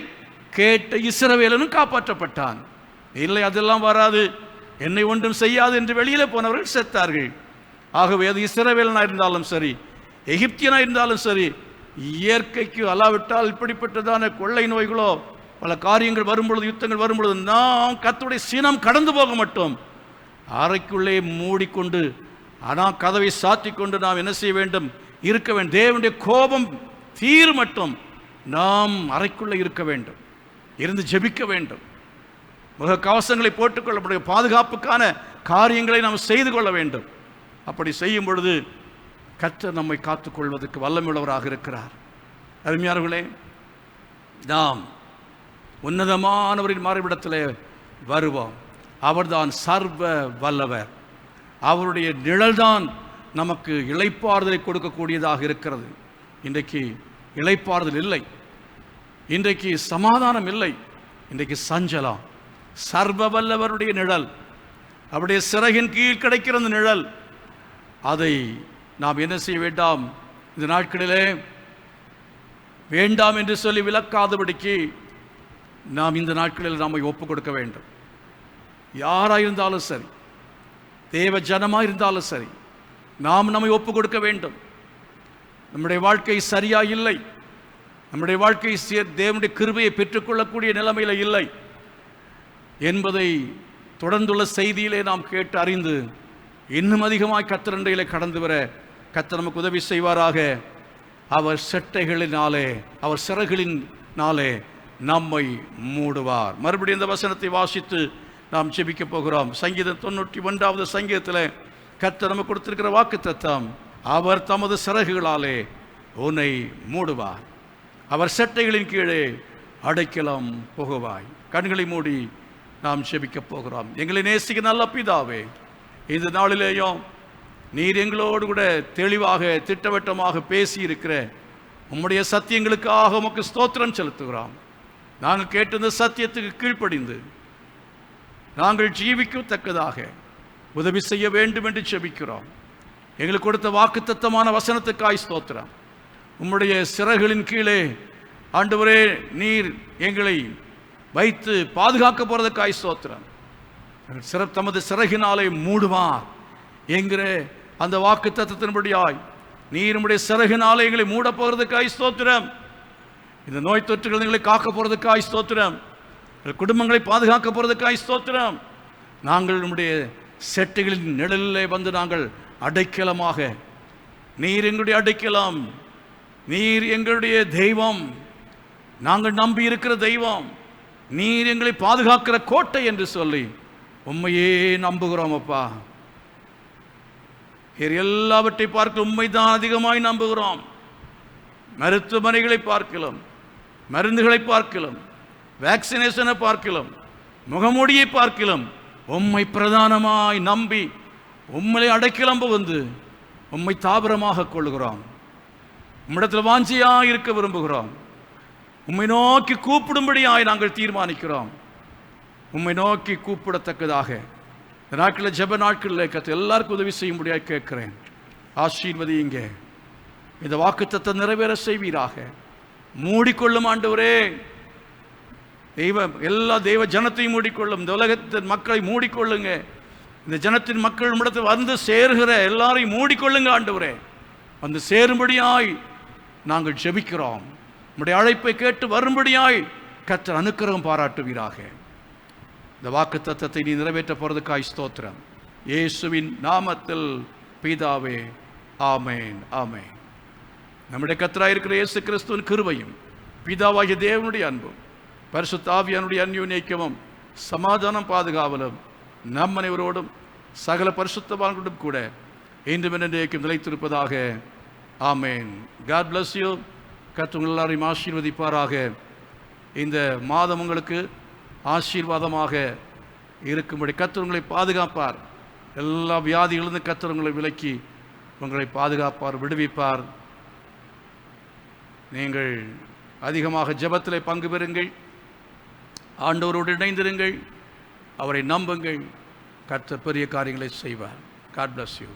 S2: கேட்ட இஸ்ரவேலனும் காப்பாற்றப்பட்டான். இல்லை, அதெல்லாம் வராது, என்னை ஒன்றும் செய்யாது என்று வெளியில போனவர்கள் செத்தார்கள். ஆகவே அது இஸ்ரவேலனா இருந்தாலும் சரி, எகிப்தியனா இருந்தாலும் சரி, இயற்கைக்கு அல்லாவிட்டால் இப்படிப்பட்டதான கொள்ளை நோய்களோ பல காரியங்கள் வரும்பொழுது, யுத்தங்கள் வரும்பொழுது நாம் கர்த்தருடைய சினம் கடந்து போக மாட்டோம். அறைக்குள்ளே மூடிக்கொண்டு ஆனால் கதவை சாத்தி கொண்டு நாம் என்ன செய்ய வேண்டும்? இருக்க வேண்டும். தேவனுடைய கோபம் தீர் மட்டும் நாம் அறைக்குள்ளே இருக்க வேண்டும், இருந்து ஜெபிக்க வேண்டும். முக கவசங்களை போட்டுக்கொள்ள பாதுகாப்புக்கான காரியங்களை நாம் செய்து கொள்ள வேண்டும். அப்படி செய்யும் பொழுது கர்த்தர் நம்மை காத்துக்கொள்வதற்கு வல்லமையுள்ளவராக இருக்கிறார். அருமையானவர்களே, நாம் உன்னதமானவரின் மறைவிடத்தில் வருவோம். அவர்தான் சர்வ வல்லவர். அவருடைய நிழல்தான் நமக்கு இளைப்பாறுதலை கொடுக்கக்கூடியதாக இருக்கிறது. இன்றைக்கு இளைப்பாறுதல் இல்லை, இன்றைக்கு சமாதானம் இல்லை, இன்றைக்கு சஞ்சலம். சர்வ வல்லவருடைய நிழல், அவருடைய சிறகின் கீழ் கிடைக்கிற அந்த நிழல், அதை நாம் என்ன செய்ய வேண்டாம்? இந்த நாட்களிலே வேண்டாம் என்று சொல்லி விலக்காதபடிக்கு நாம் இந்த நாட்களில் நம்மை ஒப்புக் கொடுக்க வேண்டும். யாராயிருந்தாலும் சரி, தேவ ஜனமாக இருந்தாலும் சரி, நாம் நம்மை ஒப்புக் கொடுக்க வேண்டும். நம்முடைய வாழ்க்கை சரியா இல்லை, நம்முடைய வாழ்க்கை தேவனுடைய கிருபையை பெற்றுக்கொள்ளக்கூடிய நிலைமையில் இல்லை என்பதை தொடர்ந்துள்ள செய்தியிலே நாம் கேட்டு அறிந்து இன்னும் அதிகமாய் கர்த்தரண்டையிலே கடந்து வர கர்த்தர் நமக்கு உதவி செய்வாராக. அவர் செட்டைகளினாலே, அவர் சிறகுகளினாலே நம்மை மூடுவார். மறுபடியும் இந்த வசனத்தை வாசித்து நாம் ஜெபிக்க போகிறோம். சங்கீதம் 91வது சங்கீதத்தில் கர்த்தர் நமக்கு கொடுத்திருக்கிற வாக்குத்தத்தம், அவர் தமது சிறகுகளாலே உன்னை மூடுவார், அவர் செட்டைகளின் கீழே அடைக்கலம் புகுவாய். கண்களை மூடி நாம் செபிக்கப் போகிறோம். எங்களை நேசிக்க நல்ல பிதாவே, இந்த நாளிலேயும் நீர் எங்களோடு கூட தெளிவாக திட்டவட்டமாக பேசி இருக்கிற உம்முடைய சத்தியங்களுக்காக உமக்கு ஸ்தோத்திரம் செலுத்துகிறோம். நாங்கள் கேட்ட இந்த சத்தியத்துக்கு கீழ்ப்படிந்து நாங்கள் ஜீவிக்கத்தக்கதாக உதவி செய்ய வேண்டும் என்று செபிக்கிறோம். எங்களுக்கு கொடுத்த வாக்குத்தத்தமான வசனத்துக்காய் ஸ்தோத்திரம். உம்முடைய சிறகுகளின் கீழே ஆண்டவரே நீர் எங்களை வைத்து பாதுகாக்க போறதுக்காய் ஸ்தோத்திரம். தமது சிறகினாலே மூடுவார் என்கிற அந்த வாக்குத்தத்தத்தின்படியாய் நீர் உம்முடைய சிறகினாலே எங்களை மூட போறதுக்காய் ஸ்தோத்திரம். இந்த நோய் தொற்றுகள் எங்களை காக்க போறதுக்காய் ஸ்தோத்திரம். குடும்பங்களை பாதுகாக்க போறதுக்காய் ஸ்தோத்திரம். நாங்கள் நம்முடைய செட்டைகளின் நிழலிலே வந்து நாங்கள் அடைக்கலமாக, நீர் எங்களுடைய அடைக்கலம், நீர் எங்களுடைய தெய்வம், நாங்கள் நம்பி இருக்கிற தெய்வம், நீர் எங்களை பாதுகாக்கிற கோட்டை என்று சொல்லி உண்மையே நம்புகிறோம். அப்பா, எல்லாவற்றை பார்க்க உண்மைதான் அதிகமாய் நம்புகிறோம். மருத்துவமனைகளை பார்க்கலாம், மருந்துகளை பார்க்கலாம், வேக்சினேஷனை பார்க்கலாம், முகமூடியை பார்க்கலாம், உம்மை பிரதானமாய் நம்பி உம்மை அடைக்கலம் புகுந்து உம்மை தாபரமாக கொள்ளுகிறோம். உம்மிடத்தில் வாஞ்சியாய் இருக்க விரும்புகிறோம். உம்மை நோக்கி கூப்பிடும்படியாய் நாங்கள் தீர்மானிக்கிறோம். உம்மை நோக்கி கூப்பிடத்தக்கதாக இந்த நாட்களில் ஜெப நாட்களில் கற்று எல்லாருக்கும் உதவி செய்யும்படியாக கேட்கிறேன். ஆசீர்வதியுங்க. இந்த வாக்குத்தத்தத்தை நிறைவேற செய்வீராக. மூடிக்கொள்ளும் ஆண்டவரே, எல்லா தெய்வ ஜனத்தையும் மூடிக்கொள்ளும். இந்த உலகத்தின் மக்களை மூடிக்கொள்ளுங்க. இந்த ஜனத்தின் மக்கள் இடத்தில் வந்து சேருகிற எல்லாரையும் மூடிக்கொள்ளுங்க ஆண்டவரே. வந்து சேரும்படியாய் நாங்கள் ஜெபிக்கிறோம். நம்முடைய அழைப்பை கேட்டு வரும்படியாய் கர்த்தர் அனுக்கிரகம் பாராட்டுவீராக. இந்த வாக்கு தத்தத்தை நீ நிறைவேற்ற போறதுக்காய் ஸ்தோத்திரம். இயேசுவின் நாமத்தில் பிதாவே, ஆமேன், ஆமேன். நம்முடைய கர்த்தராய் இருக்கிற இயேசு கிறிஸ்துவின் கிருபையும் பிதாவாகிய தேவனுடைய அன்பும் பரிசுத்த ஆவியானுடைய அன்யோன்யமும் சமாதானம் பாதுகாவலும் நம் அனைவரோடும் சகல பரிசுத்தவான்களோடும் கூட இன்றும் என்றைக்கும் நிலைத்திருப்பதாக. ஆமேன். God bless you. கர்த்தர் உங்கள் எல்லாரையும் ஆசீர்வதிப்பாராக. இந்த மாதம் உங்களுக்கு ஆசீர்வாதமாக இருக்கும்படி கர்த்தர் உங்களை பாதுகாப்பார். எல்லா வியாதிகளிலிருந்து கர்த்தர் உங்களை விலக்கி உங்களை பாதுகாப்பார், விடுவிப்பார். நீங்கள் அதிகமாக ஜெபத்திலே பங்கு பெறுங்கள். ஆண்டவரோடு இணைந்திருங்கள். அவரை நம்புங்கள். கர்த்தர் பெரிய காரியங்களை செய்வார். God bless you.